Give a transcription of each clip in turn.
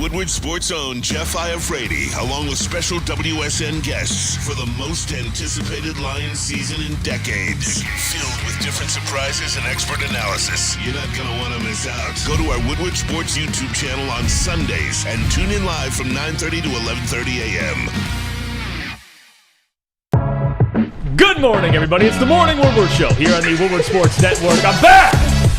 Woodward Sports' own Jeff Iafrate, along with special WSN guests for the most anticipated Lions season in decades. Filled with different surprises and expert analysis. You're not going to want to miss out. Go to our Woodward Sports YouTube channel on Sundays and tune in live from 9:30 to 11:30 a.m. Good morning, everybody. It's the Morning Woodward Show here on the Woodward Sports Network. I'm back,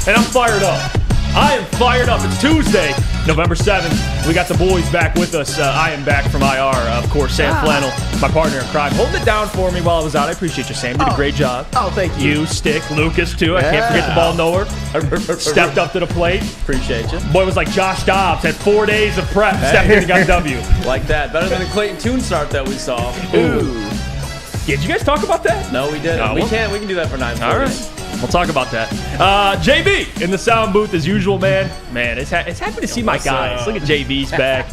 and I'm fired up. I am fired up. It's Tuesday, November 7th. We got the boys back with us. I am back from IR. Of course, Sam Flannel, my partner in crime, holding it down for me while I was out. I appreciate you, Sam. You did a great job. Oh, thank you. You, Stick, Lucas, too. I can't forget the ball nowhere. Stepped up to the plate. Appreciate you. Boy was like Josh Dobbs. Had 4 days of prep. Stepped in and got a W. Like that. Better than the Clayton Tune start that we saw. Ooh. Yeah, did you guys talk about that? No, we didn't. We can do that for 9:40. All right. We'll talk about that. JB in the sound booth as usual, man. Man, it's happy to see my guys. Look at JB's back.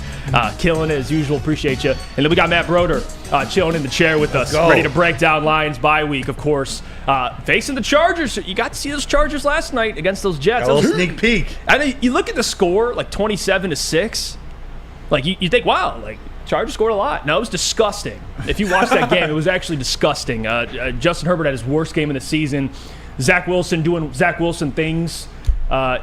Killing it as usual. Appreciate you. And then we got Matt Broder chilling in the chair with us, ready to break down Lions bye week, of course. Facing the Chargers. You got to see those Chargers last night against those Jets. A little sneak peek. I mean, you look at the score, like 27-6. Like, you think, wow, like, Chargers scored a lot. No, it was disgusting. If you watch that game, it was actually disgusting. Justin Herbert had his worst game of the season. Zach Wilson doing Zach Wilson things.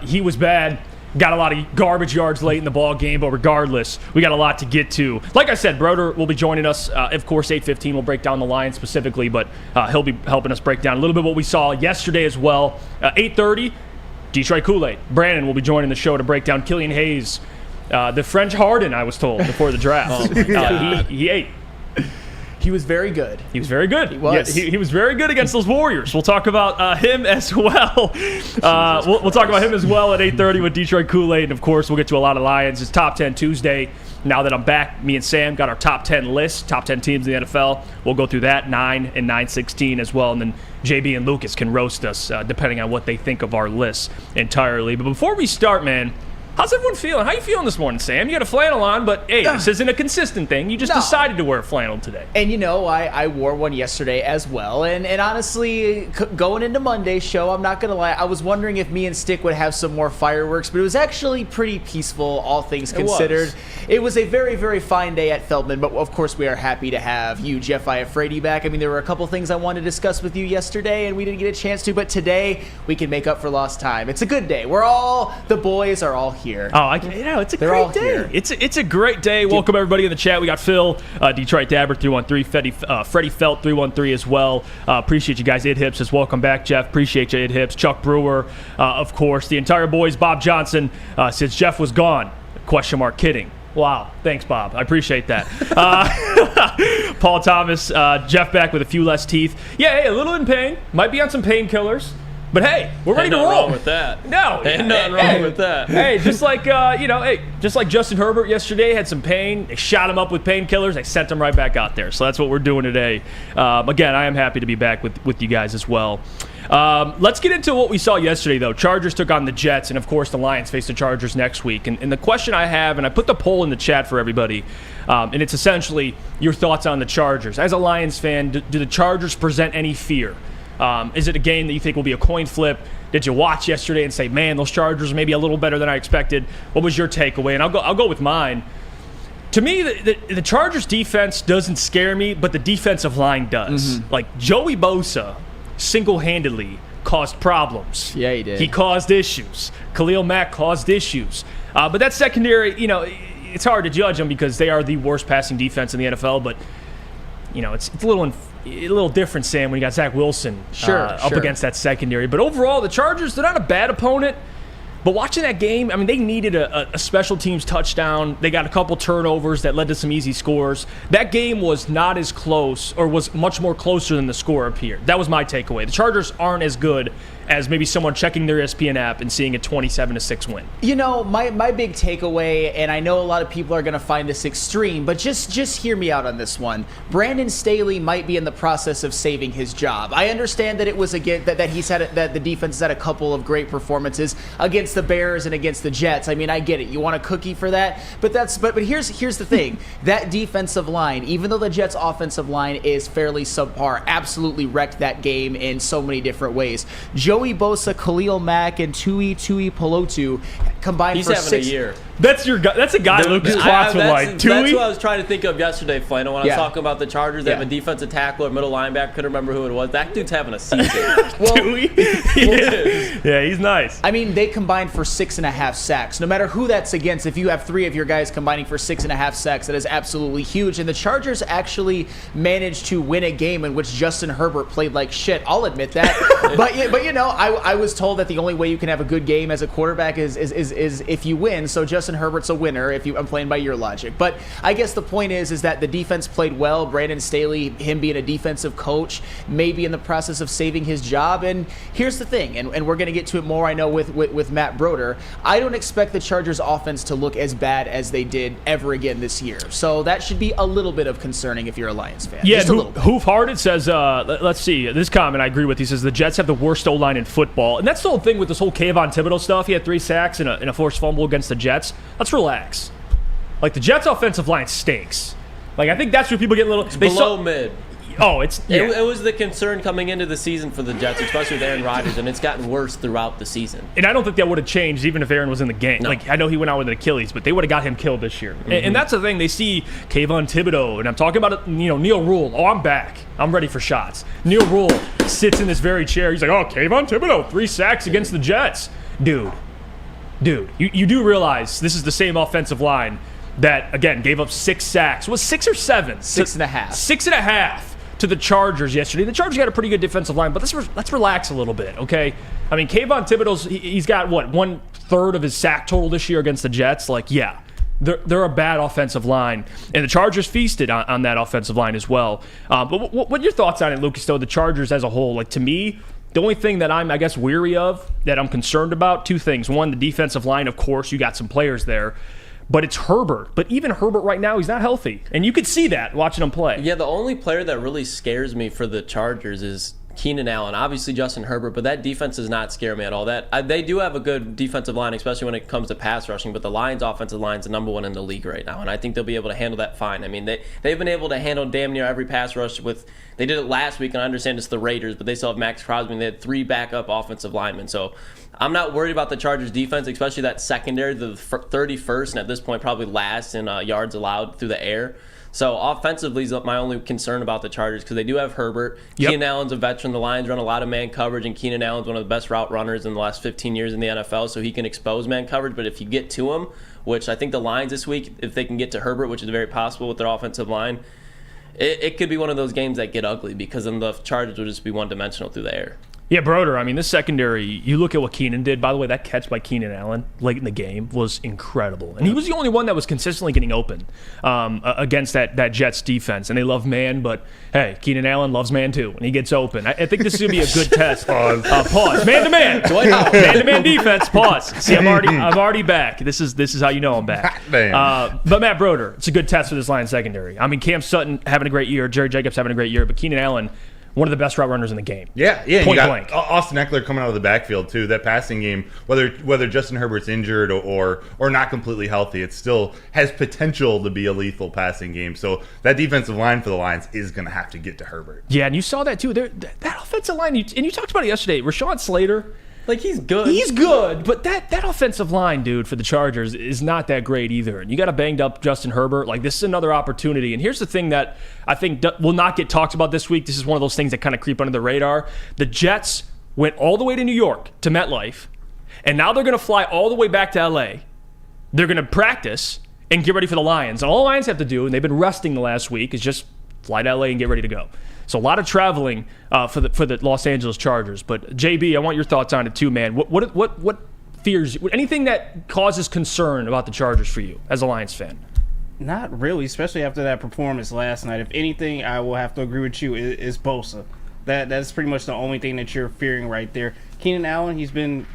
He was bad. Got a lot of garbage yards late in the ball game, but regardless, we got a lot to get to. Like I said, Broder will be joining us. Of course, 8:15 we'll break down the Lions specifically, but he'll be helping us break down a little bit what we saw yesterday as well. 8:30, Detroit Kool-Aid. Brandon will be joining the show to break down Killian Hayes. The French Harden, I was told, before the draft. He ate. He was very good. He was very good. He was. Yeah, he was very good against those Warriors. We'll talk about him as well. We'll talk about him as well at 8:30 with Detroit Kool-Aid. And, of course, we'll get to a lot of Lions. It's Top 10 Tuesday. Now that I'm back, me and Sam got our Top 10 list, Top 10 teams in the NFL. We'll go through that, 9 and 9-16 as well. And then JB and Lucas can roast us depending on what they think of our list entirely. But before we start, man, how's everyone feeling? How you feeling this morning, Sam? You got a flannel on, but hey, this isn't a consistent thing. You just decided to wear a flannel today. And you know, I wore one yesterday as well. And honestly, going into Monday's show, I'm not going to lie, I was wondering if me and Stick would have some more fireworks, but it was actually pretty peaceful, all things considered. It was a very, very fine day at Feldman, but of course we are happy to have you, Jeff Iafrate, back. I mean, there were a couple things I wanted to discuss with you yesterday, and we didn't get a chance to, but today we can make up for lost time. It's a good day. The boys are all here. Oh, it's a great day. It's a great day. Welcome everybody in the chat. We got Phil, Detroit Dabber 313, Freddie Felt 313 as well. Appreciate you guys. Id Hips says welcome back, Jeff. Appreciate you, Id Hips. Chuck Brewer, of course. The entire boys. Bob Johnson says Jeff was gone. ? Kidding. Wow. Thanks, Bob. I appreciate that. Paul Thomas, Jeff back with a few less teeth. Yeah, hey, a little in pain. Might be on some painkillers. But hey, we're ready to roll. Ain't nothing wrong with that. No, ain't nothing wrong with that. Hey, just like just like Justin Herbert yesterday had some pain. They shot him up with painkillers. They sent him right back out there. So that's what we're doing today. Again, I am happy to be back with you guys as well. Let's get into what we saw yesterday, though. Chargers took on the Jets, and of course the Lions face the Chargers next week. And the question I have, and I put the poll in the chat for everybody, and it's essentially your thoughts on the Chargers. As a Lions fan, do the Chargers present any fear? Is it a game that you think will be a coin flip? Did you watch yesterday and say, man, those Chargers are maybe a little better than I expected? What was your takeaway? And I'll go with mine. To me, the Chargers defense doesn't scare me, but the defensive line does. Mm-hmm. Like Joey Bosa single-handedly caused problems. Yeah, he did. He caused issues. Khalil Mack caused issues. But that secondary, it's hard to judge them because they are the worst passing defense in the NFL. But it's a little different, Sam, when you got Zach Wilson up against that secondary. But overall, the Chargers, they're not a bad opponent. But watching that game, I mean, they needed a special teams touchdown. They got a couple turnovers that led to some easy scores. That game was not as close, or was much more closer than the score appeared. That was my takeaway. The Chargers aren't as good as maybe someone checking their ESPN app and seeing a 27-6 win. My big takeaway, and I know a lot of people are going to find this extreme, but just hear me out on this one. Brandon Staley might be in the process of saving his job. I understand that it was that the defense has had a couple of great performances against the Bears and against the Jets. I mean, I get it. You want a cookie for that, but here's the thing. That defensive line, even though the Jets' offensive line is fairly subpar, absolutely wrecked that game in so many different ways. Joe Joey Bosa, Khalil Mack, and Tui Pelotu combined He's for having 6. a year. That's your guy. That's a guy Lucas Klotz would like. That's Tui? what I was trying to think of yesterday, Flannel, when I was Yeah. talking about the Chargers. They have a defensive tackle or middle linebacker. Couldn't remember who it was. That dude's having a season. Tui? Yeah, he's nice. I mean, they combined for 6.5 sacks. No matter who that's against, if you have 3 of your guys combining for 6.5 sacks, that is absolutely huge. And the Chargers actually managed to win a game in which Justin Herbert played like shit. I'll admit that. but you know, I was told that the only way you can have a good game as a quarterback is if you win. So Justin Herbert's a winner if I'm playing by your logic. But I guess the point is that the defense played well. Brandon Staley, him being a defensive coach, may be in the process of saving his job. And here's the thing, and we're going to get to it more, I know, with Matt Broder. I don't expect the Chargers offense to look as bad as they did ever again this year. So that should be a little bit of concerning if you're a Lions fan. Yeah, Just a little bit. Hoof-Hearted says, let's see, this comment I agree with. He says the Jets have the worst O-line in football. And that's the whole thing with this whole Kayvon Thibodeau stuff. He had 3 sacks and a forced fumble against the Jets. Let's relax. Like, the Jets' offensive line stinks. Like, I think that's where people get a little... Below mid. Oh, it's... Yeah. It was the concern coming into the season for the Jets, especially with Aaron Rodgers, and it's gotten worse throughout the season. And I don't think that would have changed even if Aaron was in the game. No. Like, I know he went out with an Achilles, but they would have got him killed this year. And that's the thing. They see Kayvon Thibodeau, and I'm talking about, Neil Rule. Oh, I'm back. I'm ready for shots. Neil Rule sits in this very chair. He's like, oh, Kayvon Thibodeau, 3 sacks against the Jets. Dude, you do realize this is the same offensive line that, again, gave up 6 sacks. Was 6 or 7? 6.5. 6.5 to the Chargers yesterday. The Chargers got a pretty good defensive line, but let's relax a little bit, okay? I mean, Kayvon Thibodeau's, he's got, 1/3 of his sack total this year against the Jets? Like, yeah. They're a bad offensive line, and the Chargers feasted on that offensive line as well. But what are your thoughts on it, Lucas, though, the Chargers as a whole? Like, to me, the only thing that I'm, I guess, weary of, that I'm concerned about, 2 things. One, the defensive line, of course, you got some players there. But it's Herbert. But even Herbert right now, he's not healthy. And you could see that watching him play. Yeah, the only player that really scares me for the Chargers is Keenan Allen. Obviously Justin Herbert, but that defense does not scare me at all. They do have a good defensive line, especially when it comes to pass rushing, but the Lions' offensive line is the number 1 in the league right now, and I think they'll be able to handle that fine. I mean, they've been able to handle damn near every pass rush they did it last week, and I understand it's the Raiders, but they still have Max Crosby, and they had 3 backup offensive linemen. So I'm not worried about the Chargers' defense, especially that secondary, the 31st, and at this point probably last in yards allowed through the air. So offensively is my only concern about the Chargers because they do have Herbert. Yep. Keenan Allen's a veteran. The Lions run a lot of man coverage, and Keenan Allen's one of the best route runners in the last 15 years in the NFL, so he can expose man coverage. But if you get to him, which I think the Lions this week, if they can get to Herbert, which is very possible with their offensive line, it could be one of those games that get ugly because then the Chargers will just be one-dimensional through the air. Yeah, Broder, I mean, this secondary, you look at what Keenan did. By the way, that catch by Keenan Allen late in the game was incredible. And he was the only one that was consistently getting open against that Jets defense. And they love man, but hey, Keenan Allen loves man too, and he gets open. I think this is going to be a good test. Pause. Man-to-man. Man-to-man defense. Pause. See, I'm already back. This is how you know I'm back. But Matt Broder, it's a good test for this Lions secondary. I mean, Cam Sutton having a great year, Jerry Jacobs having a great year, but Keenan Allen, one of the best route runners in the game. Yeah. Point You got blank. Austin Eckler coming out of the backfield too. That passing game, whether Justin Herbert's injured or not completely healthy, it still has potential to be a lethal passing game. So that defensive line for the Lions is going to have to get to Herbert. Yeah, and you saw that too. That offensive line, and you talked about it yesterday. Rashawn Slater. Like, he's good. He's good, but that offensive line, dude, for the Chargers is not that great either. And you got a banged up Justin Herbert. Like, this is another opportunity. And here's the thing that I think will not get talked about this week. This is one of those things that kind of creep under the radar. The Jets went all the way to New York, to MetLife, and now they're going to fly all the way back to L.A. They're going to practice and get ready for the Lions. And all the Lions have to do, and they've been resting the last week, is just fly to L.A. and get ready to go. So a lot of traveling for the Los Angeles Chargers. But JB, I want your thoughts on it too, man. What fears, anything that causes concern about the Chargers for you as a Lions fan? Not really, especially after that performance last night. If anything, I will have to agree with you, is Bosa. That's pretty much the only thing that you're fearing right there. Keenan Allen, he's been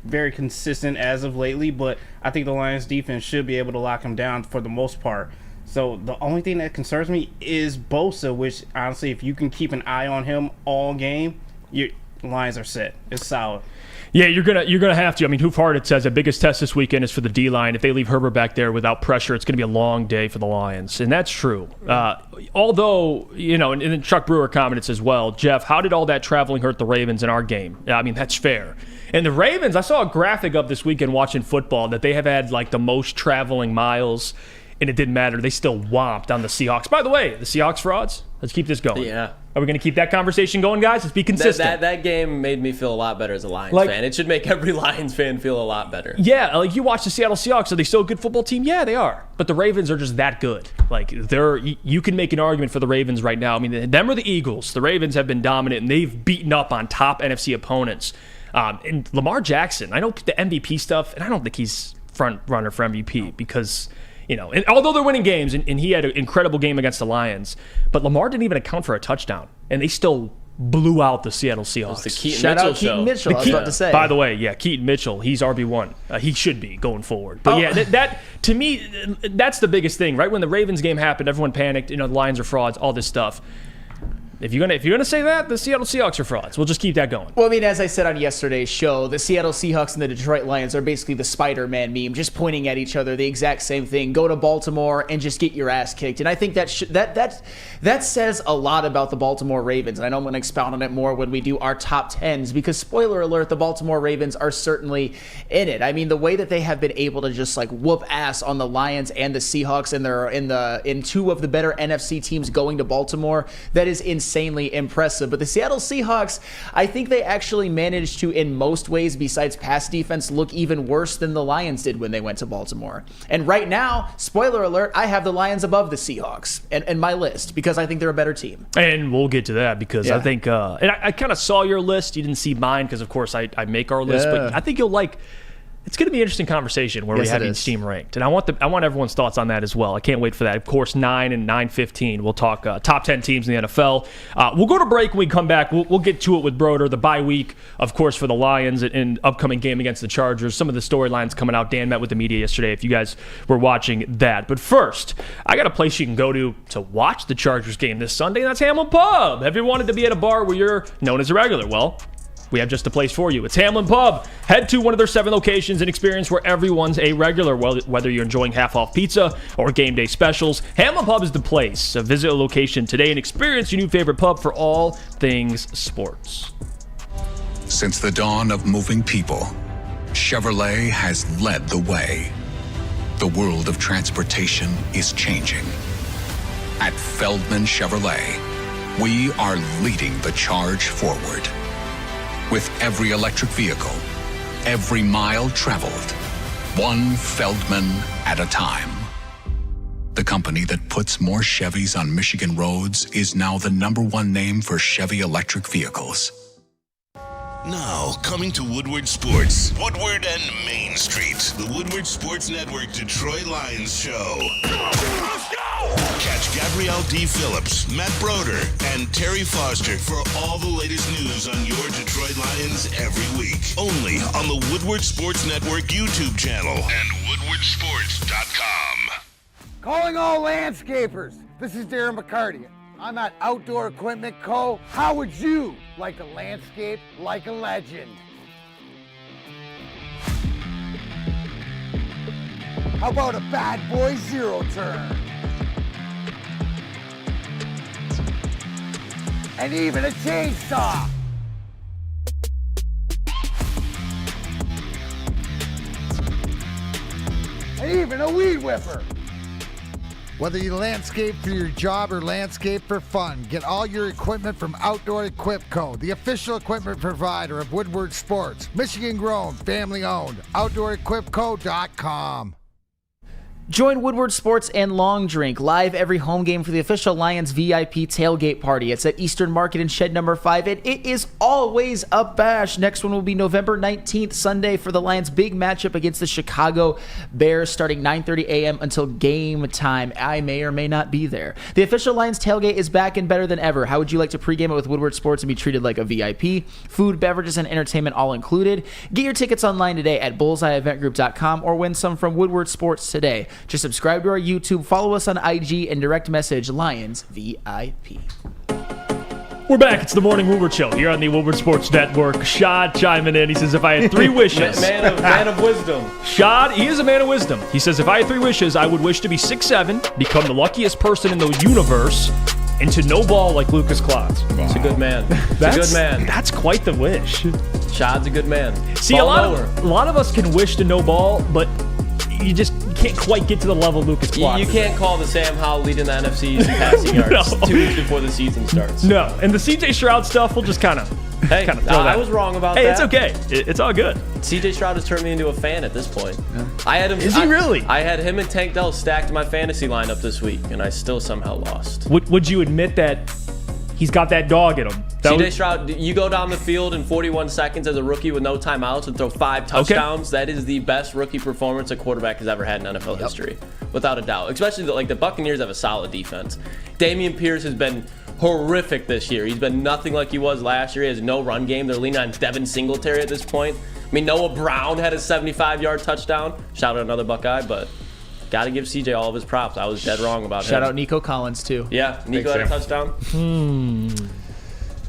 very consistent as of lately, but I think the Lions defense should be able to lock him down for the most part. So the only thing that concerns me is Bosa, which honestly, if you can keep an eye on him all game, your Lions are set. It's solid. Yeah, you're gonna have to. I mean, Hoof Hardit says the biggest test this weekend is for the D-line. If they leave Herbert back there without pressure, it's going to be a long day for the Lions, and that's true. Although, and then Chuck Brewer commented as well, Jeff, how did all that traveling hurt the Ravens in our game? I mean, that's fair. And the Ravens, I saw a graphic up this weekend watching football that they have had like the most traveling miles, and it didn't matter. They still whomped on the Seahawks. By the way, the Seahawks frauds. Let's keep this going. Yeah. Are we going to keep that conversation going, guys? Let's be consistent. That game made me feel a lot better as a Lions fan. It should make every Lions fan feel a lot better. Yeah, like you watch the Seattle Seahawks. Are they still a good football team? Yeah, they are. But the Ravens are just that good. Like you can make an argument for the Ravens right now. I mean, them or the Eagles. The Ravens have been dominant, and they've beaten up on top NFC opponents. And Lamar Jackson, I know the MVP stuff, and I don't think he's front runner for MVP because, and although they're winning games, and he had an incredible game against the Lions, but Lamar didn't even account for a touchdown, and they still blew out the Seattle Seahawks. It's the Shout out Keaton Mitchell, I was about to say. By the way, yeah, Keaton Mitchell, he's RB1. He should be going forward. But yeah, that to me, that's the biggest thing, right? When the Ravens game happened, everyone panicked, the Lions are frauds, all this stuff. If you're gonna say that, the Seattle Seahawks are frauds. We'll just keep that going. Well, I mean, as I said on yesterday's show, the Seattle Seahawks and the Detroit Lions are basically the Spider-Man meme, just pointing at each other, the exact same thing. Go to Baltimore and just get your ass kicked. And I think that says a lot about the Baltimore Ravens. And I know I'm going to expound on it more when we do our top 10s, because spoiler alert, the Baltimore Ravens are certainly in it. I mean, the way that they have been able to just like whoop ass on the Lions and the Seahawks, and they're in two of the better NFC teams going to Baltimore, that is insanely impressive. But the Seattle Seahawks, I think they actually managed to, in most ways besides pass defense, look even worse than the Lions did when they went to Baltimore. And right now, spoiler alert, I have the Lions above the Seahawks in my list because I think they're a better team. And we'll get to that because I think, and I kind of saw your list. You didn't see mine because, of course, I make our list. But I think you'll like. It's going to be an interesting conversation where we have each team ranked, and I want everyone's thoughts on that as well. I can't wait for that. Of course, 9 and 9:15. We'll talk top 10 teams in the NFL. We'll go to break. When we come back, we'll get to it with Broder. The bye week, of course, for the Lions and upcoming game against the Chargers. Some of the storylines coming out. Dan met with the media yesterday. If you guys were watching that, but first, I got a place you can go to watch the Chargers game this Sunday. And that's Hamlin Pub. Have you wanted to be at a bar where you're known as a regular? Well, we have just a place for you. It's Hamlin Pub. Head to one of their 7 locations and experience where everyone's a regular, whether you're enjoying half-off pizza or game day specials. Hamlin Pub is the place. So visit a location today and experience your new favorite pub for all things sports. Since the dawn of moving people, Chevrolet has led the way. The world of transportation is changing. At Feldman Chevrolet, we are leading the charge forward. With every electric vehicle, every mile traveled, one Feldman at a time. The company that puts more Chevys on Michigan roads is now the #1 name for Chevy electric vehicles. Now, coming to Woodward Sports, Woodward and Main Street, the Woodward Sports Network Detroit Lions Show. Let's go! Catch Gabrielle D. Phillips, Matt Broder, and Terry Foster for all the latest news on your Detroit Lions every week. Only on the Woodward Sports Network YouTube channel and woodwardsports.com. Calling all landscapers. This is Darren McCarty. I'm at Outdoor Equipment Co. How would you like a landscape like a legend? How about a bad boy zero turn? And even a chainsaw. And even a weed whipper. Whether you landscape for your job or landscape for fun, get all your equipment from Outdoor Equip Co., the official equipment provider of Woodward Sports. Michigan grown, family owned. OutdoorEquipCo.com. Join Woodward Sports and Long Drink live every home game for the official Lions VIP tailgate party. It's at Eastern Market in Shed number 5, and it is always a bash. Next one will be November 19th, Sunday, for the Lions' big matchup against the Chicago Bears, starting 9:30 a.m. until game time. I may or may not be there. The official Lions tailgate is back and better than ever. How would you like to pregame it with Woodward Sports and be treated like a VIP? Food, beverages, and entertainment all included. Get your tickets online today at bullseyeeventgroup.com or win some from Woodward Sports today. Just subscribe to our YouTube, follow us on IG, and direct message Lions VIP. We're back. It's the Morning Woodward Show here on the Woodward Sports Network. Shad chiming in. He says, if I had 3 wishes. Man of wisdom. Shad, he is a man of wisdom. He says, if I had 3 wishes, I would wish to be 6'7", become the luckiest person in the universe, and to no ball like Lucas Klotz. He's a good man. He's a good man. That's quite the wish. Shad's a good man. See, a lot of us can wish to no ball, but you just can't quite get to the level Lucas Klotz. You can't call the Sam Howell leading the NFC in passing yards 2 weeks before the season starts. No, and the CJ Stroud stuff, we'll just kind of throw that. I was wrong about that. Hey, it's okay. It's all good. CJ Stroud has turned me into a fan at this point. Yeah. I had him. Is he really? I had him and Tank Dell stacked in my fantasy lineup this week, and I still somehow lost. Would you admit that he's got that dog in him? CJ Stroud, you go down the field in 41 seconds as a rookie with no timeouts and throw 5 touchdowns. Okay. That is the best rookie performance a quarterback has ever had in NFL history, without a doubt. Especially the Buccaneers have a solid defense. Dameon Pierce has been horrific this year. He's been nothing like he was last year. He has no run game. They're leaning on Devin Singletary at this point. I mean, Noah Brown had a 75-yard touchdown. Shout out another Buckeye, but got to give CJ all of his props. I was dead wrong about him. Shout out Nico Collins, too. Yeah, Nico had a touchdown.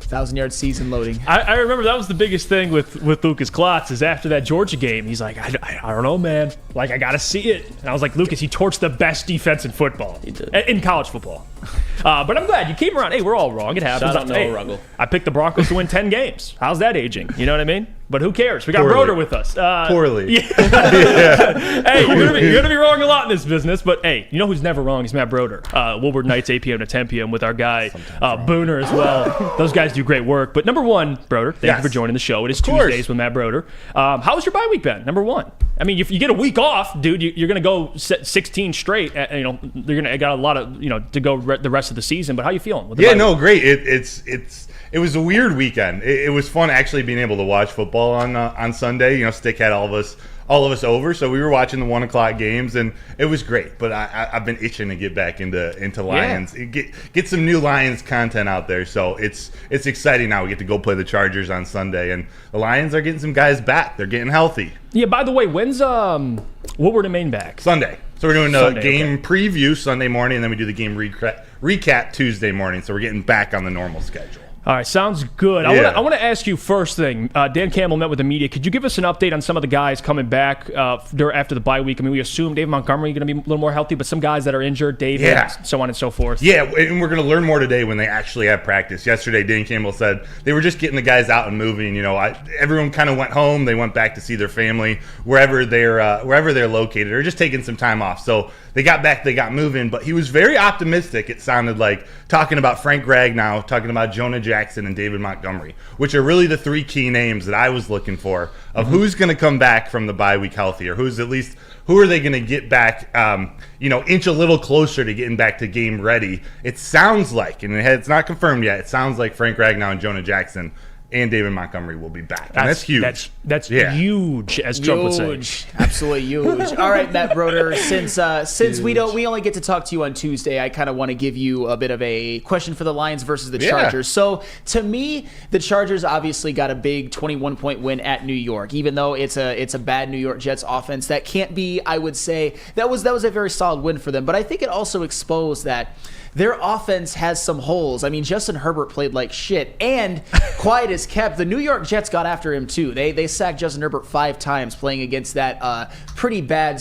1,000-yard season loading. I remember that was the biggest thing with Lucas Klotz is after that Georgia game, he's like, I don't know, man. Like, I got to see it. And I was like, Lucas, he torched the best defense in football. He did. In college football. But I'm glad you came around. Hey, we're all wrong. It happens. Shout out Noah Ruggles. I picked the Broncos to win 10 games. How's that aging? You know what I mean? But who cares? We got Poorly. Broder with us. Poorly. Yeah. Hey, you're gonna be wrong a lot in this business, but hey, you know who's never wrong? Is Matt Broder. Woodward nights 8 p.m. to 10 p.m. with our guy Booner as well. Those guys do great work. But number one, Broder, thank you for joining the show. It is Tuesdays with Matt Broder. How's your bye week been? Number one. I mean, if you get a week off, dude, you're gonna go 16 straight. They're gonna got a lot of to go the rest of the season. But how you feeling? With the bye week? Great. It was a weird weekend. It was fun actually being able to watch football on Sunday. Stick had all of us over, so we were watching the 1:00 games, and it was great. But I've been itching to get back into Lions, get some new Lions content out there. So it's exciting now. We get to go play the Chargers on Sunday, and the Lions are getting some guys back. They're getting healthy. Yeah. By the way, when's Woodward and Maine back? Sunday. So we're doing a game preview Sunday morning, and then we do the game recap Tuesday morning. So we're getting back on the normal schedule. All right, sounds good. Yeah. I want to ask you first thing. Dan Campbell met with the media. Could you give us an update on some of the guys coming back after the bye week? I mean, we assume David Montgomery going to be a little more healthy, but some guys that are injured, David, so on and so forth. Yeah, and we're going to learn more today when they actually have practice. Yesterday, Dan Campbell said they were just getting the guys out and moving. Everyone kind of went home. They went back to see their family wherever they're located, or just taking some time off. So they got back, they got moving, but he was very optimistic, it sounded like, talking about Frank Ragnow, talking about Jonah Jackson and David Montgomery, which are really the 3 key names that I was looking for of who's going to come back from the bye week healthy, or who are they going to get back, inch a little closer to getting back to game ready. It sounds like, and it's not confirmed yet, it sounds like Frank Ragnow and Jonah Jackson and David Montgomery will be back. And that's huge. That's huge, as Trump would say. Absolutely huge. All right, Matt Broder, since we only get to talk to you on Tuesday, I kind of want to give you a bit of a question for the Lions versus the Chargers. So to me, the Chargers obviously got a big 21-point win at New York, even though it's a bad New York Jets offense. That can't be, I would say, that was a very solid win for them. But I think it also exposed that their offense has some holes. I mean, Justin Herbert played like shit, and quiet as kept. The New York Jets got after him too. They sacked Justin Herbert 5 times playing against that pretty bad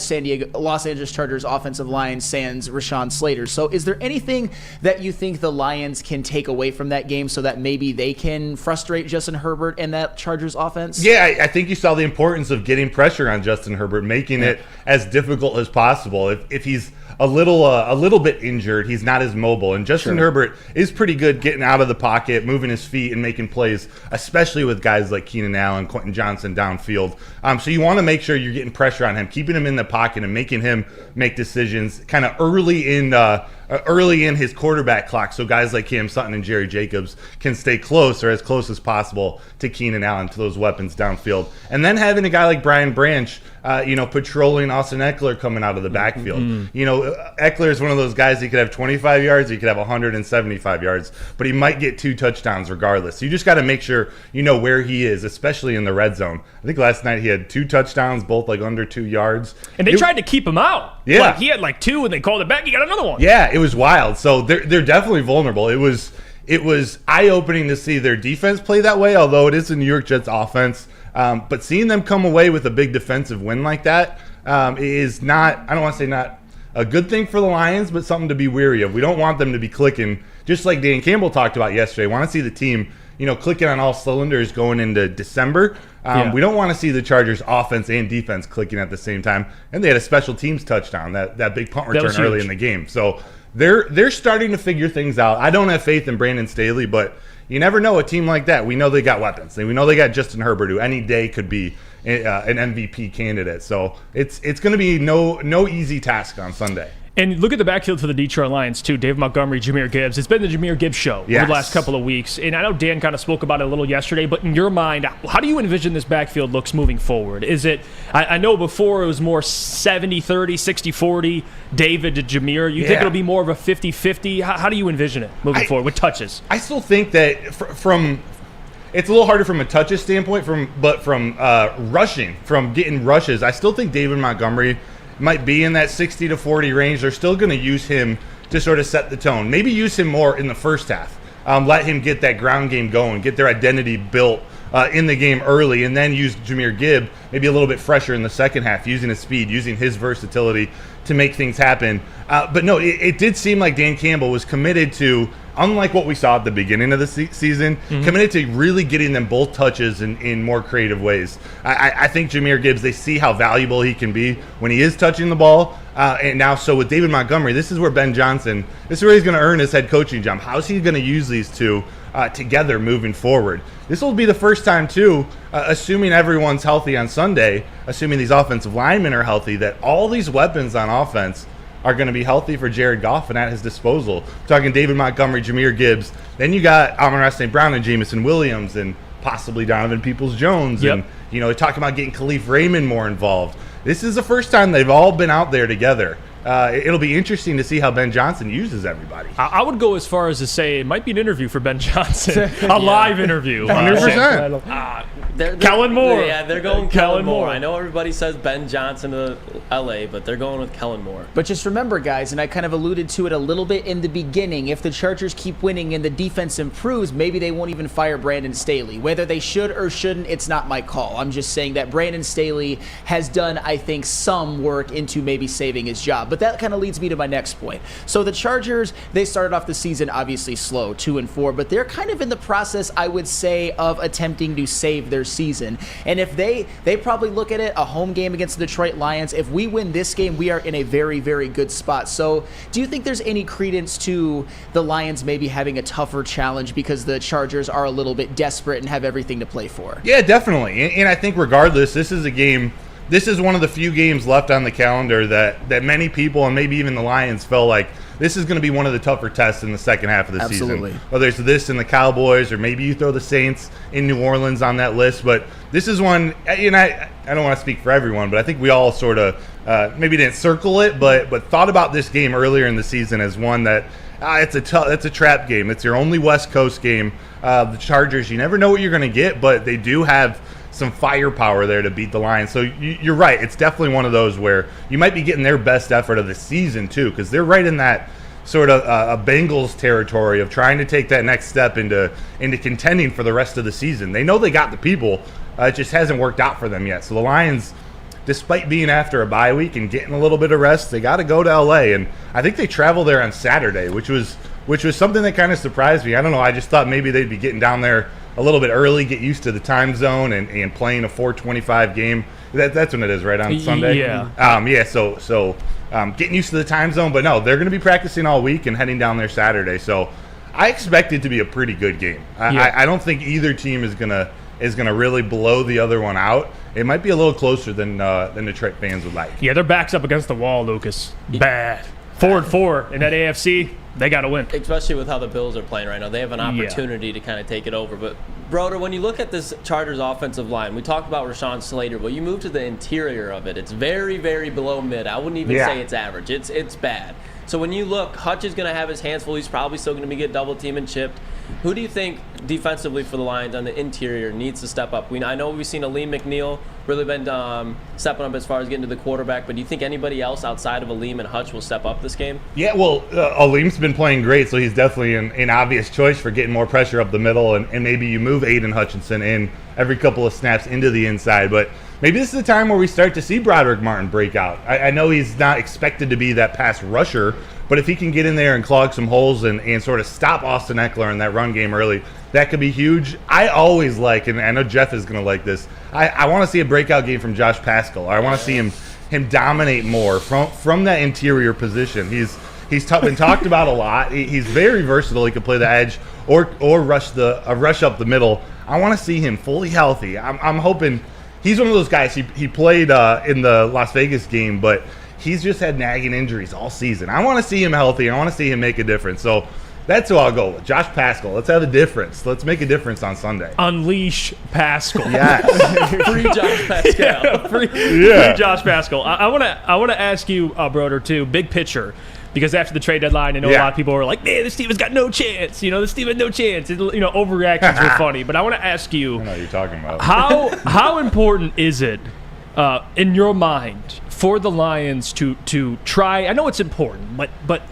Los Angeles Chargers offensive line sans Rashawn Slater. So is there anything that you think the Lions can take away from that game so that maybe they can frustrate Justin Herbert and that Chargers offense? Yeah, I think you saw the importance of getting pressure on Justin Herbert, making it as difficult as possible. If he's a little bit injured, he's not as mobile, and Justin Herbert is pretty good getting out of the pocket, moving his feet, and making plays, especially with guys like Keenan Allen, Quentin Johnson downfield. So you want to make sure you're getting pressure on him, keeping him in the pocket, and making him make decisions kind of early in his quarterback clock, so guys like Cam Sutton and Jerry Jacobs can stay close, or as close as possible, to Keenan Allen, to those weapons downfield. And then having a guy like Brian Branch, patrolling Austin Eckler coming out of the backfield. Eckler is one of those guys, he could have 25 yards, he could have 175 yards, but he might get 2 touchdowns regardless. So you just got to make sure you know where he is, especially in the red zone. I think last night he had 2 touchdowns, both like under 2 yards. And they tried to keep him out. Yeah. He had like 2 and they called it back. He got another one. Yeah, it was wild. So they're definitely vulnerable. It was it was eye-opening to see their defense play that way, although it is the New York Jets offense. But seeing them come away with a big defensive win like that is not, I don't want to say not a good thing for the Lions, but something to be weary of. We don't want them to be clicking, just like Dan Campbell talked about yesterday. We want to see the team, clicking on all cylinders going into December. We don't want to see the Chargers offense and defense clicking at the same time. And they had a special teams touchdown, that big punt return early in the game. So they're starting to figure things out. I don't have faith in Brandon Staley, but you never know a team like that. We know they got weapons. We know they got Justin Herbert, who any day could be an MVP candidate. So it's going to be no easy task on Sunday. And look at the backfield for the Detroit Lions, too. David Montgomery, Jahmyr Gibbs. It's been the Jahmyr Gibbs show over the last couple of weeks. And I know Dan kind of spoke about it a little yesterday, but in your mind, how do you envision this backfield looks moving forward? Is it, I know before it was more 70-30, 60-40, David to Jahmyr. You think it'll be more of a 50-50? How do you envision it moving forward with touches? I still think that from it's a little harder from a touches standpoint, but from rushing, from getting rushes, I still think David Montgomery might be in that 60-40 range. They're still going to use him to sort of set the tone. Maybe use him more in the first half. Let him get that ground game going, get their identity built in the game early, and then use Jahmyr Gibbs maybe a little bit fresher in the second half, using his speed, using his versatility to make things happen. But no, it did seem like Dan Campbell was committed to, unlike what we saw at the beginning of the season, committed to really getting them both touches in more creative ways. I think Jahmyr Gibbs, they see how valuable he can be when he is touching the ball. And now, so with David Montgomery, this is where Ben Johnson, this is where he's going to earn his head coaching job. How's he going to use these two together moving forward? This will be the first time, too, assuming everyone's healthy on Sunday, assuming these offensive linemen are healthy, that all these weapons on offense are going to be healthy for Jared Goff and at his disposal. Talking David Montgomery, Jahmyr Gibbs. Then you got Amon-Ra St. Brown and Jamison Williams and possibly Donovan Peoples-Jones. Yep. And, they're talking about getting Khalif Raymond more involved. This is the first time they've all been out there together. It'll be interesting to see how Ben Johnson uses everybody. I would go as far as to say it might be an interview for Ben Johnson, a live interview. 100%. Kellen Moore. Yeah, they're going Kellen Moore. I know everybody says Ben Johnson to LA, but they're going with Kellen Moore. But just remember, guys, and I kind of alluded to it a little bit in the beginning, if the Chargers keep winning and the defense improves, maybe they won't even fire Brandon Staley. Whether they should or shouldn't, it's not my call. I'm just saying that Brandon Staley has done, I think, some work into maybe saving his job. But that kind of leads me to my next point. So the Chargers, they started off the season obviously slow, 2-4, but they're kind of in the process, I would say, of attempting to save their season. And if they probably look at it, a home game against the Detroit Lions, if we win this game, we are in a very, very good spot. So do you think there's any credence to the Lions maybe having a tougher challenge because the Chargers are a little bit desperate and have everything to play for? Yeah, definitely. And I think regardless, this is a game. This is one of the few games left on the calendar that many people and maybe even the Lions felt like this is going to be one of the tougher tests in the second half of the season. Whether it's this and the Cowboys, or maybe you throw the Saints in New Orleans on that list. But this is one, and I don't want to speak for everyone, but I think we all sort of maybe didn't circle it, but thought about this game earlier in the season as one that it's a trap game. It's your only West Coast game. The Chargers, you never know what you're going to get, but they do have some firepower there to beat the Lions. So you're right. It's definitely one of those where you might be getting their best effort of the season too, because they're right in that sort of a Bengals territory of trying to take that next step into contending for the rest of the season. They know they got the people. It just hasn't worked out for them yet. So the Lions, despite being after a bye week and getting a little bit of rest, they got to go to LA, and I think they travel there on Saturday, which was something that kind of surprised me. I don't know. I just thought maybe they'd be getting down there a little bit early, get used to the time zone and playing a 4:25 game. That's when it is, right, on Sunday? Yeah. So getting used to the time zone. But no, they're going to be practicing all week and heading down there Saturday. So I expect it to be a pretty good game. I don't think either team is gonna really blow the other one out. It might be a little closer than Detroit fans would like. Yeah, their back's up against the wall, Lucas. Bad. 4-4 in that AFC. They got to win. Especially with how the Bills are playing right now. They have an opportunity to kind of take it over. But, Broder, when you look at this Chargers offensive line, we talked about Rashawn Slater, but you move to the interior of it. It's very, very below mid. I wouldn't even say it's average. It's bad. So when you look, Hutch is going to have his hands full. He's probably still going to get double teamed and chipped. Who do you think defensively for the Lions on the interior needs to step up? I know we've seen Aleem McNeil really been stepping up as far as getting to the quarterback, but do you think anybody else outside of Aleem and Hutch will step up this game? Yeah, well, Aleem's been playing great, so he's definitely an obvious choice for getting more pressure up the middle, and maybe you move Aiden Hutchinson in every couple of snaps into the inside, but maybe this is the time where we start to see Broderick Martin break out. I know he's not expected to be that pass rusher, but if he can get in there and clog some holes and sort of stop Austin Eckler in that run game early, that could be huge. I always like, and I know Jeff is going to like this, I want to see a breakout game from Josh Paschal. I want to see him dominate more from that interior position. He's been talked about a lot. He's very versatile. He can play the edge or rush up the middle. I want to see him fully healthy. I'm hoping he's one of those guys. He played in the Las Vegas game, but he's just had nagging injuries all season. I want to see him healthy. I want to see him make a difference. So that's who I'll go with. Josh Paschal. Let's have a difference. Let's make a difference on Sunday. Unleash Paschal. Yes. Free Josh Paschal. Free Josh Paschal. I want to ask you, Broder, too, big picture. Because after the trade deadline, I know a lot of people were like, man, this team has got no chance. This team had no chance. Overreactions were funny. But I want to ask you, I know what you're talking about. how important is it, in your mind, for the Lions to try? I know it's important, but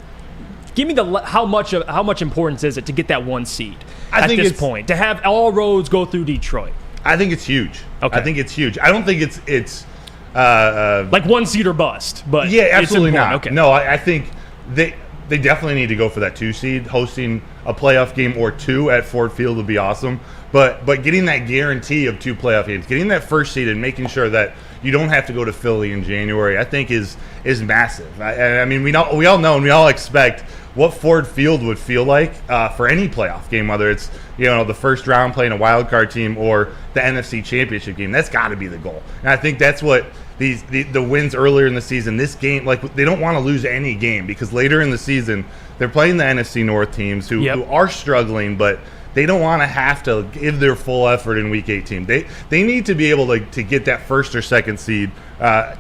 give me how much importance is it to get that 1 seed at this point, to have all roads go through Detroit? I think it's huge. Okay. I think it's huge. I don't think it's like 1 seed or bust. But yeah, absolutely not. Okay. No, I think they definitely need to go for that 2 seed. Hosting a playoff game or 2 at Ford Field would be awesome. But getting that guarantee of 2 playoff games, getting that 1st seed and making sure that you don't have to go to Philly in January, I think is massive. I mean, we all know and we all expect what Ford Field would feel like for any playoff game, whether it's the first round playing a wild card team or the NFC Championship game. That's got to be the goal, and I think that's what the wins earlier in the season. This game, like, they don't want to lose any game because later in the season they're playing the NFC North teams who are struggling, but they don't want to have to give their full effort in Week 18. They need to be able to get that 1st or 2nd seed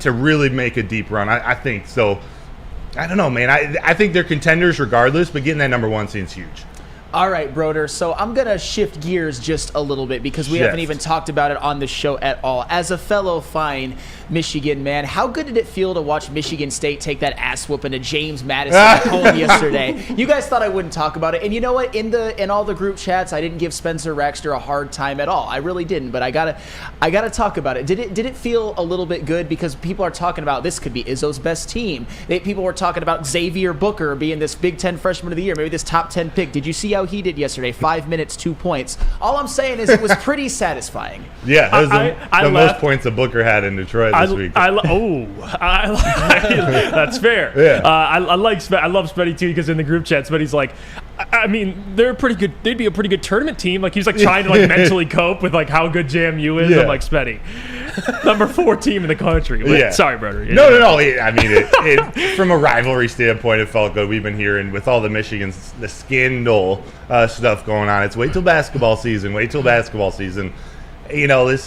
to really make a deep run. I think so. I don't know, man. I think they're contenders regardless, but getting that number 1 seed is huge. All right, Broder. So I'm going to shift gears just a little bit because we haven't even talked about it on the show at all. As a fellow fine Michigan man, how good did it feel to watch Michigan State take that ass whooping to James Madison at home yesterday? You guys thought I wouldn't talk about it. And you know what? In all the group chats, I didn't give Spencer Raxter a hard time at all. I really didn't, but I gotta talk about it. Did it feel a little bit good? Because people are talking about this could be Izzo's best team. People were talking about Xavier Booker being this Big Ten freshman of the year, maybe this top 10 pick. Did you see how he did yesterday? 5 minutes, 2 points. All I'm saying is it was pretty satisfying. Yeah, that was the most points that Booker had in Detroit this week. That's fair. Yeah. I love Spenny too because in the group chat, Spenny's like, I mean, they're pretty good. They'd be a pretty good tournament team. Like he's like trying to like mentally cope with like how good JMU is. Yeah. I'm like, Spenny, number 4 team in the country. Yeah. Sorry, brother. No. I mean, it from a rivalry standpoint, it felt good. We've been hearing with all the the scandal stuff going on. It's wait till basketball season. This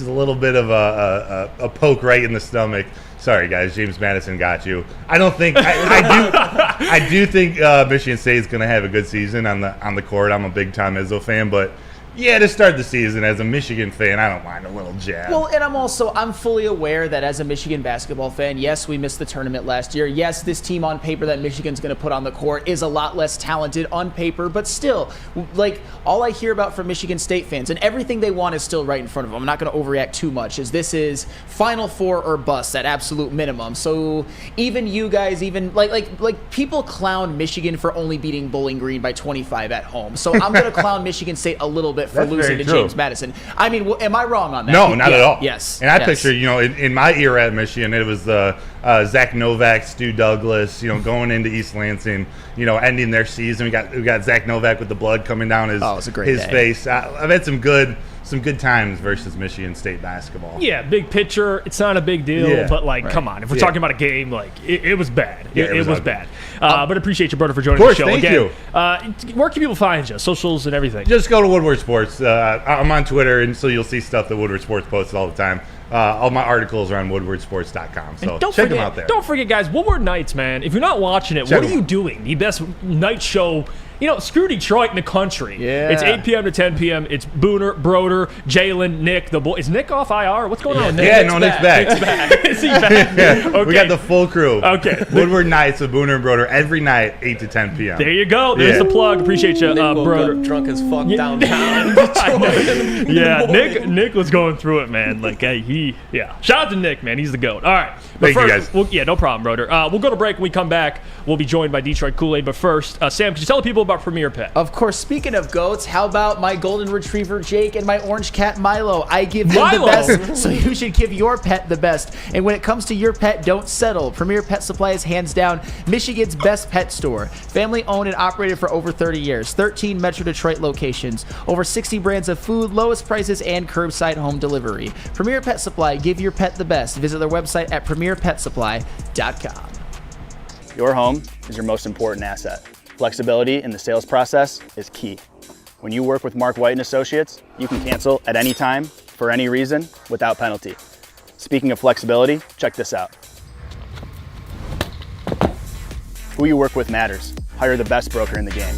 is a little bit of a poke right in the stomach. Sorry, guys. James Madison got you. I don't think I do think Michigan State is going to have a good season on the court. I'm a big time Izzo fan, but to start the season as a Michigan fan, I don't mind a little jab. Well, and I'm fully aware that as a Michigan basketball fan, yes, we missed the tournament last year. Yes, this team on paper that Michigan's going to put on the court is a lot less talented on paper, but still, like, all I hear about from Michigan State fans, and everything they want is still right in front of them. I'm not going to overreact too much, this is Final Four or bust at absolute minimum. So even you guys, like people clown Michigan for only beating Bowling Green by 25 at home. So I'm going to clown Michigan State a little bit for losing to James Madison. I mean, am I wrong on that? No, not at all. Yes. And I picture, in my era at Michigan, it was Zach Novak, Stu Douglas, going into East Lansing, ending their season. We got Zach Novak with the blood coming down his face. I've had some good times versus Michigan State basketball. Yeah, big picture, it's not a big deal, but come on, if we're talking about a game, like it was bad. It was bad. But appreciate you, brother, for joining the show. Thank you. Again, where can people find you? Socials and everything. Just go to Woodward Sports. I'm on Twitter, and so you'll see stuff that Woodward Sports posts all the time. all my articles are on woodwardsports.com. So Don't check forget, them out there. Don't forget, guys, Woodward Nights, man. If you're not watching it, Check what are them you out. doing? The best night show. Screw Detroit in the country. Yeah. It's 8 p.m. to 10 p.m. It's Booner, Broder, Jalen, Nick, the boy. Is Nick off IR? What's going on with Nick? Yeah, no, Nick's back. Is he back? Okay. We got the full crew. Okay. Woodward Nights with Booner and Broder every night, 8 to 10 p.m. There you go. There's Yeah. the plug. Appreciate you, Nick woke Broder. up drunk as fuck downtown. Yeah, Nick was going through it, man. Like, hey, shout out to Nick, man. He's the GOAT. All right. But Thank you, first, guys. no problem, Broder. We'll go to break. When we come back, we'll be joined by Detroit Kool-Aid. But first, Sam, could you tell the people about Premier Pet? Of course, speaking of goats, how about my golden retriever Jake and my orange cat Milo? I give them the Milo? best, so you should give your pet the best. And when it comes to your pet, don't settle. Premier Pet Supply is hands down Michigan's best pet store. Family owned and operated for over 30 years. 13 Metro Detroit locations. Over 60 brands of food, lowest prices, and curbside home delivery. Premier Pet Supply, give your pet the best. Visit their website at premierpetsupply.com. Your home is your most important asset. Flexibility in the sales process is key. When you work with Mark White & Associates, you can cancel at any time, for any reason, without penalty. Speaking of flexibility, check this out. Who you work with matters. Hire the best broker in the game.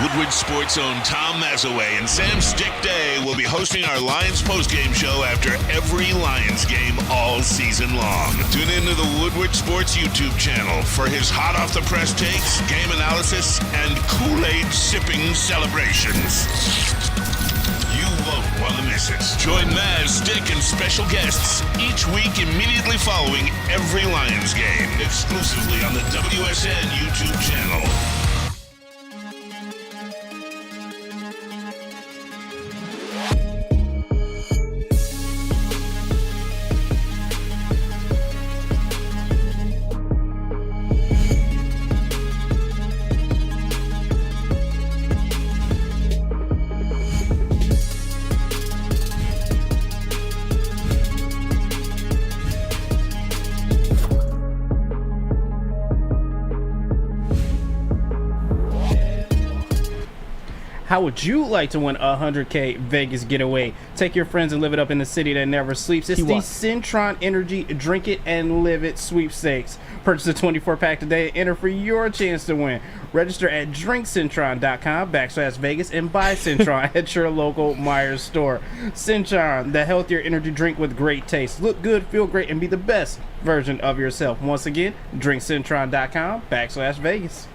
Woodward Sports' own Tom Mazaway and Sam Stick Day will be hosting our Lions postgame show after every Lions game all season long. Tune into the Woodward Sports YouTube channel for his hot off the press takes, game analysis, and Kool-Aid sipping celebrations. You won't want to miss it. Join Maz, Stick, and special guests each week immediately following every Lions game, exclusively on the WSN YouTube channel. How would you like to win a $100K Vegas getaway? Take your friends and live it up in the city that never sleeps. It's the Centron Energy Drink It and Live It sweepstakes. Purchase a 24-pack today and enter for your chance to win. Register at drinkcentron.com/Vegas and buy Centron at your local Myers store. Centron, the healthier energy drink with great taste. Look good, feel great, and be the best version of yourself. Once again, drinkcentron.com/Vegas.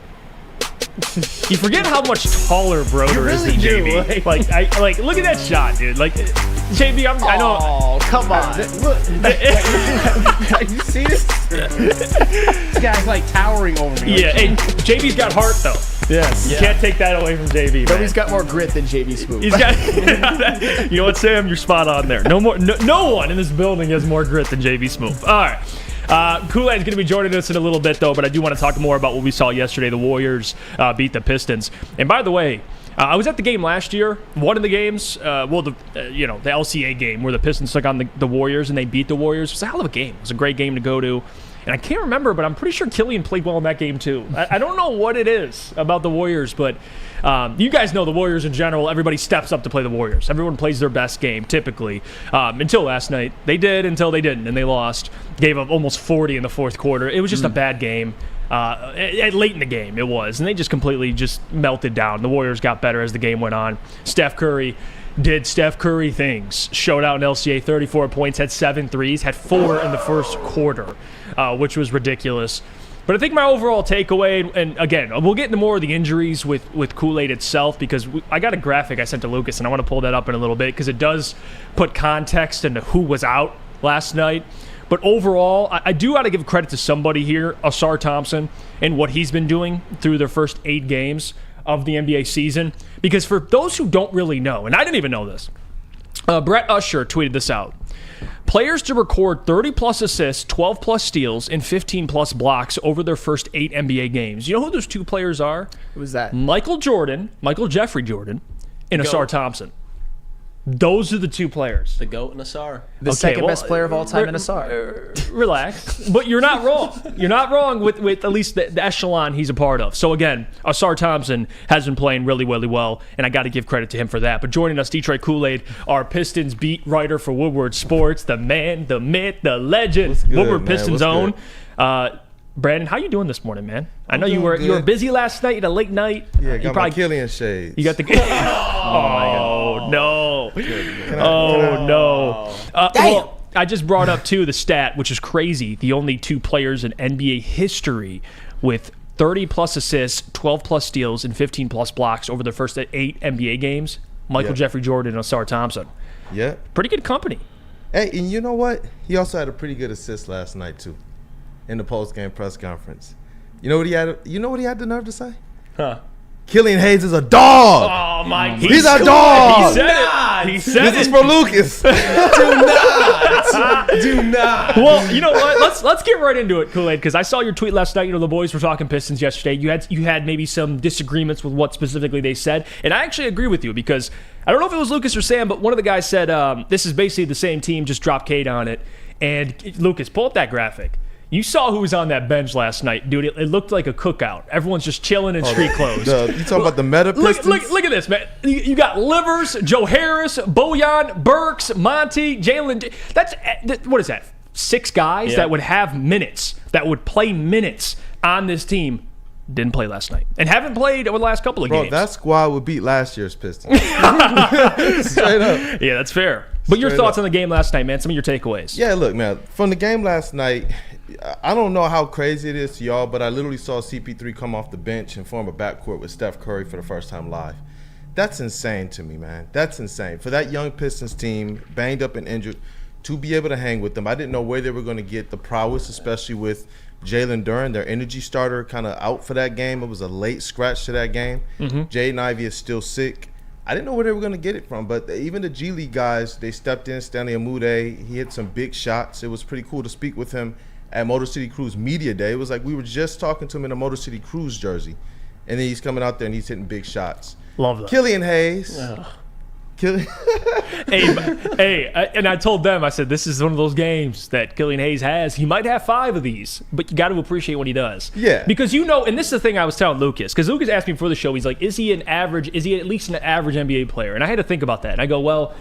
You forget how much taller Broder is than really do. JB. Like, look at that shot, dude. Like, JB, I know. Oh, come on. Look, you see this? This guy's like towering over me. Yeah, hey, JB's got heart though. Yes. You can't take that away from JB. Man. But he's got more grit than JB Smoot. He's got. You know what, Sam? You're spot on there. No one in this building has more grit than JB Smoot. All right. Kool-Aid's going to be joining us in a little bit, though, but I do want to talk more about what we saw yesterday. The Warriors beat the Pistons. And by the way, I was at the game last year. One of the games, the LCA game where the Pistons took on the Warriors and they beat the Warriors. It was a hell of a game. It was a great game to go to. And I can't remember, but I'm pretty sure Killian played well in that game, too. I don't know what it is about the Warriors, but you guys know the Warriors in general. Everybody steps up to play the Warriors. Everyone plays their best game, typically. Until last night. They did until they didn't, and they lost. Gave up almost 40 in the fourth quarter. It was just a bad game. Late in the game, it was. And they just completely just melted down. The Warriors got better as the game went on. Steph Curry did Steph Curry things. Showed out in LCA, 34 points, had 7 threes, had 4 in the first quarter, which was ridiculous. But I think my overall takeaway, and again, we'll get into more of the injuries with Kool-Aid itself, because I got a graphic I sent to Lucas, and I want to pull that up in a little bit, because it does put context into who was out last night. But overall, I do got to give credit to somebody here, Asar Thompson, and what he's been doing through their first 8 games of the NBA season. Because for those who don't really know, and I didn't even know this, Brett Usher tweeted this out. Players to record 30-plus assists, 12-plus steals, and 15-plus blocks over their first 8 NBA games. You know who those 2 players are? Who was that? Michael Jeffrey Jordan, and Asar Thompson. Those are the two players. The GOAT and Asar. The second best player of all time in Asar. Relax. But you're not wrong. You're not wrong with at least the echelon he's a part of. So, again, Asar Thompson has been playing really, really well, and I got to give credit to him for that. But joining us, Detroit Kool-Aid, our Pistons beat writer for Woodward Sports, the man, the myth, the legend, good, Woodward man? Pistons What's own. Brandon, how you doing this morning, man? I know you were busy last night, a late night. Yeah, you got my Killian shades. You got the. Oh no! Oh no! Well, I just brought up too the stat, which is crazy. The only two players in NBA history with 30 plus assists, 12 plus steals, and 15 plus blocks over their first 8 NBA games. Michael Jeffrey Jordan and Asar Thompson. Yeah. Pretty good company. Hey, and you know what? He also had a pretty good assist last night too, in the post-game press conference. You know what he had? You know what he had the nerve to say? Huh. Killian Hayes is a dog. Oh my! He's a dog. He said it. He said This it. is for Lucas. Do not. Well, you know what? Let's get right into it, Kool-Aid, because I saw your tweet last night. You know, the boys were talking Pistons yesterday. You had maybe some disagreements with what specifically they said, and I actually agree with you because I don't know if it was Lucas or Sam, but one of the guys said this is basically the same team, just drop Cade on it. And Lucas, pull up that graphic. You saw who was on that bench last night, dude. It looked like a cookout. Everyone's just chilling in street clothes. You talking about the meta Pistons? Look at this, man. You got Livers, Joe Harris, Bojan, Burks, Monty, Jalen. What is that? 6 guys that would have minutes, that would play minutes on this team. Didn't play last night and haven't played over the last couple of games. Bro, that squad would beat last year's Pistons. Straight up. Yeah, that's fair. But your Straight thoughts up. on the game last night, man? Some of your takeaways. Yeah, look, man. From the game last night, I don't know how crazy it is to y'all, but I literally saw CP3 come off the bench and form a backcourt with Steph Curry for the first time live. That's insane to me, man. That's insane. For that young Pistons team, banged up and injured, to be able to hang with them. I didn't know where they were going to get the prowess, especially with Jalen Duren, their energy starter, kind of out for that game. It was a late scratch to that game. Jaden Ivey is still sick. I didn't know where they were going to get it from, but even the G League guys, they stepped in. Stanley Amude, he hit some big shots. It was pretty cool to speak with him at Motor City Cruise Media Day. It was like we were just talking to him in a Motor City Cruise jersey, and then he's coming out there and he's hitting big shots. Love that. Killian Hayes. And I told them, I said, this is one of those games that Killian Hayes has. He might have 5 of these, but you got to appreciate what he does. Yeah. Because and this is the thing I was telling Lucas, because Lucas asked me before the show, he's like, is he at least an average NBA player? And I had to think about that. And I go, well,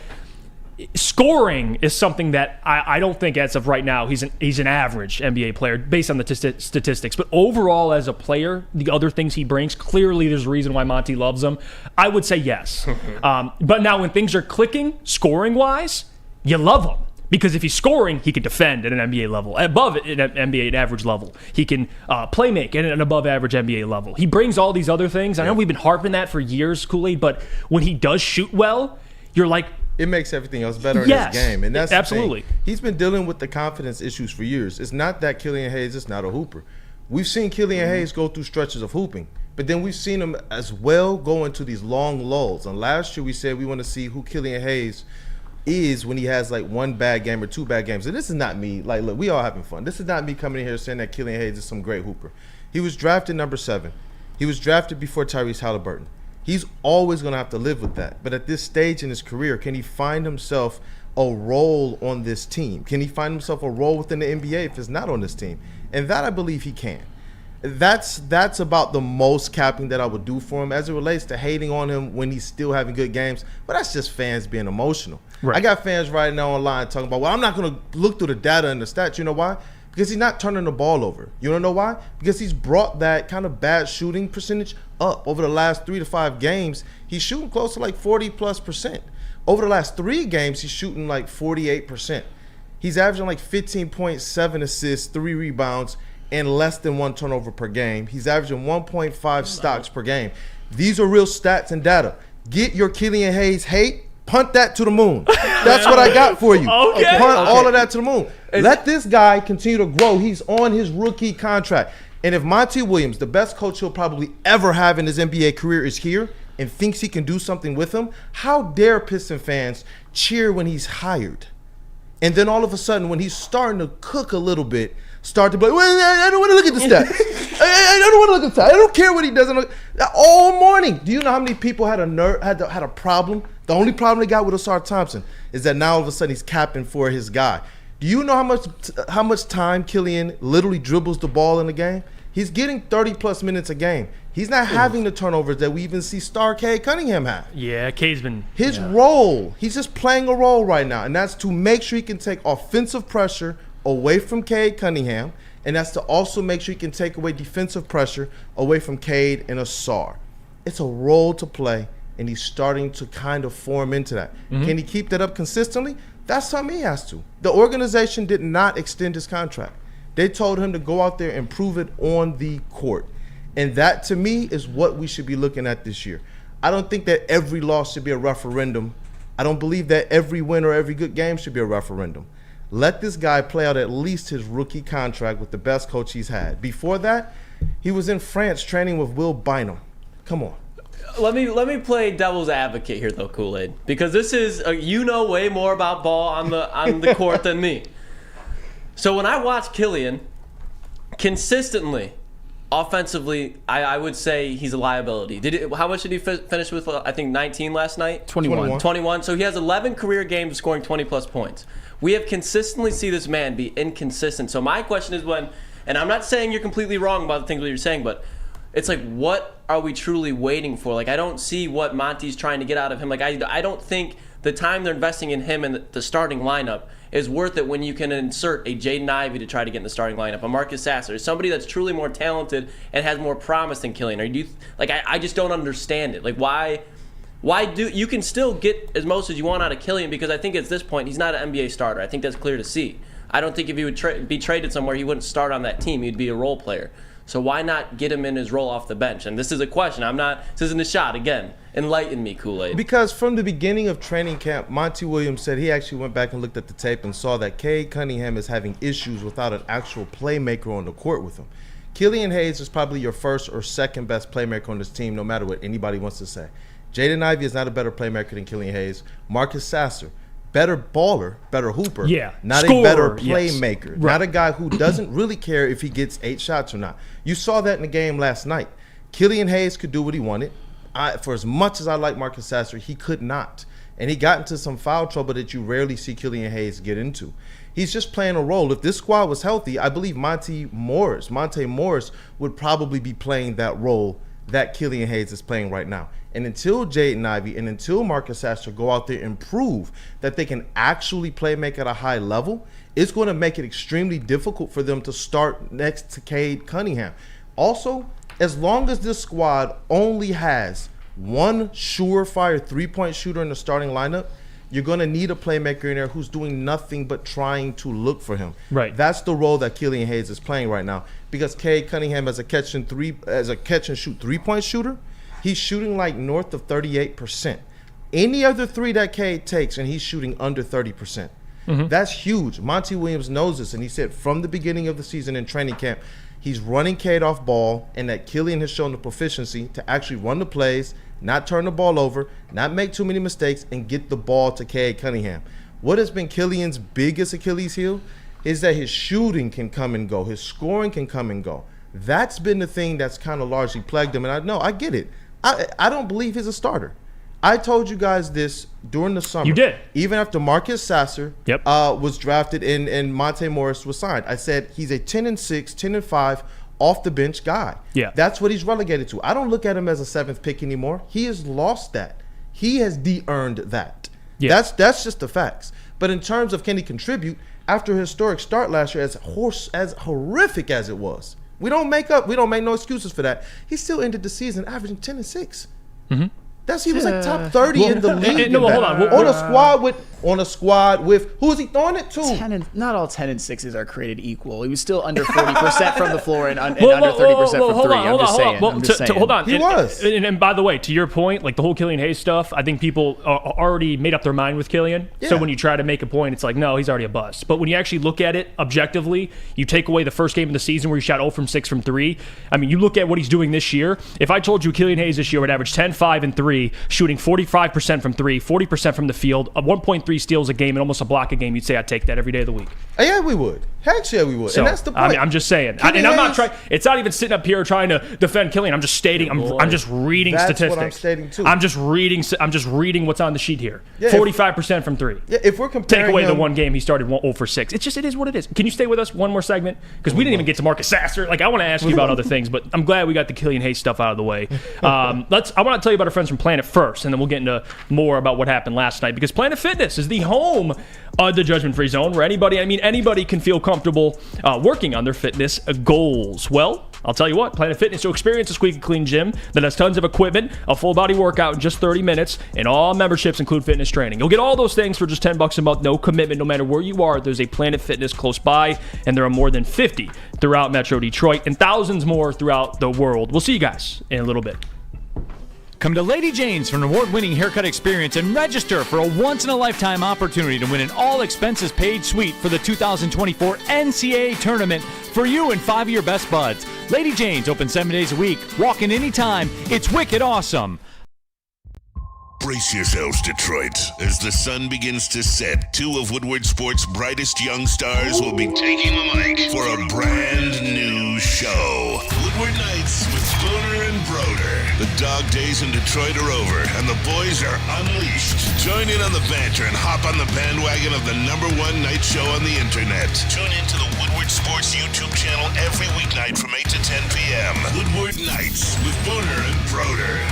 scoring is something that I don't think as of right now he's an average NBA player based on the statistics. But overall as a player, the other things he brings, clearly there's a reason why Monty loves him. I would say yes. But now when things are clicking, scoring-wise, you love him. Because if he's scoring, he can defend at an NBA level, above it at an NBA average level. He can play make at an above average NBA level. He brings all these other things. I know we've been harping that for years, Kool-Aid, but when he does shoot well, you're like, it makes everything else better in this game. And that's absolutely. The thing. He's been dealing with the confidence issues for years. It's not that Killian Hayes is not a hooper. We've seen Killian Hayes go through stretches of hooping, but then we've seen him as well go into these long lulls. And last year we said we want to see who Killian Hayes is when he has like 1 bad game or 2 bad games. And this is not me. Like, look, we all having fun. This is not me coming in here saying that Killian Hayes is some great hooper. He was drafted number 7. He was drafted before Tyrese Halliburton. He's always going to have to live with that. But at this stage in his career, can he find himself a role on this team? Can he find himself a role within the NBA if it's not on this team? And that I believe he can. That's about the most capping that I would do for him as it relates to hating on him when he's still having good games. But that's just fans being emotional. Right. I got fans right now online talking about, well, I'm not going to look through the data and the stats. You know why? Because he's not turning the ball over. You don't know why? Because he's brought that kind of bad shooting percentage up over the last 3 to 5 games. He's shooting close to like 40+%. Over the last 3 games, he's shooting like 48%. He's averaging like 15.7 assists, 3 rebounds, and less than 1 turnover per game. He's averaging 1.5 stocks per game. These are real stats and data. Get your Killian Hayes hate. Punt that to the moon. That's what I got for you. Okay. Punt all of that to the moon. Let this guy continue to grow. He's on his rookie contract. And if Monty Williams, the best coach he'll probably ever have in his NBA career, is here and thinks he can do something with him, how dare Piston fans cheer when he's hired? And then all of a sudden, when he's starting to cook a little bit, start to be like, well, I don't want to look at the stats. I don't want to look at the stats. I don't care what he does. All morning. Do you know how many people had a problem The only problem they got with Asar Thompson is that now all of a sudden he's capping for his guy. Do you know how much time Killian literally dribbles the ball in the game? He's getting 30-plus minutes a game. He's not having the turnovers that we even see star Cade Cunningham have. Yeah, Cade's been... His role, he's just playing a role right now, and that's to make sure he can take offensive pressure away from Cade Cunningham, and that's to also make sure he can take away defensive pressure away from Cade and Asar. It's a role to play, and he's starting to kind of form into that. Can he keep that up consistently? That's something he has to. The organization did not extend his contract. They told him to go out there and prove it on the court. And that, to me, is what we should be looking at this year. I don't think that every loss should be a referendum. I don't believe that every win or every good game should be a referendum. Let this guy play out at least his rookie contract with the best coach he's had. Before that, he was in France training with Will Bynum. Come on. Let me play devil's advocate here, though, Kool-Aid, because this is you know way more about ball on the court than me. So when I watch Killian, consistently, offensively, I would say he's a liability. How much did he finish with? I think 19 last night? 21. So he has 11 career games scoring 20-plus points. We have consistently seen this man be inconsistent. So my question is and I'm not saying you're completely wrong about the things that you're saying, but it's like, what are we truly waiting for? Like, I don't see what Monty's trying to get out of him. Like, I don't think the time they're investing in him in the starting lineup is worth it when you can insert a Jaden Ivey to try to get in the starting lineup, a Marcus Sasser, somebody that's truly more talented and has more promise than Killian. I just don't understand it. Like, why do you can still get as most as you want out of Killian, because I think at this point he's not an NBA starter. I think that's clear to see. I don't think if he would be traded somewhere, he wouldn't start on that team. He'd be a role player. So why not get him in his role off the bench? And this is a question. This isn't a shot. Again, enlighten me, Kool-Aid. Because from the beginning of training camp, Monty Williams said he actually went back and looked at the tape and saw that Cade Cunningham is having issues without an actual playmaker on the court with him. Killian Hayes is probably your first or second best playmaker on this team, no matter what anybody wants to say. Jaden Ivey is not a better playmaker than Killian Hayes. Marcus Sasser, better baller, better hooper, not a better playmaker, Right. not a guy who doesn't really care if he gets 8 shots or not. You saw that in the game last night. Killian Hayes could do what he wanted. For as much as I like Marcus Sasser, he could not. And he got into some foul trouble that you rarely see Killian Hayes get into. He's just playing a role. If this squad was healthy, I believe Monte Morris would probably be playing that role that Killian Hayes is playing right now. And until Jaden Ivey and until Marcus Sasser go out there and prove that they can actually make at a high level, it's going to make it extremely difficult for them to start next to Cade Cunningham. Also, as long as this squad only has one surefire three-point shooter in the starting lineup, you're going to need a playmaker in there who's doing nothing but trying to look for him. Right. That's the role that Killian Hayes is playing right now, because Cade Cunningham as a catch and shoot three-point shooter, he's shooting like north of 38%. Any other three that Cade takes, and he's shooting under 30%. That's huge. Monty Williams knows this, and he said from the beginning of the season in training camp, he's running Cade off ball, and that Killian has shown the proficiency to actually run the plays, not turn the ball over, not make too many mistakes, and get the ball to Cade Cunningham. What has been Killian's biggest Achilles heel is that his shooting can come and go, his scoring can come and go. That's been the thing that's kind of largely plagued him, and I get it. I don't believe he's a starter. I told you guys this during the summer. You did. Even after Marcus Sasser was drafted and Monte Morris was signed. I said he's a 10-6, 10-5 off the bench guy. Yeah. That's what he's relegated to. I don't look at him as a 7th pick anymore. He has lost that. He has de-earned that. Yeah. That's just the facts. But in terms of can he contribute, after a historic start last year, as horrific as it was, we don't make no excuses for that. He still ended the season averaging 10-6. He was like top 30 in the league. No, hold on. On a squad with who is he throwing it to? Not all 10 and 6s are created equal. He was still under 40% from the floor and under 30% from three. I'm just saying. Hold on. He was. And by the way, to your point, like the whole Killian Hayes stuff, I think people are already made up their mind with Killian. Yeah. So when you try to make a point, it's like, no, he's already a bust. But when you actually look at it objectively, you take away the first game of the season where he shot 0 from 6 from 3. I mean, you look at what he's doing this year. If I told you Killian Hayes this year would average 10, 5, and 3, shooting 45% from 3, 40% from the field, a 1.3 23 steals a game and almost a block a game, you'd say I'd take that every day of the week. Yeah, we would. Heck yeah, we would. So, and that's the point. I mean, I'm just saying. I'm not trying. It's not even sitting up here trying to defend Killian. I'm just stating. I'm just reading statistics. What I'm stating too. I'm just reading what's on the sheet here. 45% from three. Yeah, if we're comparing take away the one game he started 0 for 6. It is what it is. Can you stay with us one more segment? Because we didn't even get to Marcus Sasser. Like, I want to ask you about other things, but I'm glad we got the Killian Hayes stuff out of the way. I want to tell you about our friends from Planet first, and then we'll get into more about what happened last night. Because Planet Fitness is the home of the Judgment Free Zone, where anybody can feel comfortable working on their fitness goals. Well, I'll tell you what, Planet Fitness will experience a squeaky clean gym that has tons of equipment, a full body workout in just 30 minutes, and all memberships include fitness training. You'll get all those things for just $10 a month, no commitment, no matter where you are. There's a Planet Fitness close by, and there are more than 50 throughout Metro Detroit and thousands more throughout the world. We'll see you guys in a little bit. Come to Lady Jane's for an award-winning haircut experience and register for a once-in-a-lifetime opportunity to win an all-expenses-paid suite for the 2024 NCAA tournament for you and 5 of your best buds. Lady Jane's open 7 days a week. Walk in anytime. It's wicked awesome. Brace yourselves, Detroit. As the sun begins to set, 2 of Woodward Sports' brightest young stars will be taking the mic for a brand new show. Woodward Nights with Spooner and Broder. The dog days in Detroit are over, and the boys are unleashed. Join in on the banter and hop on the bandwagon of the #1 night show on the internet. Tune into the Woodward Sports YouTube channel every weeknight from 8 to 10 p.m. Woodward Nights with Spooner and Broder.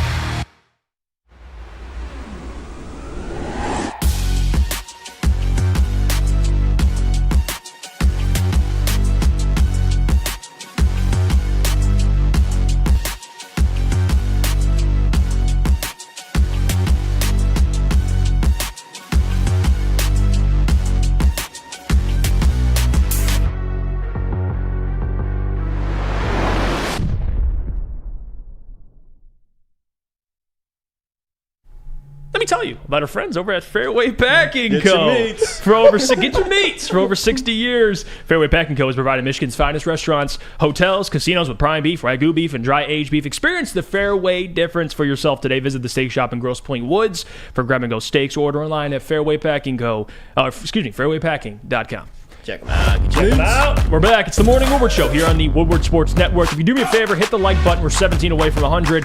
Let me tell you about our friends over at Fairway Packing Co. Get your meats. Get your meats. For over 60 years, Fairway Packing Co. has provided Michigan's finest restaurants, hotels, casinos with prime beef, Wagyu beef, and dry aged beef. Experience the Fairway difference for yourself today. Visit the steak shop in Grosse Pointe Woods for grab-and-go steaks. Order online at fairwaypacking.com. Check them out. Check them out. We're back. It's the Morning Woodward Show here on the Woodward Sports Network. If you do me a favor, hit the like button. We're 17 away from 100.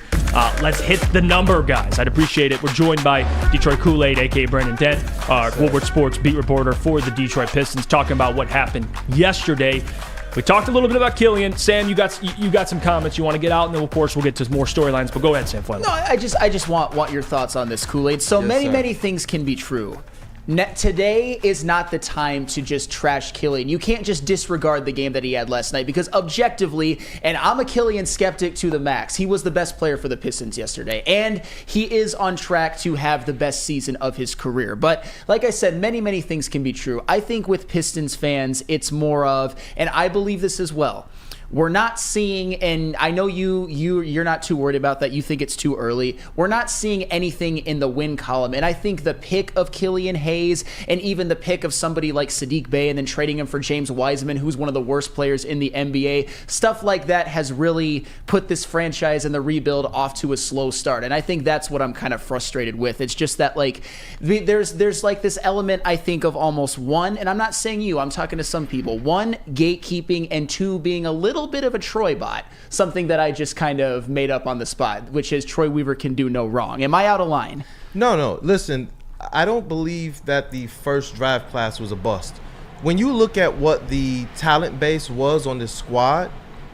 Let's hit the number, guys. I'd appreciate it. We're joined by Detroit Kool-Aid, a.k.a. Brandon Dent, our Woodward Sports beat reporter for the Detroit Pistons, talking about what happened yesterday. We talked a little bit about Killian. Sam, you got some comments you want to get out, and then, of course, we'll get to more storylines. But go ahead, Sam Flannel. No, I just want your thoughts on this, Kool-Aid. So many things can be true. Today is not the time to just trash Killian. You can't just disregard the game that he had last night because objectively, and I'm a Killian skeptic to the max, he was the best player for the Pistons yesterday, and he is on track to have the best season of his career. But like I said, many things can be true. I think with Pistons fans, it's more of, and I believe this as well, we're not seeing, and I know you're not too worried about that. You think it's too early. We're not seeing anything in the win column, and I think the pick of Killian Hayes and even the pick of somebody like Sadiq Bey and then trading him for James Wiseman, who's one of the worst players in the NBA, stuff like that has really put this franchise and the rebuild off to a slow start, and I think that's what I'm kind of frustrated with. It's just that like there's like this element I think of almost one, and I'm not saying you, I'm talking to some people. One, gatekeeping, and two, being a little bit of a Troy bot, something that I just kind of made up on the spot, which is Troy Weaver can do no wrong. Am I out of line? No. Listen, I don't believe that the first draft class was a bust. When you look at what the talent base was on this squad,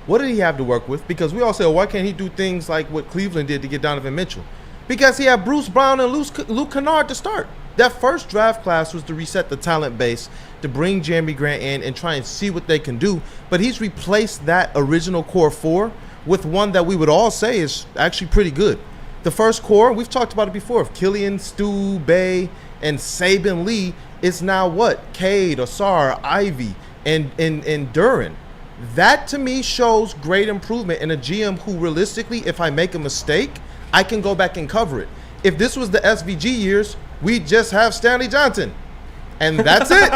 what did he have to work with? Because we all say, why can't he do things like what Cleveland did to get Donovan Mitchell? Because he had Bruce Brown and Luke Kennard to start. That first draft class was to reset the talent base, to bring Jeremy Grant in and try and see what they can do. But he's replaced that original core four with one that we would all say is actually pretty good. The first core, we've talked about it before, of Killian, Stu, Bey, and Saban Lee, is now what? Cade, Osar, Ivy, and Duran. That to me shows great improvement in a GM who realistically, if I make a mistake, I can go back and cover it. If this was the SVG years, we just have Stanley Johnson. And that's it.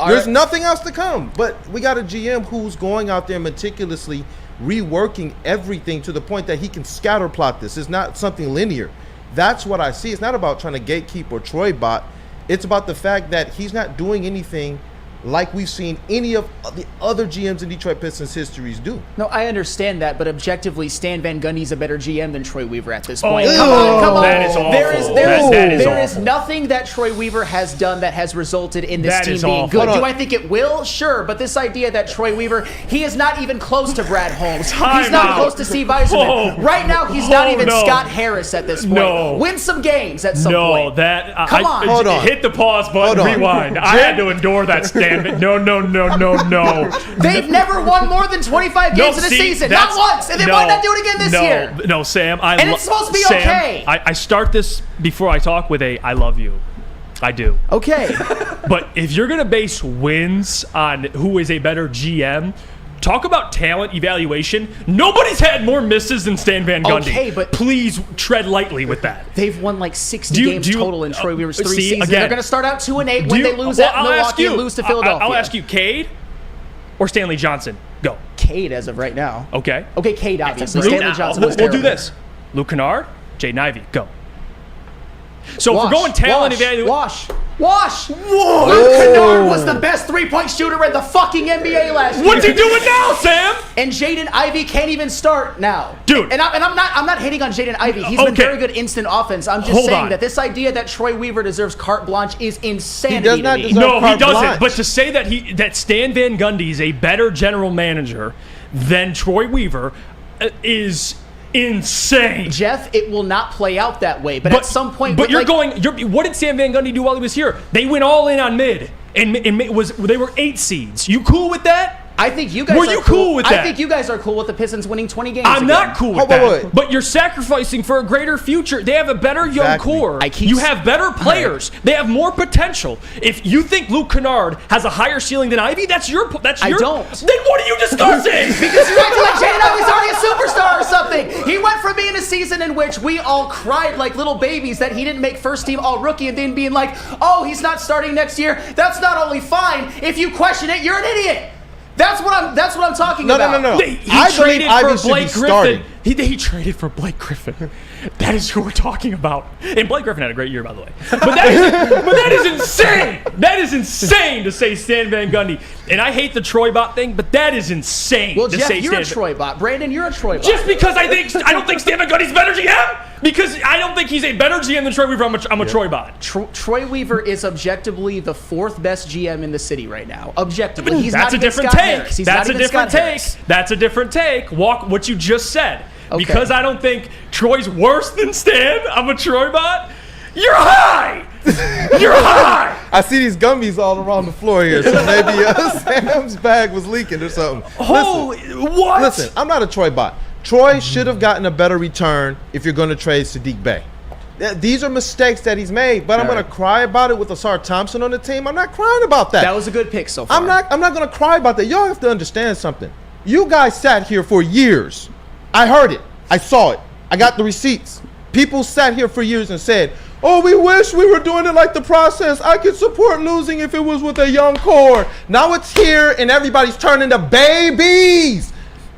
There's nothing else to come. But we got a GM who's going out there meticulously reworking everything to the point that he can scatter plot this. It's not something linear. That's what I see. It's not about trying to gatekeep or Troy bot. It's about the fact that he's not doing anything like we've seen any of the other GMs in Detroit Pistons histories do. No, I understand that, but objectively, Stan Van Gundy's a better GM than Troy Weaver at this Oh, point. Come on. that is awful. There is nothing that Troy Weaver has done that has resulted in this team being good. Do I think it will? Sure, but this idea that Troy Weaver, he is not even close to Brad Holmes. He's not close to Steve Eisenman. Right now, he's not even Scott Harris at this point. No. Win some games at some point. Come on. Hold on. Hit the pause button, rewind. I had to endure that stand. No. They've never won more than 25 games in a season. Not once. And they might not do it again this year. No, Sam. And it's supposed to be Sam, okay. I start this before I talk with I love you. I do. Okay. But if you're going to base wins on who is a better GM, talk about talent evaluation. Nobody's had more misses than Stan Van Gundy. Okay, but please tread lightly with that. They've won like 60 games total in Troy Weaver's 3 seasons. Again, they're going to start out 2-8 when they lose at Milwaukee and lose to Philadelphia. I'll ask you, Cade or Stanley Johnson? Go. Cade as of right now. Okay. Okay, Cade obviously. Stanley Johnson was We'll do this. Luke Kennard, Jaden Ivey. Go. So if we're going talent evaluation. Wash! Whoa! Luke Kennard was the best three-point shooter in the fucking NBA last year. What's he doing now, Sam? And Jaden Ivey can't even start now, dude. And I'm not hating on Jaden Ivey. He's been very good instant offense. I'm just saying that this idea that Troy Weaver deserves carte blanche is insanity. He does not deserve No, he carte doesn't. blanche. But to say that Stan Van Gundy is a better general manager than Troy Weaver is insane. Jeff, it will not play out that way. But at some point, what did Stan Van Gundy do while he was here? They went all in on mid, and they were 8 seeds. You cool with that? I think you guys are cool with that? I think you guys are cool with the Pistons winning 20 games. I'm not cool with that. Wait. But you're sacrificing for a greater future. They have a better young core. You have better players. They have more potential. If you think Luke Kennard has a higher ceiling than Ivy, I don't. Then what are you discussing? Because you're acting like Jaden Ivey's already a superstar or something. He went from being a season in which we all cried like little babies that he didn't make first team all rookie and then being like, oh, he's not starting next year. That's not only fine. If you question it, you're an idiot. That's what I'm talking about. No. He traded for Blake Griffin. He traded for Blake Griffin. That is who we're talking about. And Blake Griffin had a great year, by the way. But that is insane. That is insane to say Stan Van Gundy. And I hate the Troy Bot thing, but that is insane. Well, to Jeff, say you're a Troy Bot. Brandon, you're a Troy Bot. Just because I don't think Stan Van Gundy's better GM. Because I don't think he's a better GM than Troy Weaver. I'm a Troy Bot. Troy Weaver is objectively the 4th best GM in the city right now. Objectively, he's That's not a different Scott take. Harris. That's a different take. That's a different take. Walk what you just said. Okay. Because I don't think Troy's worse than Stan. I'm a Troy Bot. You're high. You're high. I see these gummies all around the floor here, so maybe Sam's bag was leaking or something. What? Listen, I'm not a Troy Bot. Troy should have gotten a better return if you're going to trade Sadiq Bey. These are mistakes that he's made, but I'm going to cry about it with Asar Thompson on the team. I'm not crying about that. That was a good pick so far. I'm not going to cry about that. Y'all have to understand something. You guys sat here for years. I heard it. I saw it. I got the receipts. People sat here for years and said, oh, we wish we were doing it like the process. I could support losing if it was with a young core. Now it's here and everybody's turning to babies.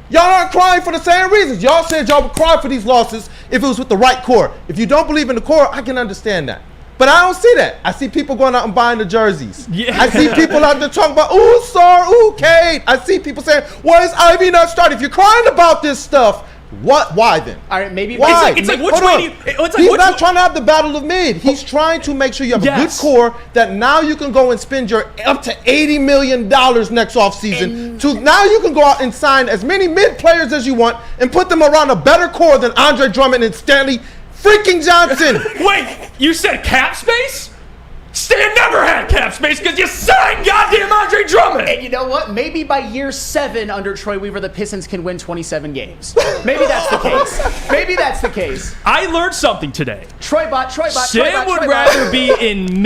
Y'all aren't crying for the same reasons. Y'all said y'all would cry for these losses if it was with the right core. If you don't believe in the core, I can understand that. But I don't see that. I see people going out and buying the jerseys. Yeah. I see people out there talking about, ooh, Sar, ooh, Cade. I see people saying, why is Ivy not starting? If you're crying about this stuff, what? Why then? All right, maybe. Why? It's like which way do you? He's not trying to have the battle of mid. He's trying to make sure you have a good core that now you can go and spend your up to $80 million next offseason. To now you can go out and sign as many mid players as you want and put them around a better core than Andre Drummond and Stanley freaking Johnson. Wait, you said cap space? Stan never had cap space because you signed goddamn Andre Drummond. And you know what? Maybe by year 7 under Troy Weaver, the Pistons can win 27 games. Maybe that's the case. Maybe that's the case. I learned something today. Troy Bot. Sam would rather be in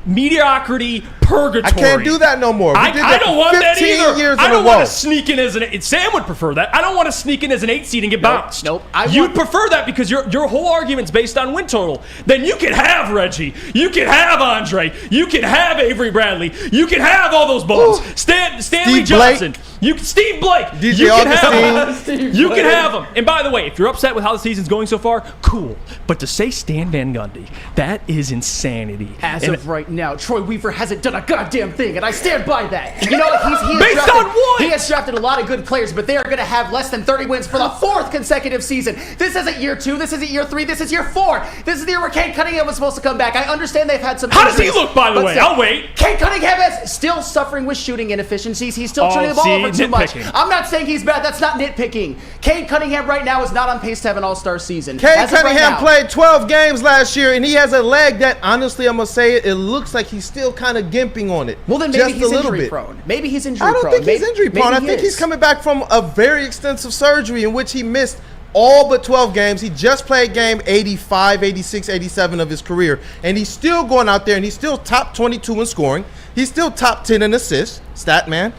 mediocrity purgatory. I can't do that no more. I don't want that either. Years I don't want to sneak in as an. Sam would prefer that. I don't want to sneak in as an 8 seed and get bounced. Nope. You'd prefer that because your whole argument's based on win total. Then you could have Reggie. You could have Andre. You can have Avery Bradley. You can have all those bums. Stanley Johnson. Steve Blake. DJ You can Augustine. have him. You can have him. And by the way, if you're upset with how the season's going so far, cool. But to say Stan Van Gundy, that is insanity. As of right now, Troy Weaver hasn't done a goddamn thing, and I stand by that. You know what? Based on what? He has drafted a lot of good players, but they are going to have less than 30 wins for the 4th consecutive season. This isn't year 2. This isn't year 3. This is year 4. This is the year where Cade Cunningham was supposed to come back. I understand they've had some How does he injuries, look, by the but way? still, I'll wait. Cade Cunningham is still suffering with shooting inefficiencies. He's still turning the ball see, over too much. nitpicking. I'm not saying he's bad. That's not nitpicking. Cade Cunningham right now is not on pace to have an all-star season. Cade As of right Cunningham now. played 12 games last year, and he has a leg that, honestly, I'm going to say it looks like he's still kind of gimping on it. Well, then maybe just he's a little injury bit. prone. Maybe he's injury I don't prone. think he's injury prone. I think he's coming back from a very extensive surgery in which he missed all but 12 games. He just played game 85, 86, 87 of his career. And he's still going out there, and he's still top 22 in scoring. He's still top 10 in assists. Stat man.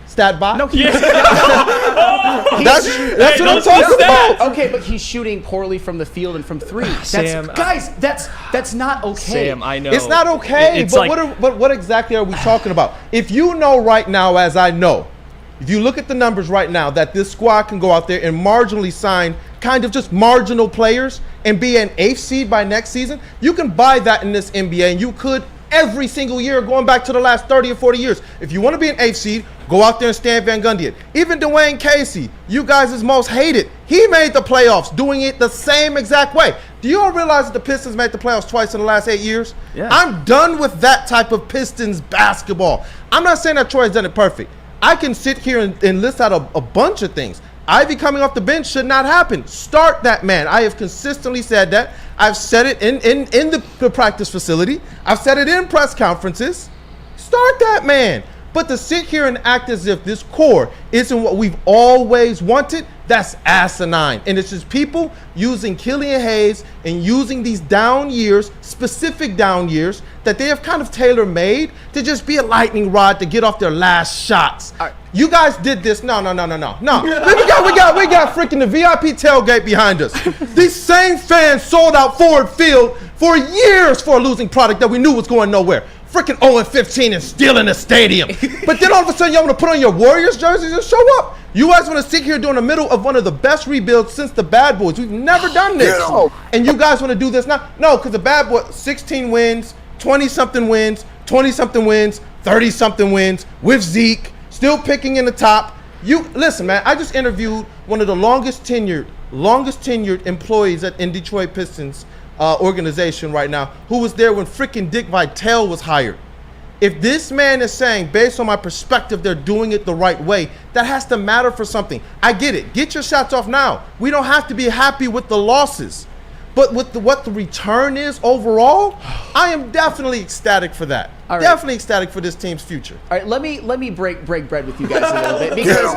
Stat bot. No, that's what I'm talking about. Okay, but he's shooting poorly from the field and from three. Sam, That's not okay. Sam, I know. It's not okay, It's but like, what exactly are we talking about? If you know right now, as I know, if you look at the numbers right now, that this squad can go out there and marginally sign kind of just marginal players and be an 8th seed by next season, you can buy that in this NBA, and you could every single year going back to the last 30 or 40 years. If you want to be an 8th seed, go out there and Stan Van Gundy it. Even Dwayne Casey, you guys is most hated. He made the playoffs doing it the same exact way. Do you all realize that the Pistons made the playoffs twice in the last 8 years? Yeah. I'm done with that type of Pistons basketball. I'm not saying that Troy's done it perfect. I can sit here and list out a bunch of things. Ivy coming off the bench should not happen. Start that man. I have consistently said that. I've said it in the practice facility. I've said it in press conferences. Start that man. But to sit here and act as if this core isn't what we've always wanted, that's asinine. And it's just people using Killian Hayes and using these down years, specific down years, that they have kind of tailor-made to just be a lightning rod to get off their last shots. You guys did this. No. We got freaking the VIP tailgate behind us. These same fans sold out Ford Field for years for a losing product that we knew was going nowhere. Freaking 0-15 and still in the stadium. But then all of a sudden, y'all want to put on your Warriors jerseys and show up. You guys want to sit here during the middle of one of the best rebuilds since the Bad Boys. We've never done this. And you guys want to do this now? No, because the Bad Boys, 16 wins, 20-something wins, 20-something wins, 30-something wins with Zeke, still picking in the top. You listen, man, I just interviewed one of the longest tenured employees in Detroit Pistons organization right now, who was there when freaking Dick Vitale was hired. If this man is saying, based on my perspective, they're doing it the right way, that has to matter for something. I get it. Get your shots off now. We don't have to be happy with the losses. But with what the return is overall, I am definitely ecstatic for that. Right. Definitely ecstatic for this team's future. All right, let me break bread with you guys a little bit because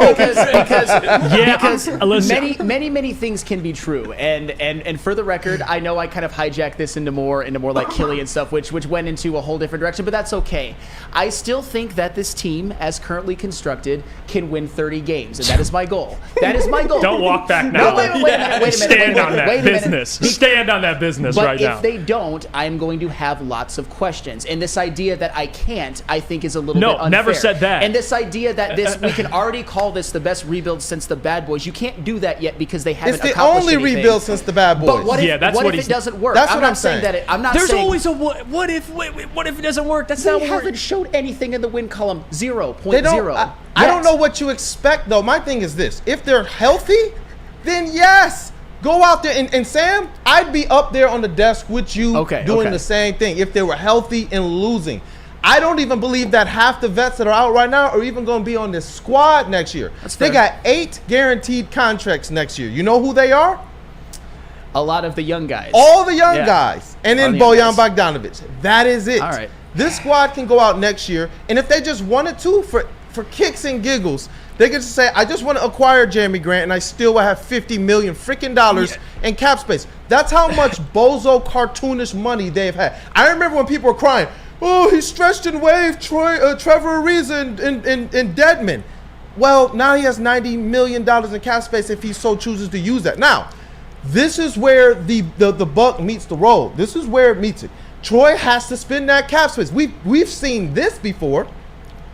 many things can be true, and for the record, I know I kind of hijacked this into more like Killian stuff, which went into a whole different direction, but that's okay. I still think that this team, as currently constructed, can win 30 games, and that is my goal. That is my goal. Don't walk back now. No, wait a minute. Stand on that business. Stand on that business right now. But if they don't, I'm going to have lots of questions, and this idea that I can't, I think, is a little bit unfair. No, never said that. And this idea that we can already call this the best rebuild since the Bad Boys, you can't do that yet because they haven't accomplished anything. It's the only rebuild since the Bad Boys. But what if it doesn't work? That's what I'm saying. There's always a what if it doesn't work? That's not they what haven't showed anything in the win column. 0.0. I don't know what you expect, though. My thing is this. If they're healthy, then yes. Go out there, and Sam, I'd be up there on the desk with you doing the same thing if they were healthy and losing. I don't even believe that half the vets that are out right now are even going to be on this squad next year. They got 8 guaranteed contracts next year. You know who they are? A lot of the young guys. All the young guys. And then Bojan Bogdanovic. That is it. All right. This squad can go out next year, and if they just wanted to, for kicks and giggles, they could just say, I just want to acquire Jeremy Grant, and I still will have $50 million freaking dollars in cap space. That's how much bozo cartoonish money they've had. I remember when people were crying, oh, he stretched and waved Trevor Ariza and Dedmon. Well, now he has $90 million in cap space if he so chooses to use that. Now, this is where the buck meets the road. This is where it meets it. Troy has to spend that cap space. We've seen this before.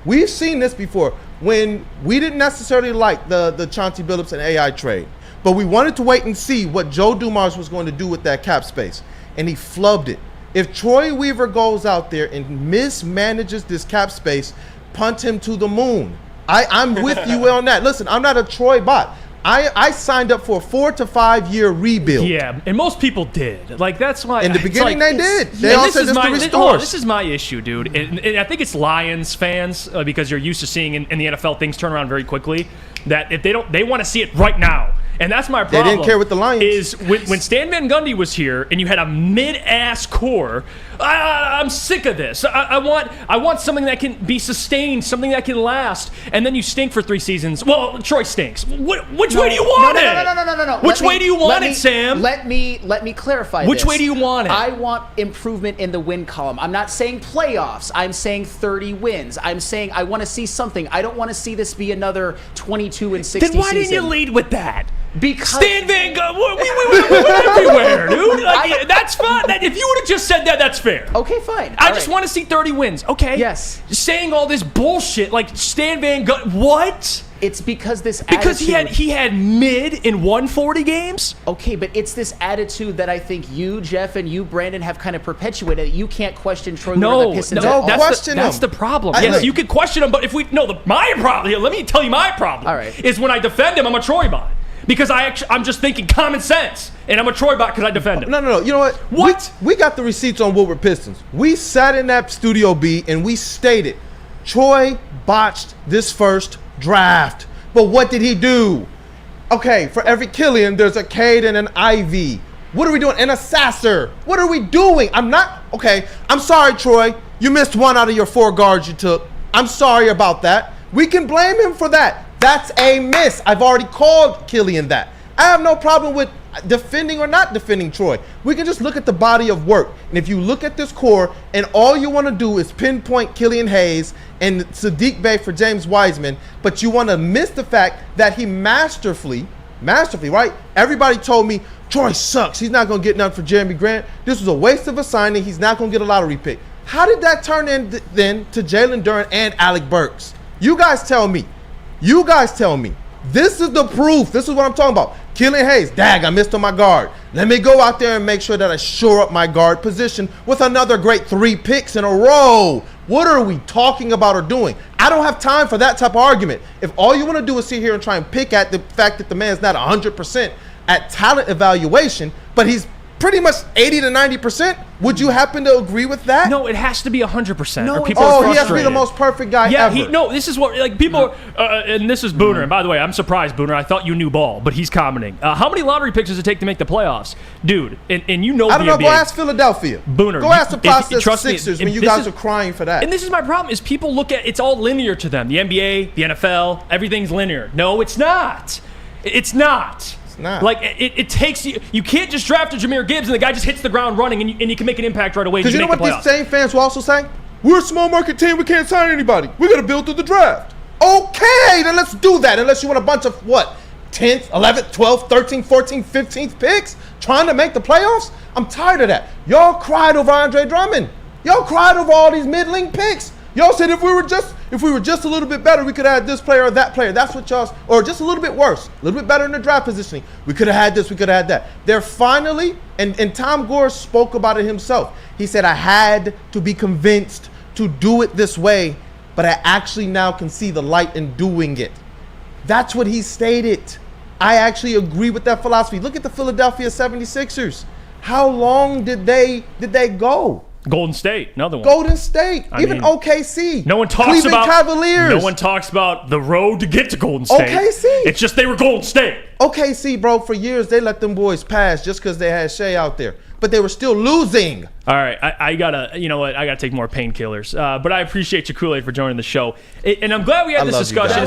We've seen this before when we didn't necessarily like the Chauncey Billups and AI trade, but we wanted to wait and see what Joe Dumars was going to do with that cap space, and he flubbed it. If Troy Weaver goes out there and mismanages this cap space, punt him to the moon. I'm with you on that. Listen, I'm not a Troy bot. I signed up for a 4 to 5 year rebuild. Yeah, and most people did. Like, that's why. In the beginning, they did. They Yeah, all said this to restore. This is my issue, dude. And I think it's Lions fans, because you're used to seeing in the NFL things turn around very quickly, that if they want to see it right now. And that's my problem. They didn't care with the Lions. Is when Stan Van Gundy was here and you had a mid-ass core, I'm sick of this. I want something that can be sustained, something that can last. And then you stink for 3 seasons. Well, Troy stinks. Which way do you want it? No. Which way do you want it, Sam? Let me clarify Which this. way do you want it? I want improvement in the win column. I'm not saying playoffs. I'm saying 30 wins. I'm saying I want to see something. I don't want to see this be another 22 and 60 Then why season. didn't you lead with that? Because Stan Van Gundy, we went everywhere, dude. Like, that's fine. If you would have just said that, that's fair. Okay, fine. I just want to see 30 wins. Okay. Yes. Saying all this bullshit like Stan Van Gundy. What? It's because because he had mid in 140 games. Okay, but it's this attitude that I think you, Jeff, and you, Brandon, have kind of perpetuated. You can't question Troy Weaver, the Pistons at all. That's the problem. Yes, you could question him, but if my problem. Let me tell you my problem. All right. Is when I defend him, I'm a Troy bot. Because I'm just thinking common sense, and I'm a Troy bot because I defend him. No. You know what? What? We got the receipts on Woodward Pistons. We sat in that Studio B and we stated Troy botched this first draft. But what did he do? Okay, for every Killian, there's a Cade and an Ivy. What are we doing? And a Sasser. What are we doing? I'm sorry, Troy. You missed 1 out of your 4 guards you took. I'm sorry about that. We can blame him for that. That's a miss. I've already called Killian that. I have no problem with defending or not defending Troy. We can just look at the body of work. And if you look at this core and all you want to do is pinpoint Killian Hayes and Sadiq Bey for James Wiseman, but you want to miss the fact that he masterfully, right? Everybody told me, Troy sucks. He's not going to get nothing for Jeremy Grant. This was a waste of a signing. He's not going to get a lottery pick. How did that turn in then to Jalen Duren and Alec Burks? You guys tell me. This is the proof. This is what I'm talking about. Killian Hayes, I missed on my guard. Let me go out there and make sure that I shore up my guard position with another great 3 picks in a row. What are we talking about or doing? I don't have time for that type of argument. If all you want to do is sit here and try and pick at the fact that the man's not 100% at talent evaluation, but he's pretty much 80 to 90%. Would you happen to agree with that? No, it has to be 100%. No, or people are frustrated. He has to be the most perfect guy ever. This is what people and this is Booner. And by the way, I'm surprised, Booner. I thought you knew ball, but he's commenting. How many lottery picks does it take to make the playoffs, dude? And you know, I don't know. Go ask Philadelphia. Booner. Go ask the process trust me, Sixers when you guys are crying for that. And this is my problem: is people look at it's all linear to them. The NBA, the NFL, everything's linear. No, it's not. It's not. Not. Like, it takes you can't just draft a Jahmyr Gibbs and the guy just hits the ground running and you can make an impact right away. Because you know what these same fans will also say? We're a small market team. We can't sign anybody. We got to build through the draft. Okay, then let's do that. Unless you want a bunch of 10th, 11th, 12th, 13th, 14th, 15th picks trying to make the playoffs? I'm tired of that. Y'all cried over Andre Drummond. Y'all cried over all these middling picks. Y'all said if we were just a little bit better, we could have had this player or that player. That's what y'all, or just a little bit worse, a little bit better in the draft positioning. We could have had this, we could have had that. They're finally, and Tom Gore spoke about it himself. He said, I had to be convinced to do it this way, but I actually now can see the light in doing it. That's what he stated. I actually agree with that philosophy. Look at the Philadelphia 76ers. How long did they go? Golden State, another one. Golden State, even OKC. No one talks Cleveland about Cavaliers. No one talks about the road to get to Golden State. OKC. It's just they were Golden State. OKC, bro, for years they let them boys pass just because they had Shea out there, but they were still losing. All right, I gotta, you know what? I gotta take more painkillers. But I appreciate you, Kool-Aid, for joining the show, and I'm glad we had this discussion.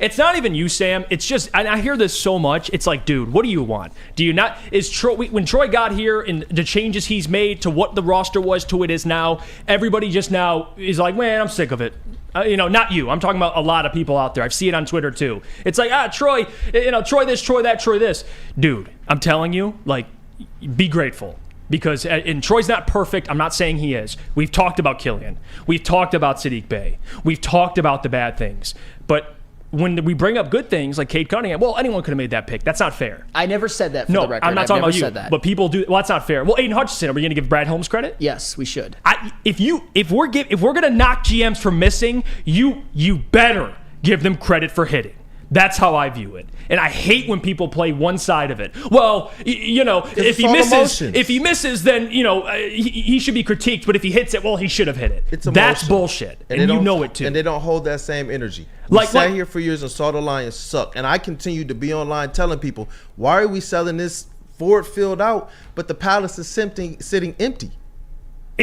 It's not even you, Sam. It's just I hear this so much. It's like, dude, what do you want? Do you not? Is Troy when Troy got here and the changes he's made to what the roster was to it is now? Everybody just now is like, man, I'm sick of it. Not you. I'm talking about a lot of people out there. I see it on Twitter too. It's like, Troy, Troy this, Troy that, Troy this. Dude, I'm telling you, like, be grateful. Because and Troy's not perfect. I'm not saying he is. We've talked about Killian. We've talked about Sadiq Bey. We've talked about the bad things. But when we bring up good things like Cade Cunningham, well, anyone could have made that pick. That's not fair. I never said that for the record. I'm not talking about you. Said that. But people do. Well, that's not fair. Well, Aiden Hutchinson, are we going to give Brad Holmes credit? Yes, we should. If we're going to knock GMs for missing, you better give them credit for hitting. That's how I view it. And I hate when people play one side of it. Well, if he misses, then he should be critiqued. But if he hits it, well, he should have hit it. That's bullshit, and you know it too. And they don't hold that same energy. We sat here for years and saw the Lions suck, and I continue to be online telling people, why are we selling this Ford Field out, but the Palace is sitting empty?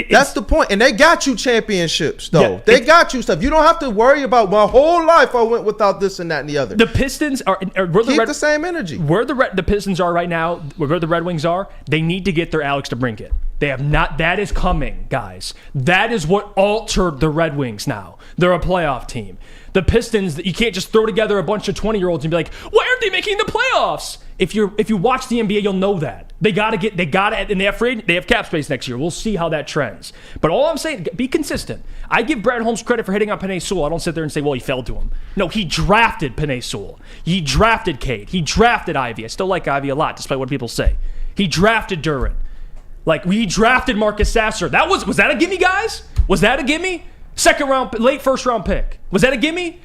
That's the point. And they got you championships, though. Yeah, they got you stuff. You don't have to worry about my whole life I went without this and that and the other. The Pistons are keep the same energy. Where the Pistons are right now, where the Red Wings are, they need to get their Alex DeBrincat. They have not. That is coming, guys. That is what altered the Red Wings now. They're a playoff team. The Pistons, you can't just throw together a bunch of 20-year-olds and be like, why aren't they making the playoffs? If you watch the NBA, you'll know that. They gotta, and they have cap space next year. We'll see how that trends. But all I'm saying, be consistent. I give Brad Holmes credit for hitting on Penei Sewell. I don't sit there and say, well, he fell to him. No, he drafted Penei Sewell. He drafted Cade. He drafted Ivy. I still like Ivy a lot, despite what people say. He drafted Duran. He drafted Marcus Sasser. Was that a gimme, guys? Was that a gimme? Late first round pick. Was that a gimme?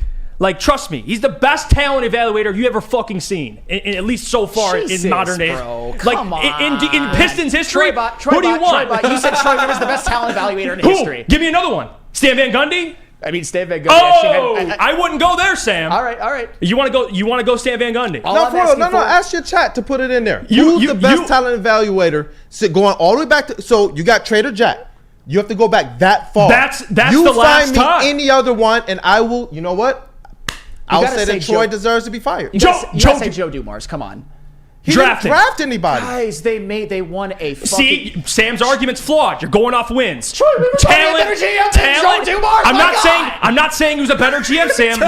Trust me, he's the best talent evaluator you ever fucking seen, at least so far in modern age. Come on. In Pistons history, who do you want? You said Troy Weaver's the best talent evaluator in history. Give me another one. Stan Van Gundy? I mean, Stan Van Gundy. I wouldn't go there, Sam. All right. You want to go Stan Van Gundy? No. Ask your chat to put it in there. Who's the best talent evaluator? Going all the way back to. So you got Trader Jack. You have to go back that far. That's the last time. You find me any other one, and I will. You know what? I'll say that Troy deserves to be fired. You gotta say Joe Dumars. Come on. He didn't draft anybody. Guys, they won a fucking... See, Sam's argument's flawed. You're going off wins. Troy Weaver talent. Joe Dumars. I'm not saying he was a better GM, Sam.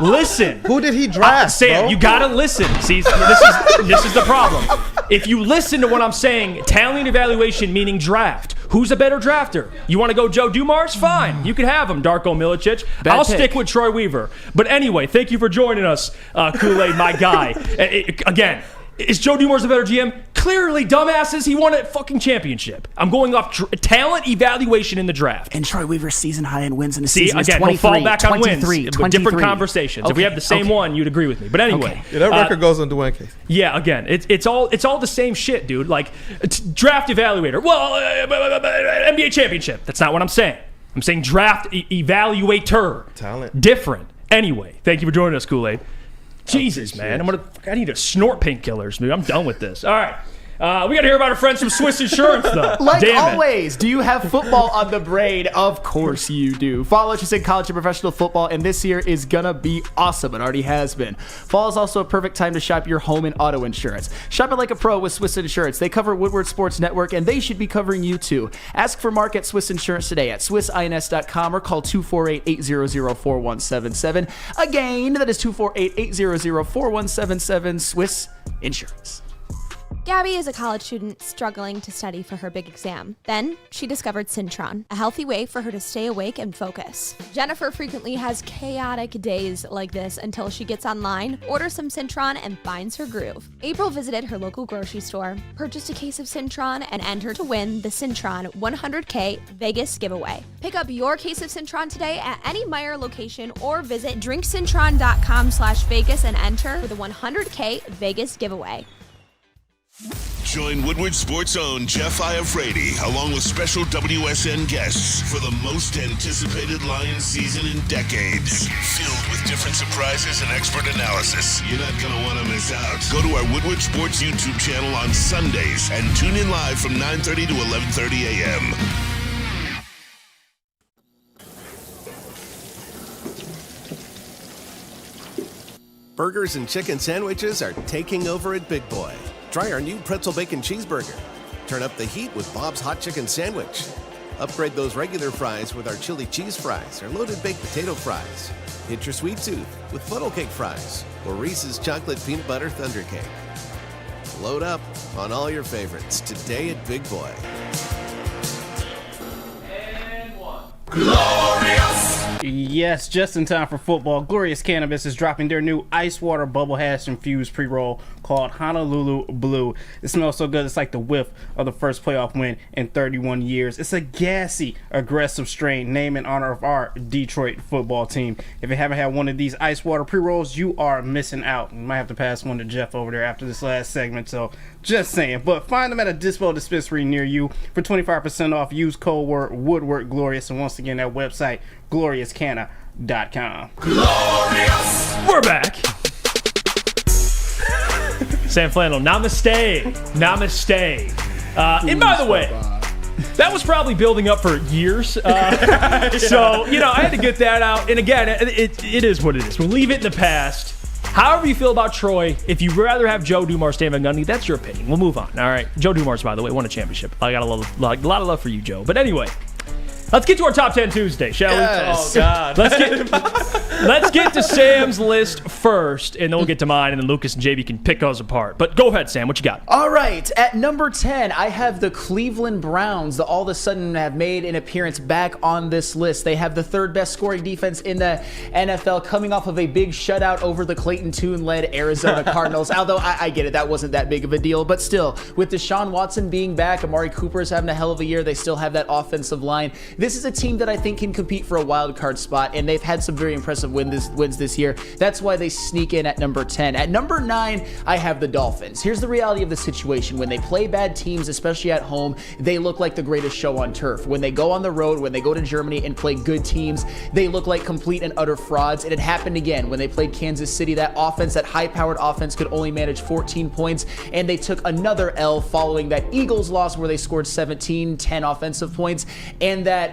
Listen. Who did he draft? Sam, bro? you gotta listen. See, this is the problem. If you listen to what I'm saying, talent evaluation meaning draft. Who's a better drafter? You want to go Joe Dumars? Fine. You can have him, Darko Milicic. I'll stick with Troy Weaver. But anyway, thank you for joining us, Kool-Aid, my guy. Again, is Joe Dumars a better GM? Clearly, dumbasses, he won a fucking championship. I'm going off talent evaluation in the draft. And Troy Weaver's season high in wins in the season is 23. He'll fall back on wins. 23. Different conversations. Okay, if we have the same one, you'd agree with me. But anyway. Okay. Yeah, that record goes on Dwayne Case. Yeah, again, it's all the same shit, dude. Draft evaluator. Well, NBA championship. That's not what I'm saying. I'm saying draft evaluator. Talent. Different. Anyway, thank you for joining us, Kool-Aid. Jesus, man. I need to snort painkillers, dude. I'm done with this. All right. We got to hear about our friends from Swiss Insurance, though. Always, do you have football on the brain? Of course you do. Fall is in college and professional football, and this year is going to be awesome. It already has been. Fall is also a perfect time to shop your home and auto insurance. Shop it like a pro with Swiss Insurance. They cover Woodward Sports Network, and they should be covering you, too. Ask for Mark at Swiss Insurance today at swissins.com or call 248-800-4177. Again, that is 248-800-4177, Swiss Insurance. Gabby is a college student struggling to study for her big exam. Then she discovered Syntron, a healthy way for her to stay awake and focus. Jennifer frequently has chaotic days like this until she gets online, orders some Syntron, and finds her groove. April visited her local grocery store, purchased a case of Syntron, and entered to win the Syntron 100K Vegas giveaway. Pick up your case of Syntron today at any Meijer location or visit drinksyntron.com/Vegas and enter for the 100K Vegas giveaway. Join Woodward Sports' own Jeff Iafrate, along with special WSN guests, for the most anticipated Lions season in decades. Filled with different surprises and expert analysis. You're not going to want to miss out. Go to our Woodward Sports YouTube channel on Sundays and tune in live from 9:30 to 11:30 a.m. Burgers and chicken sandwiches are taking over at Big Boy. Try our new pretzel bacon cheeseburger. Turn up the heat with Bob's Hot Chicken Sandwich. Upgrade those regular fries with our chili cheese fries or loaded baked potato fries. Hit your sweet tooth with funnel cake fries or Reese's chocolate peanut butter thunder cake. Load up on all your favorites today at Big Boy. Yes, just in time for football, Glorious Cannabis is dropping their new ice water bubble hash infused pre-roll called Honolulu Blue. It smells so good, it's like the whiff of the first playoff win in 31 years. It's a gassy, aggressive strain named in honor of our Detroit football team. If you haven't had one of these ice water pre-rolls, you are missing out. You might have to pass one to Jeff over there after this last segment, so just saying. But find them at a Dispo dispensary near you for 25% off. Use code word Woodward Glorious, and once again, that website, gloriouscanna.com. Glorious! We're back. Sam Flannel, namaste. And by the way, that was probably building up for years. So, I had to get that out. And again, it is what it is. We'll leave it in the past. However you feel about Troy, if you'd rather have Joe Dumars, Stan Van Gundy, that's your opinion. We'll move on. All right. Joe Dumars, by the way, won a championship. I got a lot of love for you, Joe. But anyway, let's get to our top 10 Tuesday, shall we? Oh, God. Let's get to Sam's list first, and then we'll get to mine, and then Lucas and JB can pick us apart. But go ahead, Sam. What you got? All right. At number 10, I have the Cleveland Browns that all of a sudden have made an appearance back on this list. They have the third best scoring defense in the NFL, coming off of a big shutout over the Clayton Tune-led Arizona Cardinals. Although I get it, that wasn't that big of a deal. But still, with Deshaun Watson being back, Amari Cooper is having a hell of a year. They still have that offensive line. This is a team that I think can compete for a wild card spot, and they've had some very impressive wins this year. That's why they sneak in at number 10. At number 9, I have the Dolphins. Here's the reality of the situation. When they play bad teams, especially at home, they look like the greatest show on turf. When they go on the road, when they go to Germany and play good teams, they look like complete and utter frauds. And it happened again when they played Kansas City. That offense, that high-powered offense, could only manage 14 points, and they took another L following that Eagles loss where they scored 10 offensive points, and that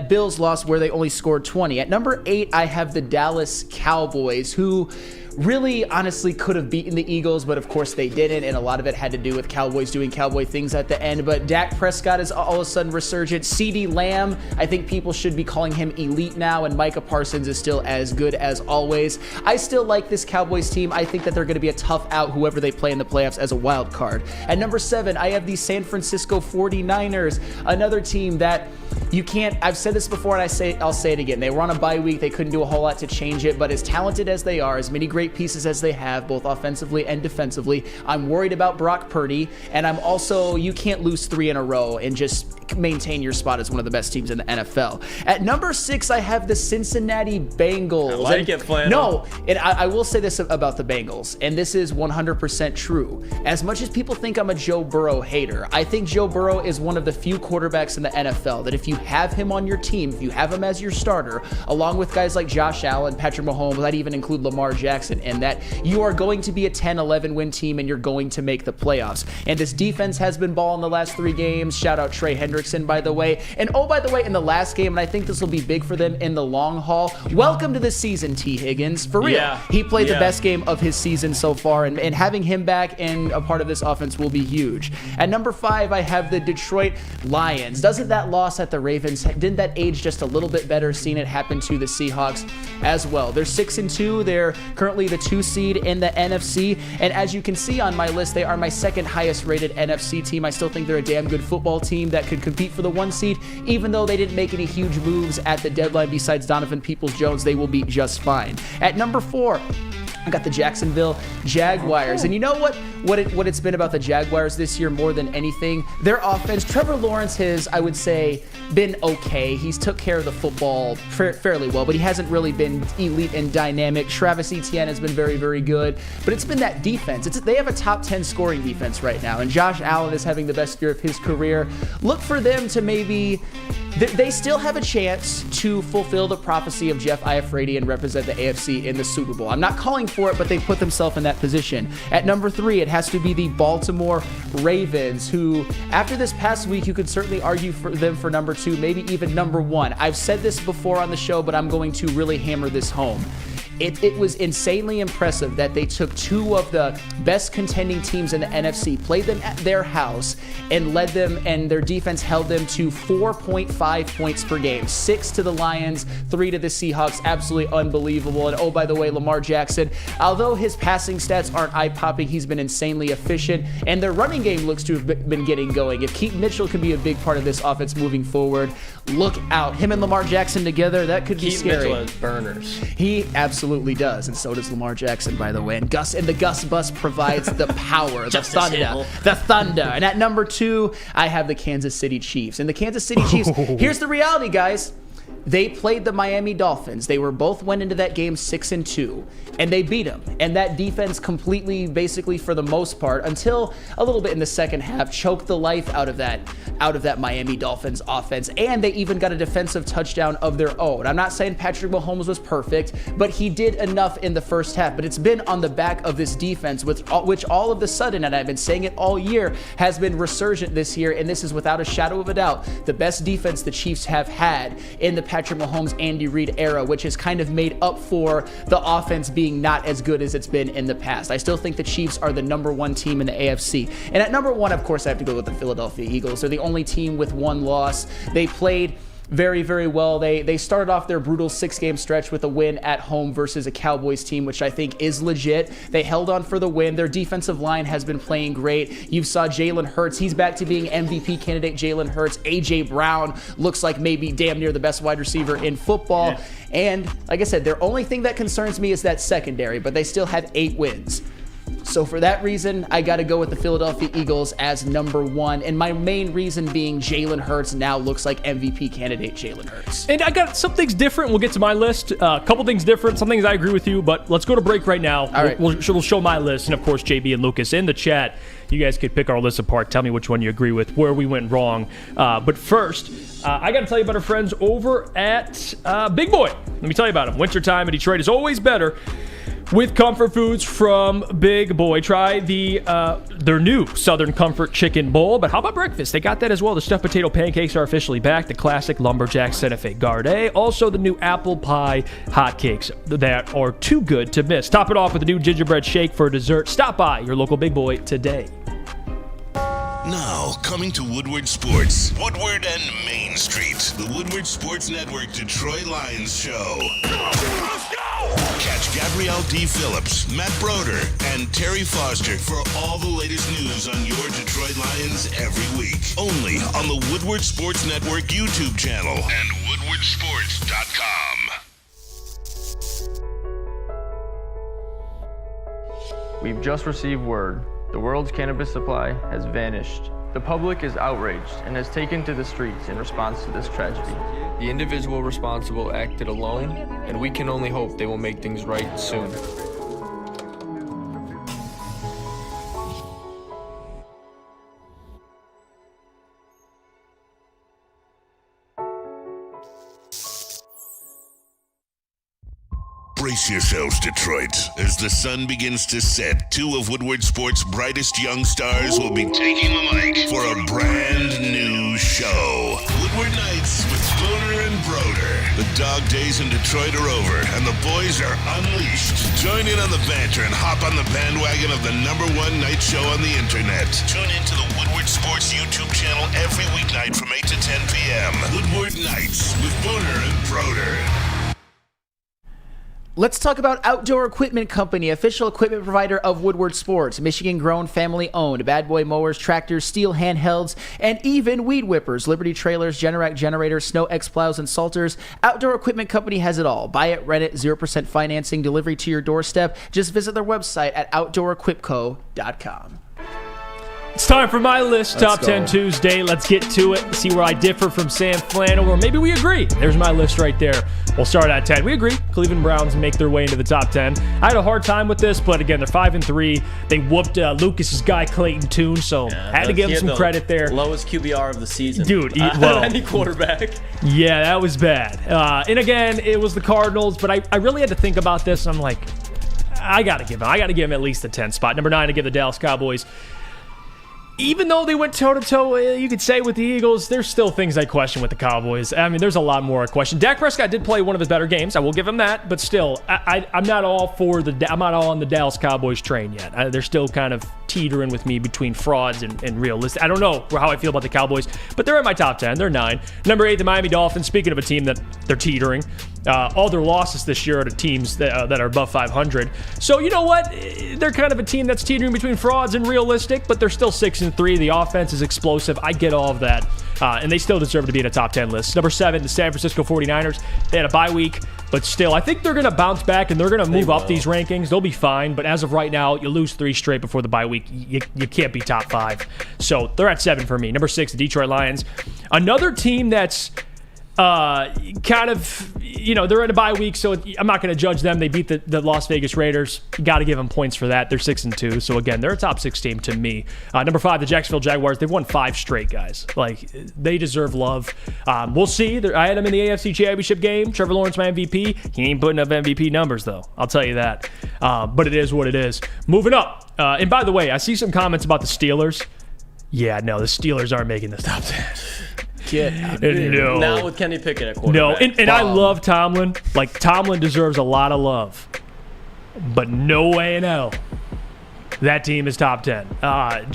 Bills loss where they only scored 20. At number 8, I have the Dallas Cowboys, who really honestly could have beaten the Eagles, but of course they didn't, and a lot of it had to do with Cowboys doing Cowboy things at the end. But Dak Prescott is all of a sudden resurgent. CeeDee Lamb, I think people should be calling him elite now, and Micah Parsons is still as good as always. I still like this Cowboys team. I think that they're going to be a tough out whoever they play in the playoffs as a wild card. At number 7, I have the San Francisco 49ers, another team that you can't, I've said this before and I'll say it again. They were on a bye week. They couldn't do a whole lot to change it, but as talented as they are, as many great pieces as they have, both offensively and defensively, I'm worried about Brock Purdy, and I'm also, you can't lose 3 in a row and just maintain your spot as one of the best teams in the NFL. At number 6, I have the Cincinnati Bengals. I like it, Flannel. No, and I will say this about the Bengals, and this is 100% true. As much as people think I'm a Joe Burrow hater, I think Joe Burrow is one of the few quarterbacks in the NFL that if you have him on your team, if you have him as your starter, along with guys like Josh Allen, Patrick Mahomes, I'd even include Lamar Jackson, and that you are going to be a 10-11 win team and you're going to make the playoffs. And this defense has been balling the last 3 games. Shout out Trey Hendrickson, by the way. And oh, by the way, in the last game, and I think this will be big for them in the long haul, welcome to the season, T. Higgins. For real. Yeah. He played the best game of his season so far, and having him back and a part of this offense will be huge. At number 5, I have the Detroit Lions. Doesn't that loss at the Ravens, didn't that age just a little bit better seeing it happen to the Seahawks as well? They're 6-2. They're currently the 2 seed in the NFC, and as you can see on my list, they are my second highest rated NFC team. I still think they're a damn good football team that could compete for the 1 seed, even though they didn't make any huge moves at the deadline besides Donovan Peoples-Jones. They will be just fine. At number 4, I got the Jacksonville Jaguars. And you know what it's been about the Jaguars this year more than anything? Their offense. Trevor Lawrence has, I would say, been okay. He's took care of the football fairly well, but he hasn't really been elite and dynamic. Travis Etienne has been very, very good. But it's been that defense. They have a top 10 scoring defense right now, and Josh Allen is having the best year of his career. Look for them to maybe... They still have a chance to fulfill the prophecy of Jeff Iafrate and represent the AFC in the Super Bowl. I'm not calling for it, but they put themselves in that position. At number 3, it has to be the Baltimore Ravens, who, after this past week, you could certainly argue for them for number 2, maybe even number 1. I've said this before on the show, but I'm going to really hammer this home. it was insanely impressive that they took two of the best contending teams in the NFC, played them at their house, and led them, and their defense held them to 4.5 points per game. 6 to the Lions, 3 to the Seahawks. Absolutely unbelievable. And oh, by the way, Lamar Jackson, although his passing stats aren't eye-popping, he's been insanely efficient, and their running game looks to have been getting going. If Keaton Mitchell can be a big part of this offense moving forward, look out. Him and Lamar Jackson together, that could be scary. Mitchell has burners. He absolutely does, and so does Lamar Jackson, by the way. And the Gus Bus provides the power, the thunder. And at number 2, I have the Kansas City Chiefs. And the Kansas City Chiefs, here's the reality, guys. They played the Miami Dolphins. They went into that game 6-2, and they beat them. And that defense completely, basically for the most part, until a little bit in the second half, choked the life out of that Miami Dolphins offense. And they even got a defensive touchdown of their own. I'm not saying Patrick Mahomes was perfect, but he did enough in the first half. But it's been on the back of this defense, which all of a sudden, and I've been saying it all year, has been resurgent this year. And this is without a shadow of a doubt the best defense the Chiefs have had in the Patrick Mahomes, Andy Reid era, which has kind of made up for the offense being not as good as it's been in the past. I still think the Chiefs are the number 1 team in the AFC. And at number 1, of course, I have to go with the Philadelphia Eagles. They're the only team with 1 loss. They played very, very well. They started off their brutal 6-game stretch with a win at home versus a Cowboys team, which I think is legit. They held on for the win. Their defensive line has been playing great. You saw Jalen Hurts. He's back to being MVP candidate Jalen Hurts. A.J. Brown looks like maybe damn near the best wide receiver in football. Yeah. And like I said, their only thing that concerns me is that secondary, but they still have 8 wins. So for that reason, I got to go with the Philadelphia Eagles as number 1. And my main reason being Jalen Hurts now looks like MVP candidate Jalen Hurts. And I got some things different. We'll get to my list. A couple things different. Some things I agree with you. But let's go to break right now. All right. We'll show my list. And, of course, JB and Lucas in the chat. You guys could pick our list apart. Tell me which one you agree with, where we went wrong. But first, I got to tell you about our friends over at Big Boy. Let me tell you about them. Wintertime in Detroit is always better with comfort foods from Big Boy. Try their new Southern Comfort Chicken Bowl. But how about breakfast? They got that as well. The stuffed potato pancakes are officially back. The classic Lumberjack Santa Fe Garde. Also the new apple pie hotcakes that are too good to miss. Top it off with the new gingerbread shake for dessert. Stop by your local Big Boy today. Now, coming to Woodward Sports, Woodward and Main Street, the Woodward Sports Network Detroit Lions show. Let's go! Catch Gabrielle D. Phillips, Matt Broder, and Terry Foster for all the latest news on your Detroit Lions every week. Only on the Woodward Sports Network YouTube channel and woodwardsports.com. We've just received word. The world's cannabis supply has vanished. The public is outraged and has taken to the streets in response to this tragedy. The individual responsible acted alone, and we can only hope they will make things right soon. Brace yourselves, Detroit. As the sun begins to set, 2 of Woodward Sports' brightest young stars will be taking the mic for a brand new show. Woodward Nights with Spooner and Broder. The dog days in Detroit are over, and the boys are unleashed. Join in on the banter and hop on the bandwagon of the #1 night show on the internet. Tune into the Woodward Sports YouTube channel every weeknight from 8 to 10 p.m. Woodward Nights with Spooner and Broder. Let's talk about Outdoor Equipment Company, official equipment provider of Woodward Sports. Michigan-grown, family-owned. Bad boy mowers, tractors, steel handhelds, and even weed whippers. Liberty trailers, Generac generators, Snow X plows, and salters. Outdoor Equipment Company has it all. Buy it, rent it, 0% financing, delivery to your doorstep. Just visit their website at outdoorequipco.com. It's time for my list, Top 10 Tuesday. Let's get to it. See where I differ from Sam Flannel, or maybe we agree. There's my list right there. We'll start at 10. We agree. Cleveland Browns make their way into the top 10. I had a hard time with this, but again, they're 5-3. They whooped Lucas's guy Clayton Tune, so had to give him some credit there. Lowest QBR of the season, dude. Any quarterback. Yeah, that was bad. And again, it was the Cardinals, but I really had to think about this. I'm like, I gotta give him at least a 10 spot. Number 9, I give the Dallas Cowboys. even though they went toe-to-toe, you could say, with the Eagles, there's still things I question with the Cowboys. I mean, there's a lot more I question. Dak Prescott did play one of his better games. I will give him that. But still, I'm not all I'm not all on the Dallas Cowboys train yet. They're still kind of teetering with me between frauds and realistic. I don't know how I feel about the Cowboys, but they're in my top 10. They're 9. Number 8, the Miami Dolphins. Speaking of a team that they're teetering, all their losses this year are to teams that are above 500. So you know what? They're kind of a team that's teetering between frauds and realistic, but they're still 6-3. The offense is explosive. I get all of that. And they still deserve to be in a top 10 list. Number 7, the San Francisco 49ers. They had a bye week, but still, I think they're going to bounce back and they're going to move up these rankings. They'll be fine, but as of right now, you lose 3 straight before the bye week. You can't be top 5. So they're at 7 for me. Number 6, the Detroit Lions. Another team that's kind of, they're in a bye week, so I'm not going to judge them. They beat the Las Vegas Raiders. You got to give them points for that. They're 6-2. So again, they're a top 6 team to me. Number 5, the Jacksonville Jaguars. They've won 5 straight, guys. Like, they deserve love. We'll see. I had them in the AFC Championship game. Trevor Lawrence, my MVP. He ain't putting up MVP numbers, though. I'll tell you that. But it is what it is. Moving up. And by the way, I see some comments about the Steelers. Yeah, no, the Steelers aren't making the top 10. No. Now with Kenny Pickett at quarterback. No, and I love Tomlin. Like, Tomlin deserves a lot of love. But no way in hell that team is top 10.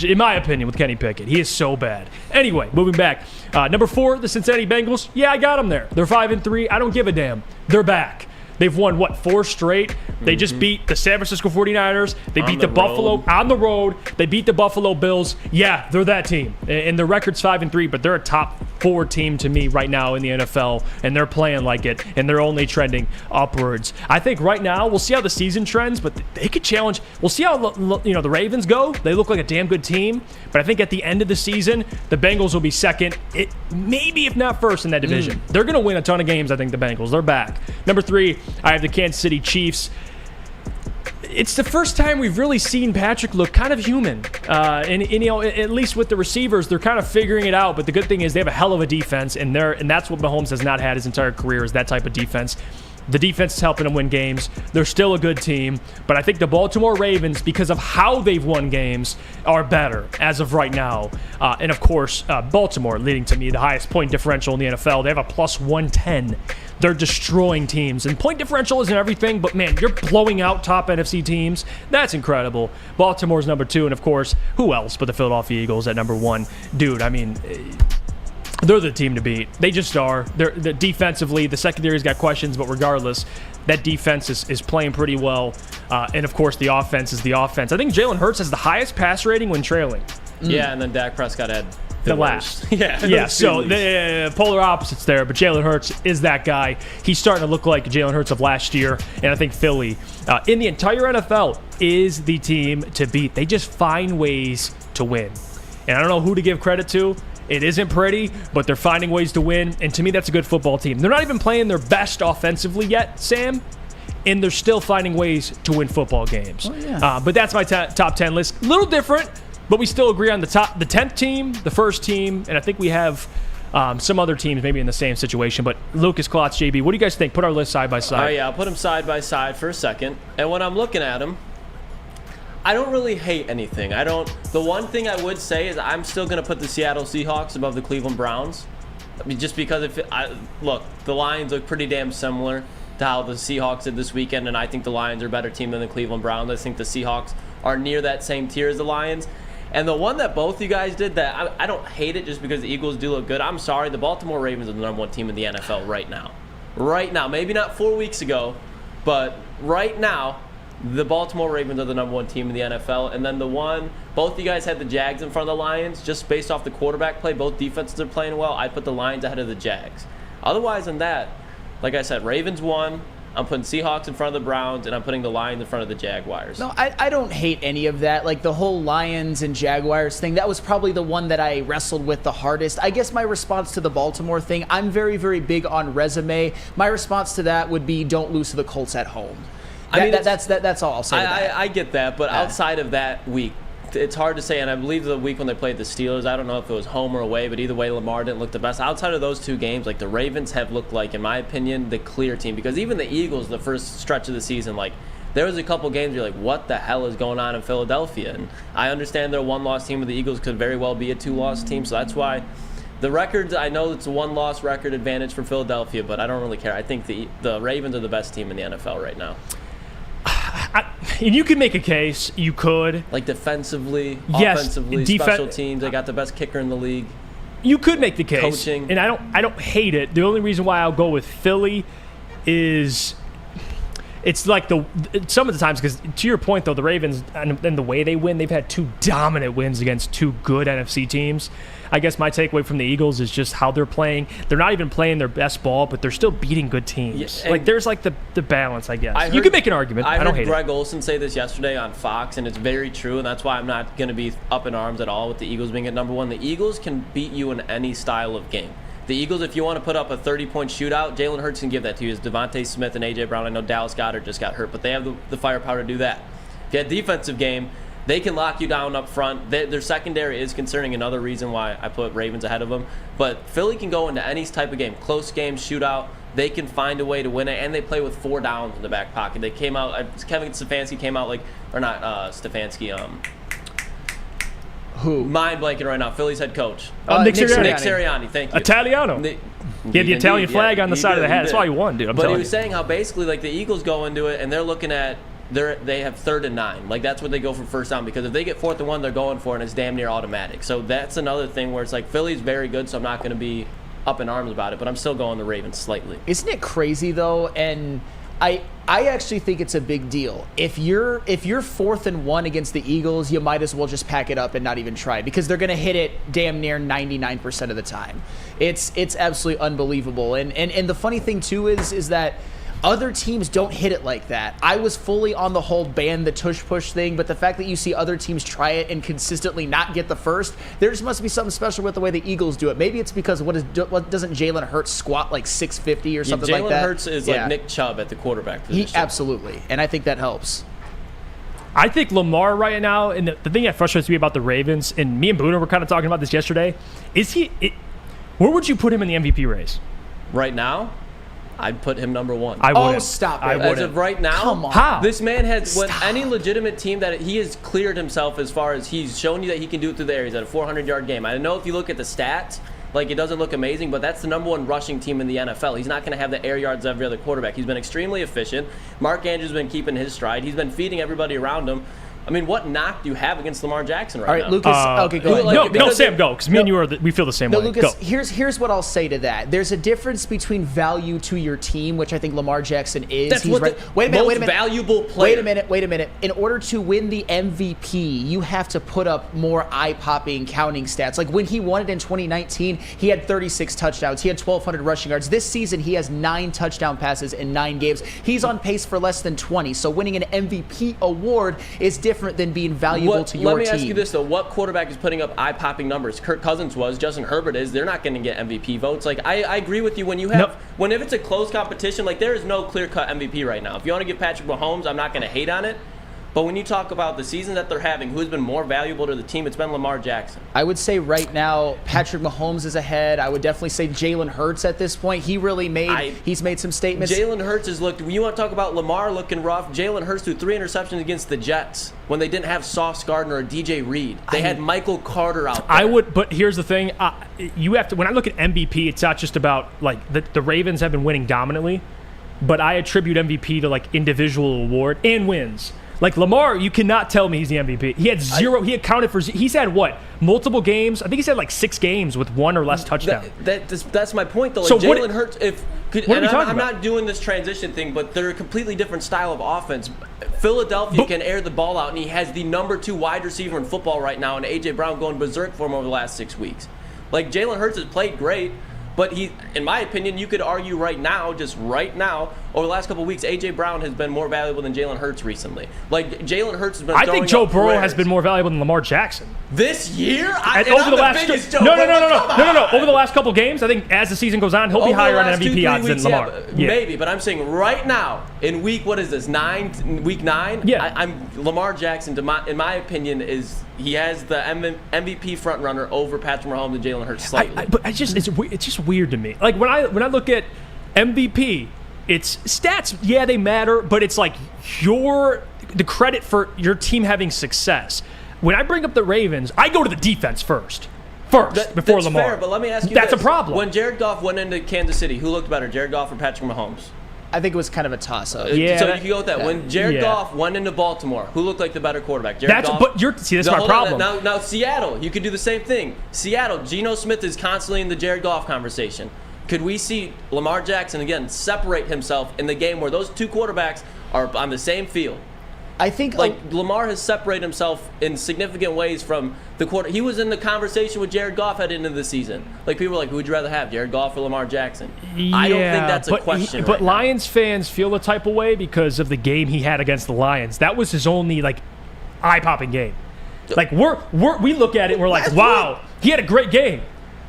In my opinion, with Kenny Pickett. He is so bad. Anyway, moving back. Number 4, the Cincinnati Bengals. Yeah, I got them there. They're 5-3. I don't give a damn. They're back. They've won, 4 straight? They just beat the San Francisco 49ers. They beat the Buffalo on the road. They beat the Buffalo Bills. Yeah, they're that team. And the record's 5-3, but they're a top 4 team to me right now in the NFL, and they're playing like it, and they're only trending upwards. I think right now, we'll see how the season trends, but they could challenge. We'll see how the Ravens go. They look like a damn good team, but I think at the end of the season, the Bengals will be second, maybe if not first in that division. They're going to win a ton of games, I think, the Bengals. They're back. Number 3, I have the Kansas City Chiefs. It's the first time we've really seen Patrick look kind of human. And at least with the receivers, they're kind of figuring it out. But the good thing is they have a hell of a defense, and that's what Mahomes has not had his entire career, is that type of defense. The defense is helping them win games. They're still a good team. But I think the Baltimore Ravens, because of how they've won games, are better as of right now. And, of course, Baltimore leading to me the highest point differential in the NFL. They have a plus 110. They're destroying teams. And point differential isn't everything, but, man, you're blowing out top NFC teams. That's incredible. Baltimore's number 2. And, of course, who else but the Philadelphia Eagles at number 1? Dude, I mean, they're the team to beat. They just are. They're defensively, the secondary's got questions, but regardless, that defense is playing pretty well. And, of course, the offense is the offense. I think Jalen Hurts has the highest pass rating when trailing. Yeah, and then Dak Prescott had the last. Yeah. So the polar opposites there, but Jalen Hurts is that guy. He's starting to look like Jalen Hurts of last year, and I think Philly, in the entire NFL, is the team to beat. They just find ways to win. And I don't know who to give credit to. It isn't pretty, but they're finding ways to win, and to me, that's a good football team. They're not even playing their best offensively yet, Sam, and they're still finding ways to win football games. Oh, yeah. But that's my top 10 list. A little different, but we still agree on the 10th team, the first team, and I think we have some other teams maybe in the same situation. But Lucas, Klotz, JB, what do you guys think? Put our list side by side. Oh, yeah, I'll put them side by side for a second. And when I'm looking at them, I don't really hate anything. The one thing I would say is I'm still going to put the Seattle Seahawks above the Cleveland Browns. I mean, just because look, the Lions look pretty damn similar to how the Seahawks did this weekend, and I think the Lions are a better team than the Cleveland Browns. I think the Seahawks are near that same tier as the Lions. And the one that both you guys did that I don't hate it just because the Eagles do look good. I'm sorry, the Baltimore Ravens are the number 1 team in the NFL right now. Right now. Maybe not 4 weeks ago, but right now, the Baltimore Ravens are the number 1 team in the NFL. And then both you guys had the Jags in front of the Lions, just based off the quarterback play. Both defenses are playing well. I'd put the Lions ahead of the Jags. Otherwise than that, like I said, Ravens 1. I'm putting Seahawks in front of the Browns, and I'm putting the Lions in front of the Jaguars. No, I don't hate any of that. Like, the whole Lions and Jaguars thing, that was probably the one that I wrestled with the hardest. I guess my response to the Baltimore thing, I'm very, very big on resume. My response to that would be don't lose to the Colts at home. That's all I'll say. I get that, but outside of that week, it's hard to say. And I believe the week when they played the Steelers, I don't know if it was home or away, but either way, Lamar didn't look the best. Outside of those 2 games, like, the Ravens have looked like, in my opinion, the clear team. Because even the Eagles, the first stretch of the season, like, there was a couple games you're like, what the hell is going on in Philadelphia? And I understand they're a one-loss team, but the Eagles could very well be a two-loss team. So that's why the records, I know it's a one-loss record advantage for Philadelphia, but I don't really care. I think the Ravens are the best team in the NFL right now. And you could make a case. You could. Like defensively, yes, offensively, special teams. They got the best kicker in the league. You could make the case. Coaching. And I don't hate it. The only reason why I'll go with Philly is it's like some of the times, because to your point, though, the Ravens and the way they win, they've had 2 dominant wins against 2 good NFC teams. I guess my takeaway from the Eagles is just how they're playing. They're not even playing their best ball, but they're still beating good teams. Yeah, there's like the balance, I guess. You could make an argument. I don't hate Greg Olsen say this yesterday on Fox, and it's very true, and that's why I'm not going to be up in arms at all with the Eagles being at number 1. The Eagles can beat you in any style of game. The Eagles, if you want to put up a 30-point shootout, Jalen Hurts can give that to you. It's Devontae Smith and A.J. Brown. I know Dallas Goedert just got hurt, but they have the firepower to do that. If you had a defensive game, they can lock you down up front. Their secondary is concerning, another reason why I put Ravens ahead of them. But Philly can go into any type of game, close game, shootout. They can find a way to win it, and they play with 4 downs in the back pocket. They came out, Kevin Stefanski came out Stefanski, who? Mind blanking right now. Philly's head coach. Nick Sirianni. Thank you. Italiano. He had the Italian flag on the side of the hat. That's why he won, dude. But he was saying how basically like the Eagles go into it and they're looking at they have 3rd and 9. Like that's what they go for first down, because if they get 4th and 1, they're going for it, and it's damn near automatic. So that's another thing where it's like Philly's very good, so I'm not going to be up in arms about it, but I'm still going the Ravens slightly. Isn't it crazy though? And I actually think it's a big deal. If you're 4th and 1 against the Eagles, you might as well just pack it up and not even try, because they're going to hit it damn near 99% of the time. It's absolutely unbelievable. And the funny thing too is that other teams don't hit it like that. I was fully on the whole ban the tush push thing, but the fact that you see other teams try it and consistently not get the first, there just must be something special with the way the Eagles do it. Maybe it's because what doesn't Jalen Hurts squat like 650 or something like that? Jalen Hurts is like Nick Chubb at the quarterback position. Absolutely, and I think that helps. I think Lamar right now, and the thing that frustrates me about the Ravens, and me and Boone were kind of talking about this yesterday, where would you put him in the MVP race? Right now? I'd put him number 1. I wouldn't. Oh, stop it. As of right now, come on. How? This man has, when any legitimate team that he has cleared himself as far as he's shown you that he can do it through the air. He's at a 400-yard game. I know if you look at the stats, like it doesn't look amazing, but that's the number 1 rushing team in the NFL. He's not going to have the air yards of every other quarterback. He's been extremely efficient. Mark Andrews has been keeping his stride. He's been feeding everybody around him. I mean, what knock do you have against Lamar Jackson right now? All right, Lucas. Okay, go ahead. No, Sam, go. Because me and you we feel the same way. Lucas, go. here's what I'll say to that. There's a difference between value to your team, which I think Lamar Jackson is. That's He's what wait a minute. Valuable player. Wait a minute. In order to win the MVP, you have to put up more eye-popping counting stats. Like when he won it in 2019, he had 36 touchdowns. He had 1,200 rushing yards. This season, he has 9 touchdown passes in 9 games. He's on pace for less than 20. So winning an MVP award is different than being valuable to your team. Let me ask you this, though. What quarterback is putting up eye-popping numbers? Kirk Cousins was. Justin Herbert is. They're not going to get MVP votes. Like, I agree with you. When you have, if it's a close competition, like, there is no clear-cut MVP right now. If you want to give Patrick Mahomes, I'm not going to hate on it. But when you talk about the seasons that they're having, who's been more valuable to the team, it's been Lamar Jackson. I would say right now, Patrick Mahomes is ahead. I would definitely say Jalen Hurts at this point. He really he's made some statements. Jalen Hurts has looked, you want to talk about Lamar looking rough, Jalen Hurts threw 3 interceptions against the Jets when they didn't have Sauce Gardner or DJ Reed. They had Michael Carter out there. But here's the thing. You have to, when I look at MVP, it's not just about, like, the Ravens have been winning dominantly, but I attribute MVP to, like, individual award and wins. Like Lamar, you cannot tell me he's the MVP. He had 0. He accounted for. He's had what? Multiple games. I think he's had like 6 games with 1 or less touchdowns. That's my point, though. Like So Jalen Hurts, I'm about? not doing this transition thing, but they're a completely different style of offense. Philadelphia can air the ball out, and he has the number 2 wide receiver in football right now, and A.J. Brown going berserk for him over the last 6 weeks. Like Jalen Hurts has played great. But he, in my opinion, you could argue right now, over the last couple of weeks, A.J. Brown has been more valuable than Jalen Hurts recently. Like, Jalen Hurts has been I think Joe Burrow has been more valuable than Lamar Jackson. This year? Over the last couple games, I think as the season goes on, he'll be higher on MVP odds than Lamar. Maybe, but I'm saying right now, in week 9? Yeah. Lamar Jackson, in my opinion, he has the MVP front runner over Patrick Mahomes and Jalen Hurts slightly. But it's just weird to me. Like when I look at MVP, it's stats. Yeah, they matter, but it's like the credit for your team having success. When I bring up the Ravens, I go to the defense first before that's Lamar. Fair, but let me ask you that's this. a problem. When Jared Goff went into Kansas City, who looked better, Jared Goff or Patrick Mahomes? I think it was kind of a toss-up. Yeah, so you can go with that. When Jared Goff went into Baltimore, who looked like the better quarterback? Jared Goff? But that's my problem. Now Seattle, you could do the same thing. Seattle, Geno Smith is constantly in the Jared Goff conversation. Could we see Lamar Jackson again separate himself in the game where those two quarterbacks are on the same field? I think Lamar has separated himself in significant ways from the quarter. He was in the conversation with Jared Goff heading into the season. Like, people were like, who would you rather have, Jared Goff or Lamar Jackson? I don't think that's a question. But Lions fans feel the type of way because of the game he had against the Lions. That was his only eye-popping game. Like we look at it and we're like, wow, he had a great game.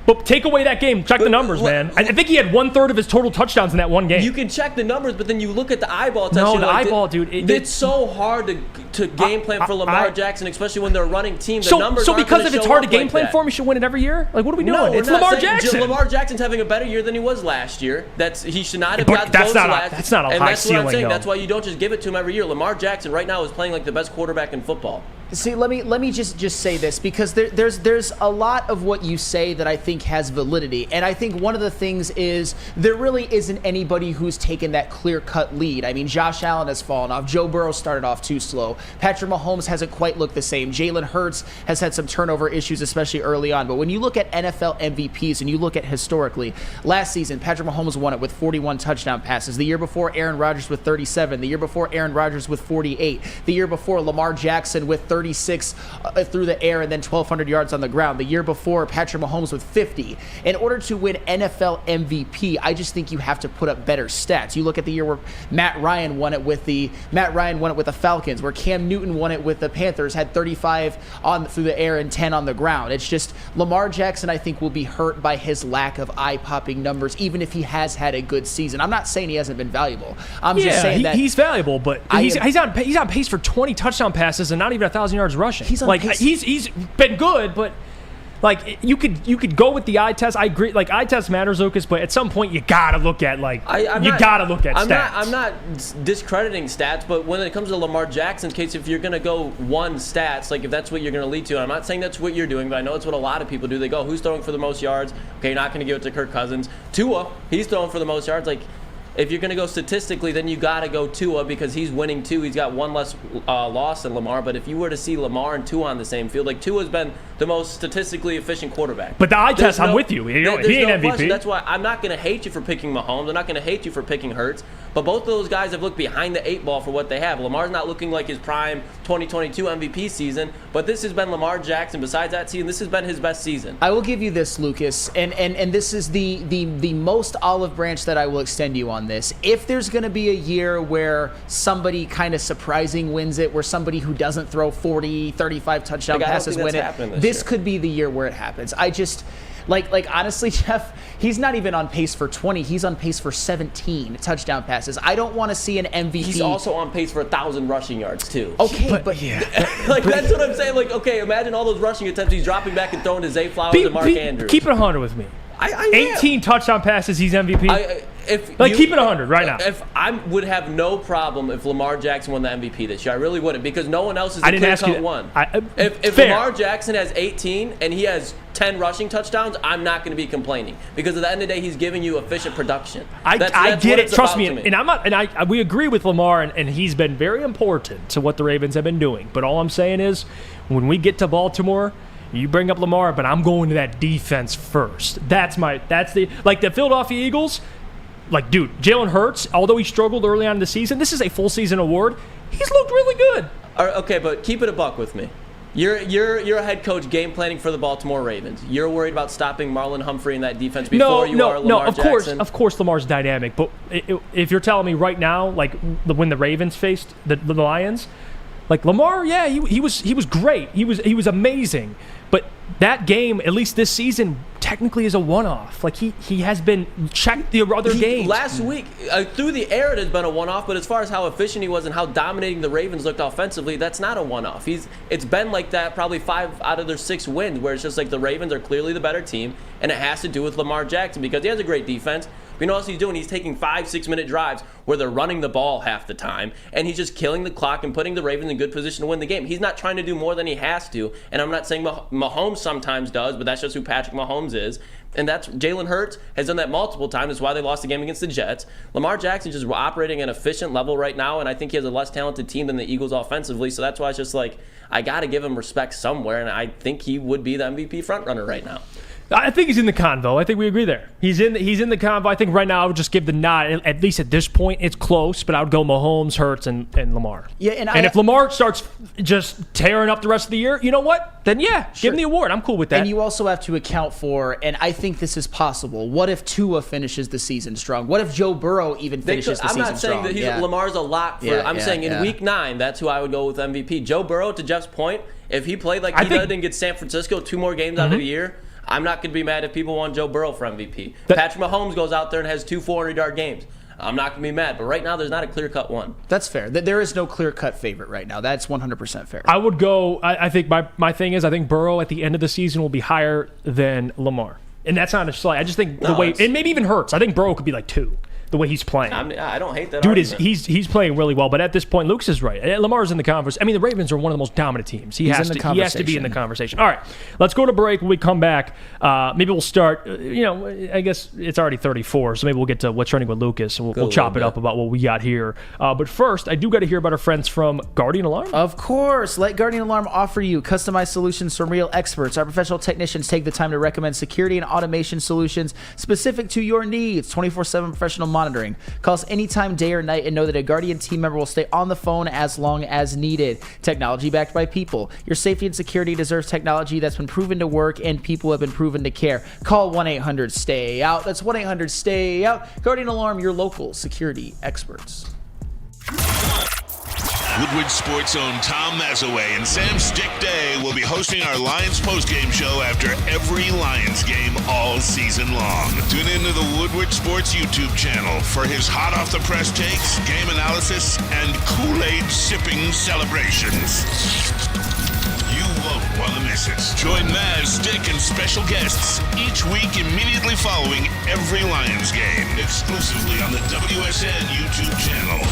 But take away that game, check the numbers, man. I think he had 1/3 of his total touchdowns in that one game. You can check the numbers, but then you look at the eyeball test. No, the eyeball, dude. It's so hard to game plan for Lamar Jackson, especially when they're a running team. So because if it's hard to game plan for him, he should win it every year? Like, what are we doing? No, it's Lamar Jackson. Lamar Jackson's having a better year than he was last year. He should not have got close to last. That's not a high ceiling, what I'm saying. though. That's why you don't just give it to him every year. Lamar Jackson right now is playing like the best quarterback in football. See, let me just say this, because there's a lot of what you say that I think has validity, and I think one of the things is there really isn't anybody who's taken that clear-cut lead. I mean, Josh Allen has fallen off. Joe Burrow started off too slow. Patrick Mahomes hasn't quite looked the same. Jalen Hurts has had some turnover issues, especially early on. But when you look at NFL MVPs and you look at historically, last season Patrick Mahomes won it with 41 touchdown passes. The year before, Aaron Rodgers with 37. The year before, Aaron Rodgers with 48. The year before, Lamar Jackson with 36 through the air and then 1,200 yards on the ground. The year before, Patrick Mahomes with 50. In order to win NFL MVP, I just think you have to put up better stats. You look at the year where Matt Ryan won it with the Falcons, where Cam Newton won it with the Panthers, had 35 through the air and 10 on the ground. It's just Lamar Jackson, I think, will be hurt by his lack of eye-popping numbers, even if he has had a good season. I'm not saying he hasn't been valuable. I'm just saying that he's valuable, but he's on pace for 20 touchdown passes and not even 1,000 yards rushing. He's on pace. He's been good, but you could go with the eye test. I agree. Like, eye test matters, Lucas, but at some point you gotta look at stats. I'm not discrediting stats, but when it comes to Lamar Jackson's case, if you're gonna go one stats, like if that's what you're gonna lead to, and I'm not saying that's what you're doing, but I know it's what a lot of people do. They go, who's throwing for the most yards? Okay, you're not gonna give it to Kirk Cousins. Tua, he's throwing for the most yards. Like, if you're going to go statistically, then you got to go Tua because he's winning too. He's got one less loss than Lamar. But if you were to see Lamar and Tua on the same field, like, Tua's been the most statistically efficient quarterback. But the eye test, I'm with you. He ain't MVP. Question. That's why I'm not going to hate you for picking Mahomes. I'm not going to hate you for picking Hurts. But both of those guys have looked behind the 8 ball for what they have. Lamar's not looking like his prime 2022 MVP season, but this has been Lamar Jackson. Besides that season, this has been his best season. I will give you this, Lucas, and this is the most olive branch that I will extend you on this. If there's going to be a year where somebody kind of surprising wins it, where somebody who doesn't throw 40, 35 touchdown passes win it, this could be the year where it happens. I just... Like honestly, Jeff, he's not even on pace for 20. He's on pace for 17 touchdown passes. I don't want to see an MVP. He's also on pace for 1,000 rushing yards too. Okay, but yeah, like that's what I'm saying. Like, okay, imagine all those rushing attempts he's dropping back and throwing to Zay Flowers and Mark Andrews. Keep it 100 with me. 18 touchdown passes, he's MVP. Keep it 100 right now. If I would have no problem if Lamar Jackson won the MVP this year, I really wouldn't, because no one else is a clear-cut one. If Lamar Jackson has 18 and he has 10 rushing touchdowns, I'm not going to be complaining, because at the end of the day, he's giving you efficient production. I get it. Trust me, and I'm not. We agree with Lamar, and he's been very important to what the Ravens have been doing. But all I'm saying is, when we get to Baltimore, you bring up Lamar, but I'm going to that defense first. That's the Philadelphia Eagles. Like, dude, Jalen Hurts, although he struggled early on in the season, this is a full season award. He's looked really good. Okay, but keep it a buck with me. You're a head coach game planning for the Baltimore Ravens. You're worried about stopping Marlon Humphrey in that defense before you are Lamar Jackson. Of course, Lamar's dynamic. But if you're telling me right now, like when the Ravens faced the Lions, like Lamar, yeah, he was great. He was amazing. But that game, at least this season, technically is a one-off. Like, he has been checked the other games. Last week, through the air, it has been a one-off, but as far as how efficient he was and how dominating the Ravens looked offensively, that's not a one-off. It's been like that probably 5 out of their 6 wins, where it's just like the Ravens are clearly the better team, and it has to do with Lamar Jackson, because he has a great defense, But you know what else he's doing? He's taking 5-6 minute drives where they're running the ball half the time, and he's just killing the clock and putting the Ravens in good position to win the game. He's not trying to do more than he has to, and I'm not saying Mahomes sometimes does, but that's just who Patrick Mahomes is. And that's Jalen Hurts has done that multiple times. That's why they lost the game against the Jets. Lamar Jackson just operating at an efficient level right now, and I think he has a less talented team than the Eagles offensively. So that's why it's just like I got to give him respect somewhere, and I think he would be the MVP frontrunner right now. I think he's in the convo. I think we agree there. He's in the convo. I think right now I would just give the nod. At least at this point, it's close, but I would go Mahomes, Hurts, and Lamar. Yeah, and if Lamar starts just tearing up the rest of the year, you know what? Then yeah, Sure. give him the award. I'm cool with that. And you also have to account for, and I think this is possible, what if Tua finishes the season strong? What if Joe Burrow even finishes the season strong? I'm not saying that Lamar's a lock for I'm saying in week 9, that's who I would go with MVP. Joe Burrow, to Jeff's point, if he played like he did and gets San Francisco 2 more games out of the year, I'm not going to be mad if people want Joe Burrow for MVP. Patrick Mahomes goes out there and has 2 400-yard games. I'm not going to be mad. But right now, there's not a clear-cut one. That's fair. There is no clear-cut favorite right now. That's 100% fair. I would go, I think my thing is I think Burrow at the end of the season will be higher than Lamar. And that's not a slight. I just think the way, and maybe even Hurts. I think Burrow could be like 2. The way he's playing. I don't hate that Dude, argument. he's playing really well, but at this point, Lucas is right. Lamar's in the conversation. I mean, the Ravens are one of the most dominant teams. He has to be in the conversation. All right, let's go to break. When we come back, maybe we'll start, I guess it's already 34, so maybe we'll get to what's trending with Lucas, and we'll chop it up about what we got here. But first, I do got to hear about our friends from Guardian Alarm. Of course. Let Guardian Alarm offer you customized solutions from real experts. Our professional technicians take the time to recommend security and automation solutions specific to your needs. 24/7 professional monitoring. Call us anytime, day or night, and know that a Guardian team member will stay on the phone as long as needed. Technology backed by people. Your safety and security deserves technology that's been proven to work and people have been proven to care. Call 1-800-STAY-OUT. That's 1-800-STAY-OUT. Guardian Alarm, your local security experts. Woodward Sports' own Tom Mazaway and Sam Stick Day will be hosting our Lions postgame show after every Lions game all season long. Tune into the Woodward Sports YouTube channel for his hot-off-the-press takes, game analysis, and Kool-Aid sipping celebrations. You won't want to miss it. Join Maz, Stick, and special guests each week immediately following every Lions game, exclusively on the WSN YouTube channel.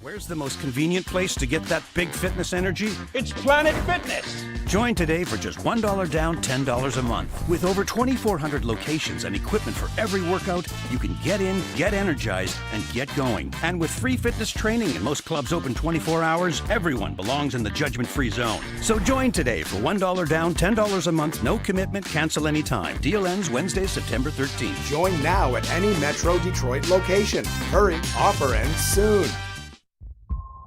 Where's the most convenient place to get that big fitness energy? It's Planet Fitness. Join today for just $1 down, $10 a month. With over 2,400 locations and equipment for every workout, you can get in, get energized, and get going. And with free fitness training and most clubs open 24 hours, everyone belongs in the judgment-free zone. So join today for $1 down, $10 a month, no commitment, cancel anytime. Deal ends Wednesday, September 13th. Join now at any Metro Detroit location. Hurry, offer ends soon.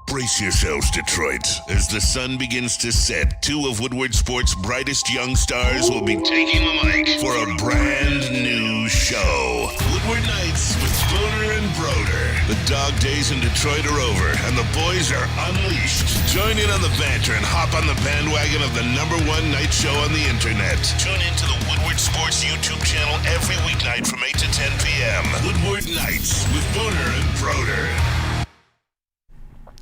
Brace yourselves, Detroit. As the sun begins to set, 2 of Woodward Sports' brightest young stars will be taking the mic for a brand new show. Woodward Nights with Spooner and Broder. The dog days in Detroit are over, and the boys are unleashed. Join in on the banter and hop on the bandwagon of the #1 night show on the internet. Tune into the Woodward Sports YouTube channel every weeknight from 8 to 10 p.m. Woodward Nights with Spooner and Broder.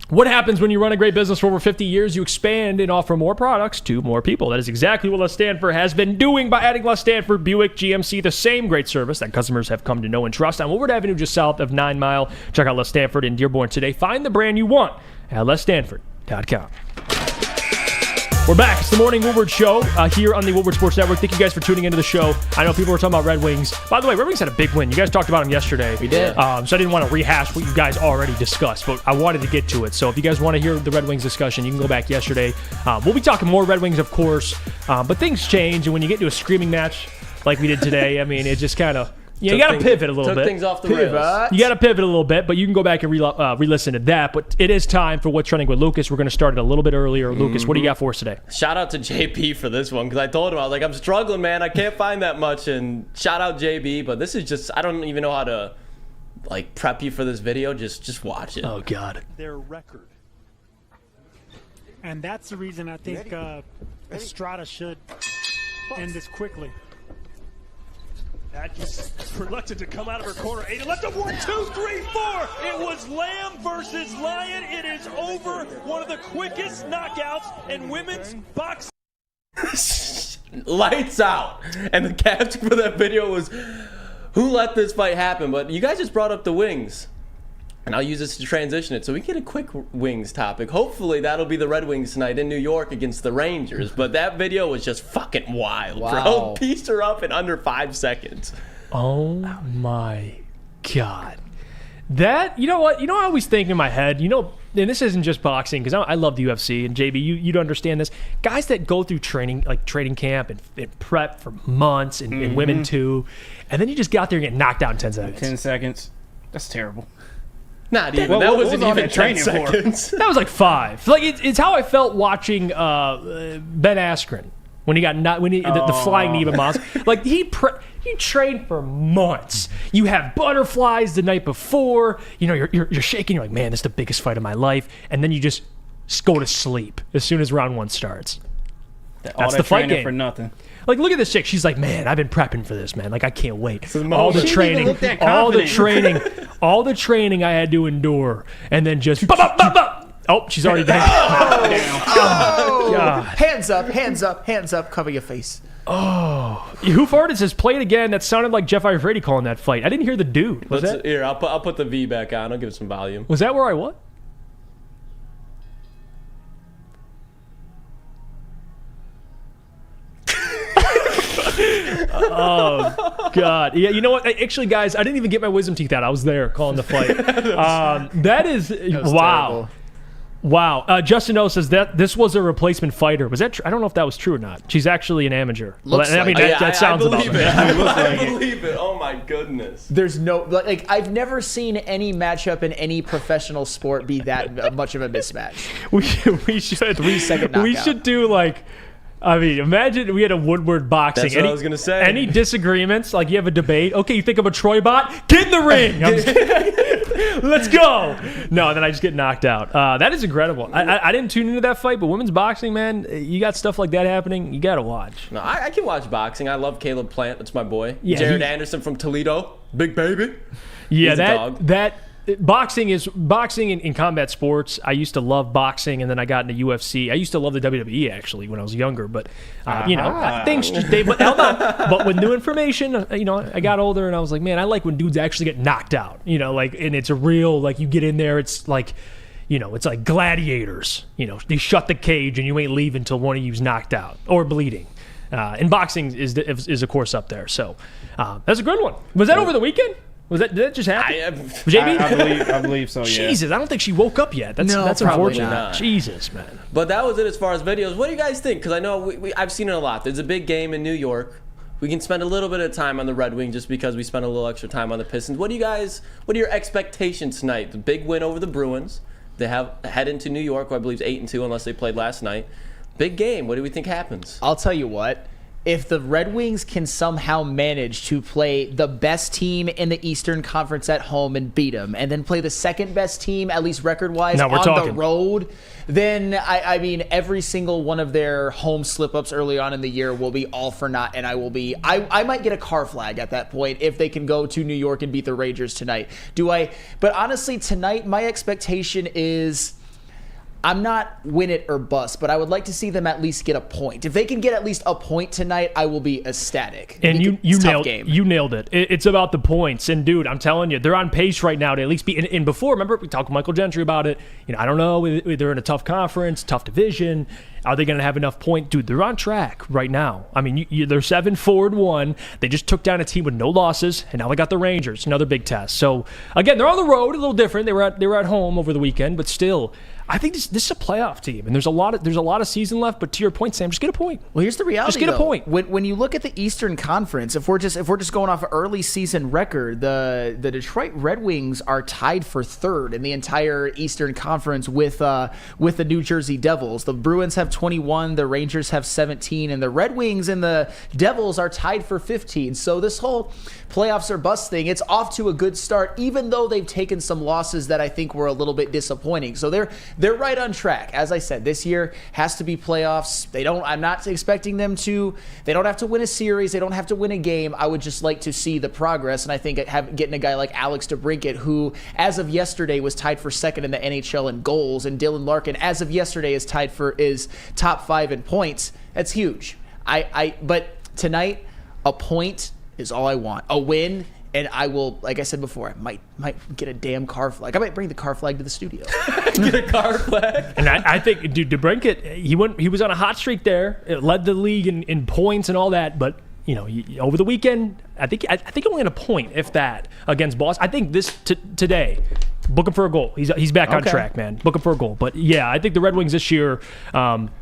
What happens when you run a great business for over 50 years? You expand and offer more products to more people. That is exactly what Les Stanford has been doing by adding Les Stanford Buick GMC, the same great service that customers have come to know and trust on Woodward Avenue, just south of 9 Mile. Check out Les Stanford in Dearborn today. Find the brand you want at lesstanford.com. We're back. It's the Morning Woodward Show here on the Woodward Sports Network. Thank you guys for tuning into the show. I know people were talking about Redwings. By the way, Redwings had a big win. You guys talked about them yesterday. We did. So I didn't want to rehash what you guys already discussed, but I wanted to get to it. So if you guys want to hear the Redwings discussion, you can go back yesterday. We'll be talking more Redwings, of course, but things change, and when you get to a screaming match like we did today, I mean, it just kind of... Yeah, you got to pivot a little bit. Took things off the rails. You got to pivot a little bit, but you can go back and re-listen to that. But it is time for What's Trending with Lucas. We're going to start it a little bit earlier. Lucas, what do you got for us today? Shout out to JP for this one, because I told him, I was like, I'm struggling, man. I can't find that much. And shout out JB, but this is just, I don't even know how to like prep you for this video. Just watch it. Oh, God. Their record. And that's the reason I think Estrada should end this quickly. Atkins reluctant to come out of her corner. Aiden left up 1, 2, 3, 4. It was Lamb versus Lion. It is over. One of the quickest knockouts in women's boxing. Lights out. And the caption for that video was, who let this fight happen? But you guys just brought up the wings. And I'll use this to transition it so we get a quick Wings topic. Hopefully that'll be the Redwings tonight in New York against the Rangers. But that video was just fucking wild, bro. Pieced her up in under 5 seconds. Oh my God. That, you know what? You know, I always think in my head, you know, and this isn't just boxing, because I love the UFC, and JB, you'd understand this. Guys that go through training, like training camp and prep for months, and women too, and then you just get out there and get knocked out in 10 seconds. 10 seconds. That's terrible. Not even. That wasn't even 10 seconds. That was like 5. Like it's how I felt watching Ben Askren when he got the flying knee of monster. Like he trained for months. You have butterflies the night before. You know you're shaking. You're like, man, this is the biggest fight of my life. And then you just go to sleep as soon as round 1 starts. That's the fight game for nothing. Like, look at this chick. She's like, man, I've been prepping for this, man. Like, I can't wait. All the training I had to endure, and then just oh, she's already down. God. Hands up, cover your face. Oh, who farted says play it again? That sounded like Jeff Iafrate calling that fight. I didn't hear the dude. Here, I'll put the V back on. I'll give it some volume. Was that where I was? Oh God! Yeah, you know what? Actually, guys, I didn't even get my wisdom teeth out. I was there calling the fight. That was wow, terrible. Wow. Justin O says that this was a replacement fighter. Was that true? I don't know if that was true or not. She's actually an amateur. That sounds about right. I believe it. Oh my goodness. There's no like I've never seen any matchup in any professional sport be that much of a mismatch. We should 3-second knockout. We should do like. I mean, imagine we had a Woodward boxing. That's what I was going to say. Any disagreements? Like you have a debate. Okay, you think of a Troy bot? Get in the ring. Let's go. No, then I just get knocked out. That is incredible. I didn't tune into that fight, but women's boxing, man, you got stuff like that happening. You got to watch. No, I can watch boxing. I love Caleb Plant. That's my boy. Yeah, Jared Anderson from Toledo. Big baby. Yeah, He's a dog. Boxing in combat sports. I used to love boxing, and then I got into UFC. I used to love the WWE actually when I was younger, but things but hold on. But with new information, I got older, and I was like, man, I like when dudes actually get knocked out. And it's a real you get in there. It's like, it's like gladiators. They shut the cage, and you ain't leaving until one of you's knocked out or bleeding. And boxing is of course up there. So that's a good one. Was that over the weekend? Did that just happen? JB? I believe so, yeah. Jesus, I don't think she woke up yet. That's unfortunate. Not. Jesus, man. But that was it as far as videos. What do you guys think? Because I know I've seen it a lot. There's a big game in New York. We can spend a little bit of time on the Red Wings just because we spent a little extra time on the Pistons. What are your expectations tonight? The big win over the Bruins. They head into New York, who I believe is 8-2 unless they played last night. Big game. What do we think happens? I'll tell you what. If the Red Wings can somehow manage to play the best team in the Eastern Conference at home and beat them, and then play the second best team, at least record-wise, the road, then, I mean, every single one of their home slip-ups early on in the year will be all for naught, and I might get a car flag at that point if they can go to New York and beat the Rangers tonight. But honestly, tonight, my expectation is... I'm not win it or bust, but I would like to see them at least get a point. If they can get at least a point tonight, I will be ecstatic. And you nailed it. It's about the points. And dude, I'm telling you, they're on pace right now to at least be. And before, remember we talked to Michael Gentry about it. I don't know. They're in a tough conference, tough division. Are they going to have enough points? Dude, they're on track right now. I mean, they're 7-4-1. They just took down a team with no losses, and now they got the Rangers, another big test. So again, they're on the road, a little different. They were at home over the weekend, but still. I think this is a playoff team, and there's a lot of season left. But to your point, Sam, just get a point. Well, here's the reality. Just get a point. When you look at the Eastern Conference, if we're just going off an early season record, the Detroit Red Wings are tied for third in the entire Eastern Conference with the New Jersey Devils. The Bruins have 21, the Rangers have 17, and the Red Wings and the Devils are tied for 15. So this whole playoffs or bust thing, it's off to a good start, even though they've taken some losses that I think were a little bit disappointing. So they're right on track. As I said, this year has to be playoffs. I'm not expecting them to. They don't have to win a series. They don't have to win a game. I would just like to see the progress. And I think getting a guy like Alex DeBrincat, who as of yesterday was tied for second in the NHL in goals, and Dylan Larkin as of yesterday is top 5 in points. That's huge. But tonight, a point is all I want. A win And I will, like I said before, I might get a damn car flag. I might bring the car flag to the studio. Get a car flag. And I think, dude, DeBrincat, he was on a hot streak there. It led the league in points and all that. But over the weekend, I think only had a point, if that, against Boston. I think today. Book him for a goal. He's back on track, man. Book him for a goal. But yeah, I think the Red Wings this year,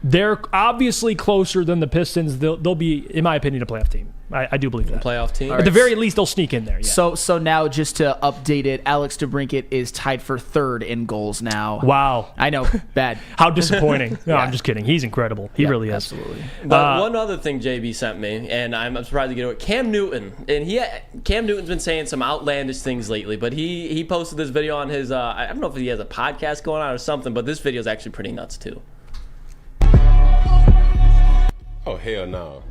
they're obviously closer than the Pistons. They'll be, in my opinion, a playoff team. I do believe that. Playoff team. At the very least, they'll sneak in there. Yeah. So now, just to update it, Alex DeBrincat is tied for 3rd in goals now. Wow. I know, bad. How disappointing. No, I'm just kidding. He's incredible. He really is. Absolutely. But one other thing JB sent me, and I'm surprised to get it. Cam Newton, and Cam Newton's been saying some outlandish things lately, but he posted this video on his, I don't know if he has a podcast going on or something, but this video is actually pretty nuts too. Oh, hell no.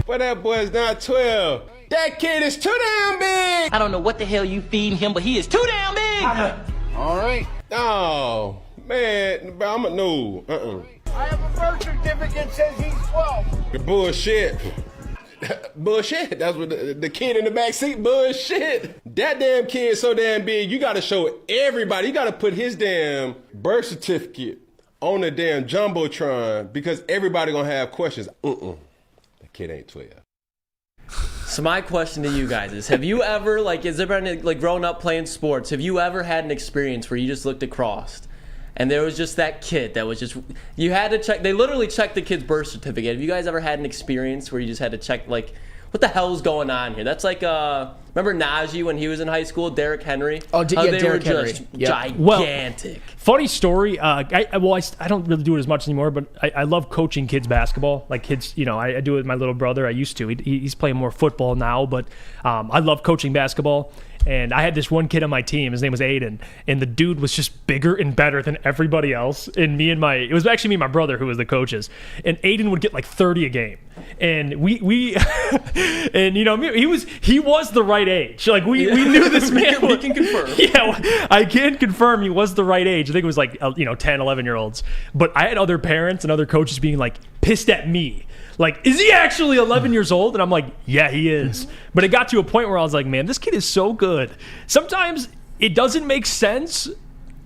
But that boy's not 12. That kid is too damn big. I don't know what the hell you feeding him, but he is too damn big. All right. Oh, man, bro, I'm a no. I have a birth certificate says he's 12. The bullshit. Bullshit. That's what the kid in the back seat. Bullshit. That damn kid so damn big. You got to show everybody. You got to put his damn birth certificate on the damn jumbotron because everybody gonna have questions. The kid ain't 12. So my question to you guys is: have you ever, is there been growing up playing sports? Have you ever had an experience where you just looked across and there was just that kid that was just, you had to check? They literally checked the kid's birth certificate. Have you guys ever had an experience where you just had to check what the hell's going on here? That's remember Najee when he was in high school, Derrick Henry? Oh, yeah, they Derrick were Henry. just Yep. gigantic. Funny story. I don't really do it as much anymore, but I love coaching kids basketball. Like kids, I do it with my little brother. I used to. He's playing more football now, but I love coaching basketball. And I had this one kid on my team. His name was Aiden, and the dude was just bigger and better than everybody else. And it was actually me and my brother who was the coaches. And Aiden would get 30 a game. And we and he was the right age. We knew this man. We can confirm. Yeah, I can confirm he was the right age. I think it was 10, 11-year-olds. But I had other parents and other coaches being pissed at me. Is he actually 11 years old? And I'm like, yeah, he is. But it got to a point where I was like, man, this kid is so good. Sometimes it doesn't make sense,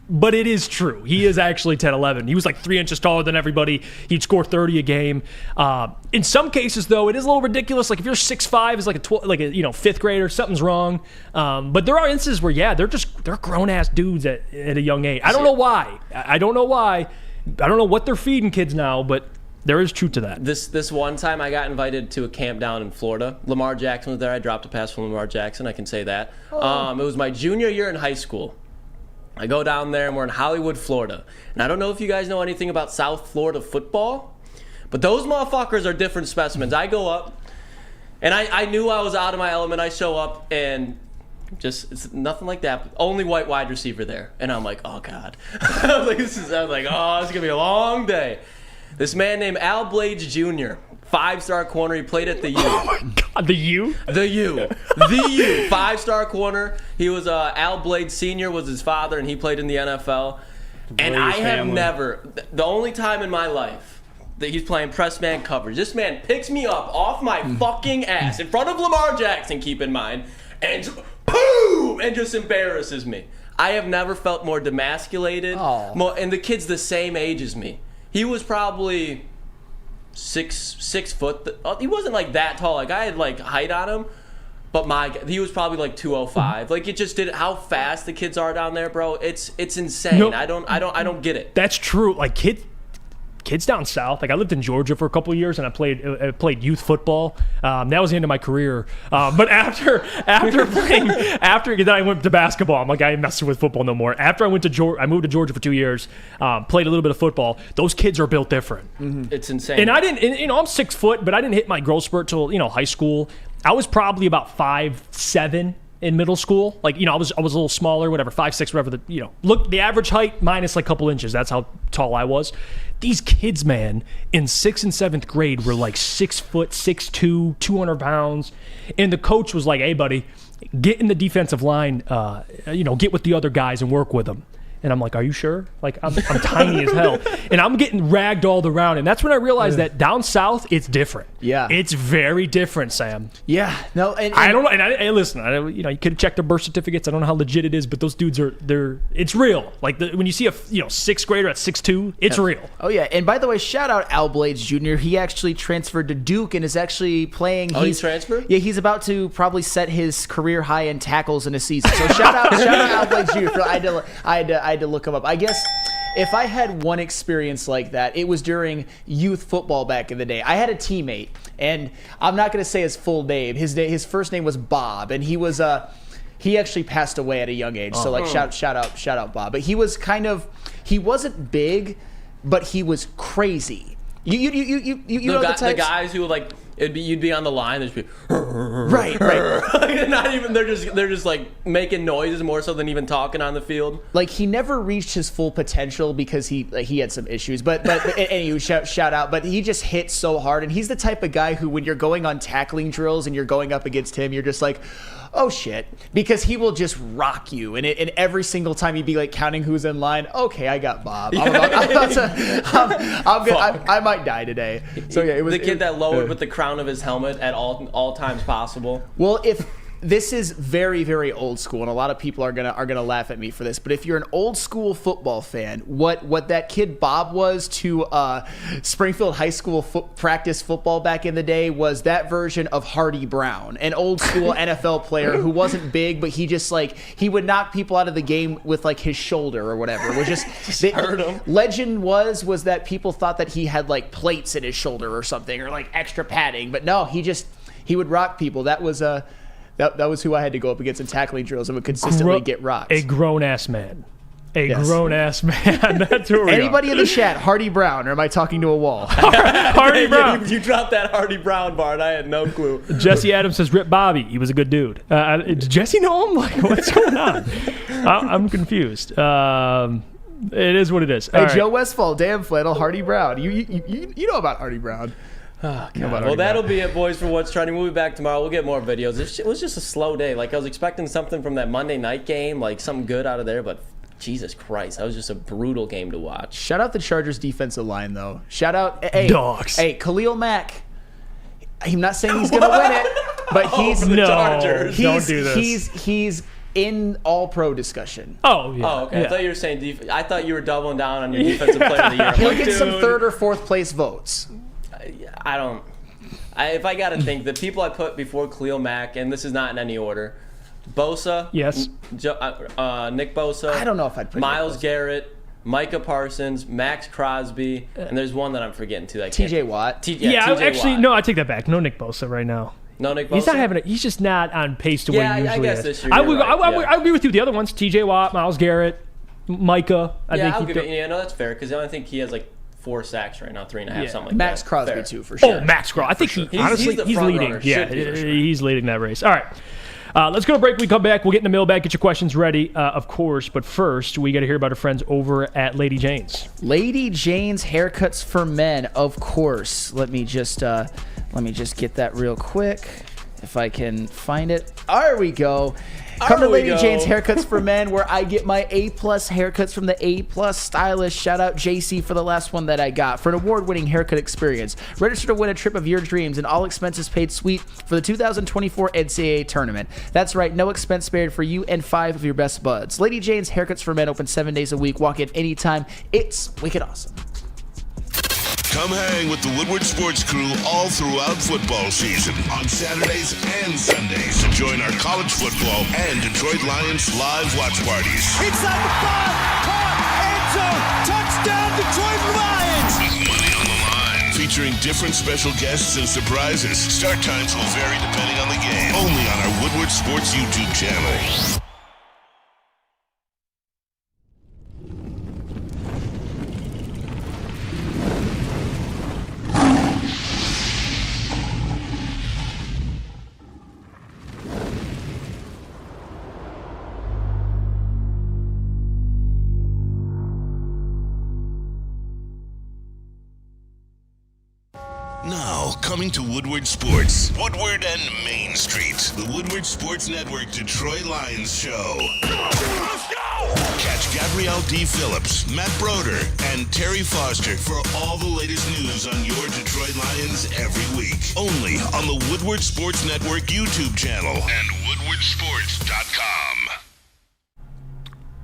but it is true. He is actually 10, 11. He was 3 inches taller than everybody. He'd score 30 a game. In some cases, though, it is a little ridiculous. If you're 6'5", is a fifth grader, something's wrong. But there are instances where, they're grown-ass dudes at a young age. I don't know why. I don't know why. I don't know what they're feeding kids now, but there is truth to that. This one time I got invited to a camp down in Florida. Lamar Jackson was there. I dropped a pass from Lamar Jackson. I can say that. It was my junior year in high school. I go down there and we're in Hollywood, Florida. And I don't know if you guys know anything about South Florida football, but those motherfuckers are different specimens. I go up and I knew I was out of my element. I show up and it's nothing like that. Only white wide receiver there. And I'm like, oh God. I was like, this is gonna be a long day. This man named Al Blades Jr., 5-star corner. He played at the U. Oh my God, the U? The U. The U. 5-star corner. He was Al Blades Sr. was his father, and he played in the NFL. And I have never, the only time in my life that he's playing press man coverage, this man picks me up off my fucking ass in front of Lamar Jackson, keep in mind, and boom, and just embarrasses me. I have never felt more demasculated. And the kid's the same age as me. He was probably 6 foot. He wasn't that tall. I had height on him, but he was probably 205. It just did how fast the kids are down there, bro. It's insane. No, I don't get it. That's true. Kids down south. I lived in Georgia for a couple of years, and I played youth football. That was the end of my career. But after playing, then I went to basketball. I'm I ain't messing with football no more. After I moved to Georgia for 2 years, played a little bit of football. Those kids are built different. Mm-hmm. It's insane. And I didn't. I'm 6 foot, but I didn't hit my growth spurt till high school. I was probably about 5'7" in middle school. I was a little smaller, whatever, 5'6", whatever. The average height minus a couple inches. That's how tall I was. These kids, man, in 6th and 7th grade were 6 foot, 6'2", 200 pounds. And the coach was like, hey, buddy, get in the defensive line, get with the other guys and work with them. And I'm like, are you sure? Like, I'm tiny as hell. And I'm getting ragged all around. And that's when I realized that down south, it's different. Yeah. It's very different, Sam. Yeah. No, and I don't know. And listen, you could have checked their birth certificates. I don't know how legit it is, but those dudes it's real. Like, when you see a sixth grader at 6'2", it's real. Oh, yeah. And by the way, shout out Al Blades Jr. He actually transferred to Duke and is actually playing. He transferred? Yeah, he's about to probably set his career high in tackles in a season. So shout out Al Blades Jr. I had to look him up. I guess if I had one experience like that, it was during youth football back in the day. I had a teammate, and I'm not going to say his full name. His first name was Bob, and he was he actually passed away at a young age. So like shout out Bob. But he was he wasn't big, but he was crazy. You know the types? The guys who like you'd be on the line, there'd be right. Not even they're just like making noises more so than even talking on the field. Like he never reached his full potential because he had some issues. But anyway, shout out. But he just hit so hard, and he's the type of guy who when you're going on tackling drills and you're going up against him, you're just like, oh shit, because he will just rock you, and every single time you'd be like counting who's in line. Okay, I got Bob. I might die today. So yeah, it was the kid that lowered with the crown of his helmet at all times possible. Well, if this is very, very old school, and a lot of people are gonna laugh at me for this, but if you're an old school football fan, what that kid Bob was to Springfield High School practice football back in the day was that version of Hardy Brown, an old school NFL player who wasn't big, but he just like he would knock people out of the game with like his shoulder or whatever. It was just hurt him. Legend was that people thought that he had like plates in his shoulder or something, or like extra padding, but no, he would rock people. That was That was who I had to go up against in tackling drills and would consistently get rocked. A grown-ass man. Grown-ass man. That's who we Anybody in the chat, Hardy Brown, or am I talking to a wall? Hardy Brown. You dropped that Hardy Brown bar, and I had no clue. Jesse Adams says, rip Bobby. He was a good dude. Does Jesse know him? Like, what's going on? I'm confused. It is what it is. Hey, Joe Westfall, damn flannel, Hardy Brown. You know about Hardy Brown. Oh, well, that'll be it, boys, for What's Trending. We'll be back tomorrow. We'll get more videos. It was just a slow day. Like, I was expecting something from that Monday night game, like something good out of there, but Jesus Christ, that was just a brutal game to watch. Shout out the Chargers defensive line, though. Shout out, Dogs. Hey, Khalil Mack. I'm not saying he's going to win it, but he's the Chargers. Don't do this. He's in all-pro discussion. Oh, yeah. Oh, okay. Yeah. I thought you were saying I thought you were doubling down on your defensive player of the year. He'll get some third or fourth place votes. If I got to think, the people I put before Khalil Mack, and this is not in any order, Bosa, yes, Nick Bosa, I don't know if I'd put Myles Garrett, Micah Parsons, Max Crosby, and there's one that I'm forgetting too. TJ Watt. No, I take that back. No Nick Bosa right now. No Nick Bosa? He's just not on pace to where he usually I guess is. this year. I agree with you. The other ones, TJ Watt, Myles Garrett, Micah. I'll give it. Yeah, no, that's fair because I think he has like 4 sacks right now, 3.5, something like Max that. Crosby too, for sure. Oh, Max Crosby. I think he's leading. Yeah, he's leading that race. All right. Let's go to break. When we come back, we'll get in the mailbag, get your questions ready, of course. But first, we got to hear about our friends over at Lady Jane's. Lady Jane's Haircuts for Men, of course. Let me just get that real quick, if I can find it. There we go. Come to Lady Jane's Haircuts for Men, where I get my A+ haircuts from the A+ stylist. Shout out JC for the last one that I got. For an award-winning haircut experience, register to win a trip of your dreams and all expenses paid suite for the 2024 NCAA tournament. That's right, no expense spared for you and 5 of your best buds. Lady Jane's Haircuts for Men open 7 days a week. Walk in anytime. It's wicked awesome. Come hang with the Woodward Sports Crew all throughout football season on Saturdays and Sundays. Join our college football and Detroit Lions live watch parties. Inside the 5, caught, end zone, touchdown, Detroit Lions! With money on the line. Featuring different special guests and surprises. Start times will vary depending on the game. Only on our Woodward Sports YouTube channel. Now, coming to Woodward Sports, Woodward and Main Street, the Woodward Sports Network Detroit Lions show. Let's go! Catch Gabrielle D. Phillips, Matt Broder, and Terry Foster for all the latest news on your Detroit Lions every week. Only on the Woodward Sports Network YouTube channel and woodwardsports.com.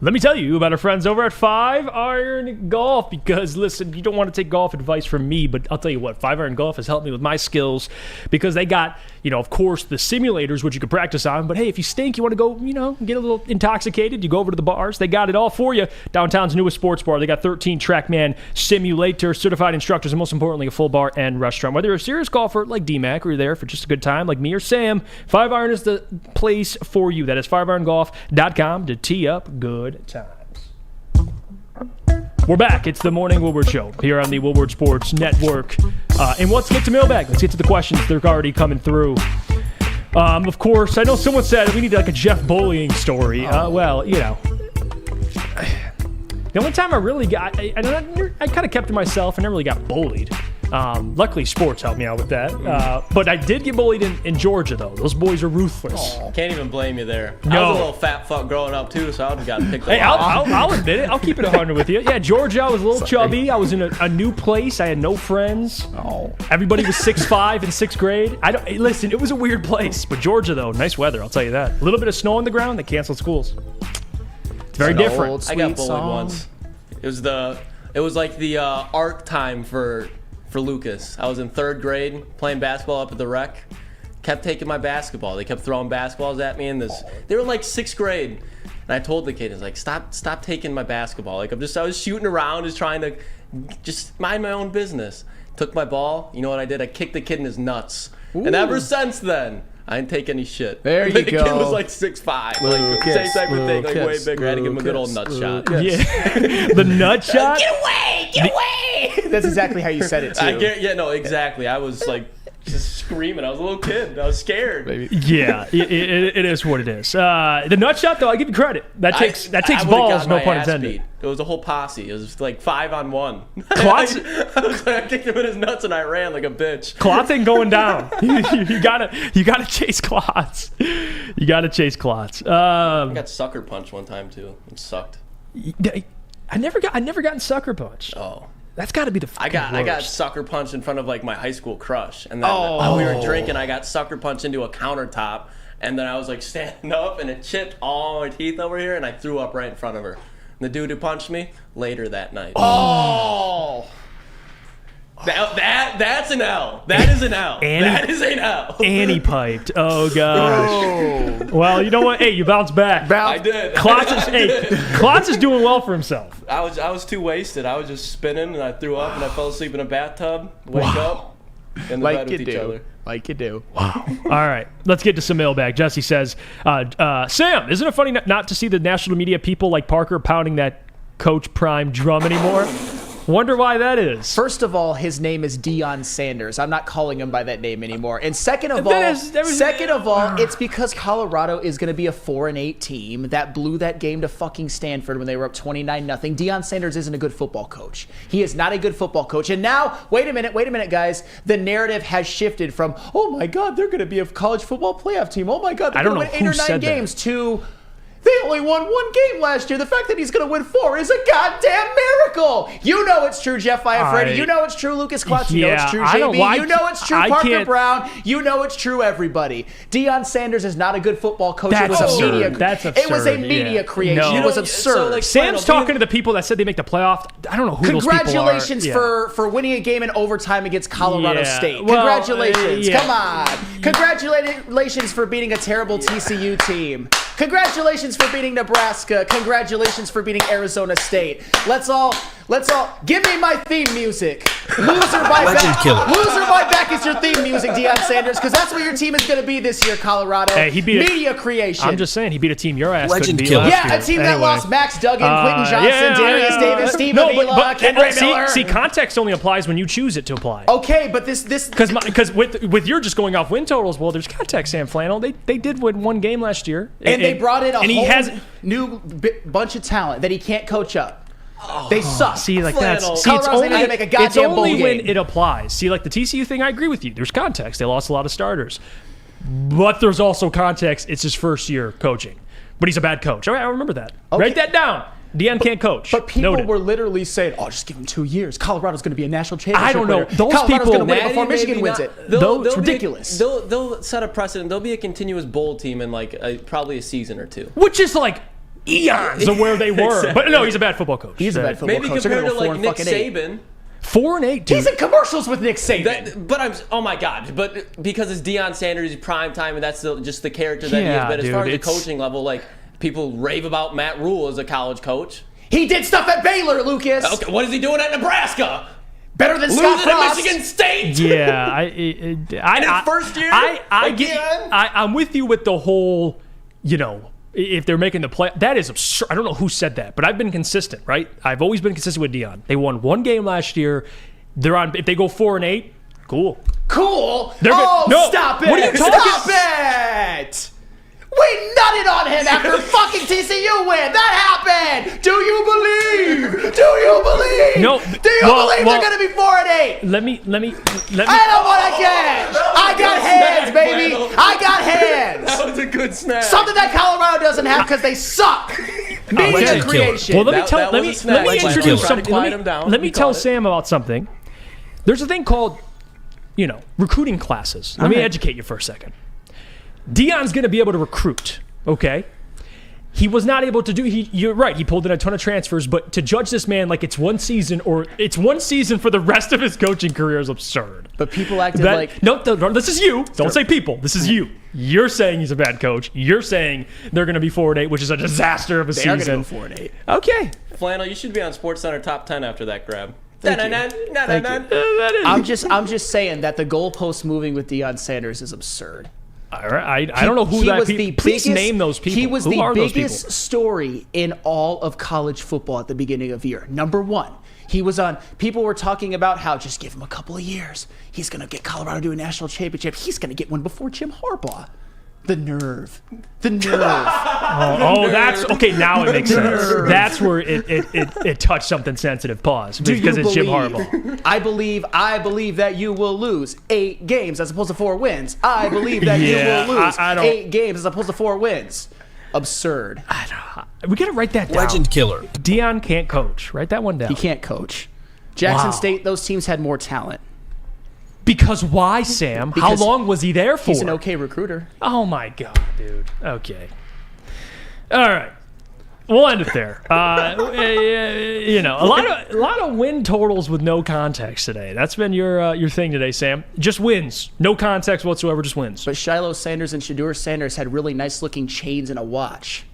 Let me tell you about our friends over at 5 Iron Golf, because, listen, you don't want to take golf advice from me, but I'll tell you what, 5 Iron Golf has helped me with my skills, because they got, of course, the simulators, which you can practice on, but hey, if you stink, you want to go, get a little intoxicated, you go over to the bars, they got it all for you. Downtown's newest sports bar, they got 13 TrackMan simulators, certified instructors, and most importantly, a full bar and restaurant. Whether you're a serious golfer like D-Mac, or you're there for just a good time like me or Sam, 5 Iron is the place for you. That is 5irongolf.com to tee up good times. We're back. It's the Morning Woodward Show here on the Woodward Sports Network. And let's get to mailbag. Let's get to the questions. They're already coming through. Of course, I know someone said we need like a Jeff bullying story. Well, the only time I really got, I kind of kept to myself. I never really got bullied. Luckily, sports helped me out with that. But I did get bullied in Georgia, though. Those boys are ruthless. Can't even blame you there. No. I was a little fat fuck growing up, too, so I would have gotten picked up. Hey, I'll admit it. I'll keep it 100 with you. Yeah, Georgia, I was a little chubby. I was in a new place. I had no friends. Oh. Everybody was 6'5" in 6th grade. Listen, it was a weird place. But Georgia, though, nice weather, I'll tell you that. A little bit of snow on the ground, they canceled schools. It's very different. I got bullied once. It was like the art time for Lucas. I was in 3rd grade playing basketball up at the rec. Kept taking my basketball. They kept throwing basketballs at me, and they were like 6th grade. And I told the kid, I was like, stop taking my basketball. Like I was shooting around, just trying to just mind my own business. Took my ball. You know what I did? I kicked the kid in his nuts. Ooh. And ever since then, I didn't take any shit. There you go. The kid was like 6'5", like same type of thing, like way bigger. I had to give him a good old nut shot. Yeah, the nut shot. Get away! Get away! That's exactly how you said it too. Exactly. I was like just screaming. I was a little kid. I was scared. Yeah, it is what it is. The nut shot, though, I give you credit. That takes balls, no pun intended. It was a whole posse. It was like 5-on-1. I kicked him in his nuts and I ran like a bitch. Klotz ain't going down. you gotta chase Klotz. You gotta chase Klotz. I got sucker punched one time too. It sucked. I never gotten sucker punched. Oh. That's got to be the I got sucker punched in front of like my high school crush, and then we were drinking. I got sucker punched into a countertop, and then I was like standing up, and it chipped all my teeth over here, and I threw up right in front of her. And the dude who punched me later that night. Oh. That's an L. That is an L. That is an L. Annie piped. Oh gosh. Oh. Well, you know what? Hey, you bounced back. I did. Klotz is doing well for himself. I was too wasted. I was just spinning and I threw up and I fell asleep in a bathtub. Wake up in the bed with each other. Like you do. Wow. All right. Let's get to some mailbag. Jesse says, Sam, isn't it funny not to see the national media people like Parker pounding that Coach Prime drum anymore? Wonder why that is. First of all, his name is Deion Sanders. I'm not calling him by that name anymore. And second of all, it's because Colorado is going to be a 4-8 team that blew that game to fucking Stanford when they were up 29-0. Deion Sanders isn't a good football coach. He is not a good football coach. And now, wait a minute, guys. The narrative has shifted from, oh my God, they're going to be a college football playoff team. Oh my God, they're going to win 8 or 9 games to... They only won 1 game last year. The fact that he's going to win 4 is a goddamn miracle. You know it's true, Jeff Iafrate. You know it's true, Lucas Klotz. You know it's true, JB. You know it's true, Parker Brown. You know it's true, everybody. Deion Sanders is not a good football coach. It was absurd. It was a media creation. No. It was absurd. Sam's talking to the people that said they make the playoff. I don't know who those people are. Congratulations for winning a game in overtime against Colorado State. Congratulations. Come on. Congratulations for beating a terrible TCU team. Congratulations for beating Nebraska. Congratulations for beating Arizona State. Let's all give me my theme music. Loser by back is your theme music, Deion Sanders, because that's what your team is going to be this year, Colorado. Hey, he beat media creation. I'm just saying, he beat a team your ass couldn't beat last year. Yeah, a team that lost Max Duggan, Quentin Johnson, Darius Davis, Steve Avila, Kendrick Miller. See, context only applies when you choose it to apply. Okay, but this because with your just going off win totals, well, there's context, Sam Flannel. They did win 1 game last year, and they brought in a whole new bunch of talent that he can't coach up. They suck. See, like Flannel. that's Colorado's only going to make a goddamn bowl game. When it applies. See, like the TCU thing, I agree with you. There's context. They lost a lot of starters, but there's also context. It's his first year coaching. but he's a bad coach. All right, I remember that. Okay. Write that down. Deion can't coach. But people Noted. were literally saying, "Oh, just give him 2 years. Colorado's going to be a national championship I don't know. winner. Those Colorado's people going to win before Michigan wins it." It's ridiculous. They'll set a precedent. They'll be a continuous bowl team in probably a season or two. Which is like eons of where they were. Exactly. But no, he's a bad football coach. He's a bad football coach. Maybe compared to like Nick Saban. 4-8, dude. He's in commercials with Nick Saban. Oh my God! But because it's Deion Sanders, prime time, and that's just the character that he is. But as far as the coaching level, like people rave about Matt Rule as a college coach. He did stuff at Baylor, Lucas. Okay, what is he doing at Nebraska? Better than Scott Losing Frost. at Michigan State. Yeah, in his first year. I'm with you with the whole, if they're making the play, that is absurd. I don't know who said that, but I've been consistent, right? I've always been consistent with Deion. They won one game last year. They're on. If they go 4-8, cool. Cool. No. Stop it. What are you talking? Stop it. We nutted on him after fucking TCU win. That happened. Do you believe? Do you believe? No. Do you believe they're going to be 4-8? Let me. I don't want to catch. I got hands, baby. I got hands. That was a good snap. Something that Colorado doesn't have because they suck. Media creation. Well, let me introduce something. Let me tell Sam about something. There's a thing called, recruiting classes. Let me educate you for a second. Deion's going to be able to recruit, okay? He was not able to do. You're right. He pulled in a ton of transfers, but to judge this man like it's one season or it's one season for the rest of his coaching career is absurd. But people acted like no. This is you. Don't say people. This is you. You're saying he's a bad coach. You're saying they're going to be 4-8, which is a disaster of a season. They are going to go 4-8. Okay. Flannel, you should be on SportsCenter top 10 after that grab. Thank you. I'm just saying that the goalpost moving with Deion Sanders is absurd. All right. I don't know who that people. Please name those people. He was who the biggest story in all of college football at the beginning of the year. Number one. He was on. People were talking about how just give him a couple of years. He's going to get Colorado to a national championship. He's going to get one before Jim Harbaugh. The nerve. That's okay. Now it makes sense. That's where it touched something sensitive. Pause. Because it's Jim Harbaugh. I believe that you will lose 8 games as opposed to 4 wins. I believe that you will lose 8 games as opposed to 4 wins. Absurd. We got to write that down. Legend killer. Deion can't coach. Write that one down. He can't coach. Jackson State, those teams had more talent. Because why, Sam? How long was he there for? He's an okay recruiter. Oh, my God, dude. Okay. All right. We'll end it there. A lot of win totals with no context today. That's been your thing today, Sam. Just wins. No context whatsoever, just wins. But Shiloh Sanders and Shedeur Sanders had really nice-looking chains and a watch.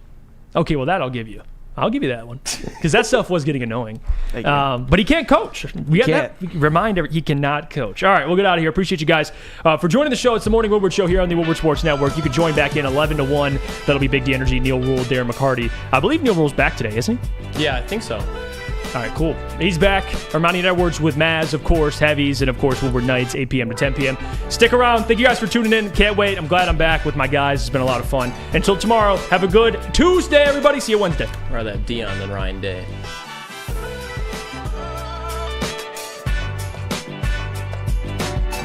Okay, well, that I'll give you. I'll give you that one. Because that stuff was getting annoying. But he can't coach. We got that reminder, he cannot coach. All right, we'll get out of here. Appreciate you guys for joining the show. It's the Morning Woodward Show here on the Woodward Sports Network. You can join back in 11 to 1. That'll be Big D Energy, Neil Rule, Darren McCarty. I believe Neil Rule's back today, isn't he? Yeah, I think so. All right, cool. He's back. Ermanni and Edwards with Maz, of course, Heavies, and, of course, Woodward Nights, 8 p.m. to 10 p.m. Stick around. Thank you guys for tuning in. Can't wait. I'm glad I'm back with my guys. It's been a lot of fun. Until tomorrow, have a good Tuesday, everybody. See you Wednesday. Rather have Deion than Ryan Day.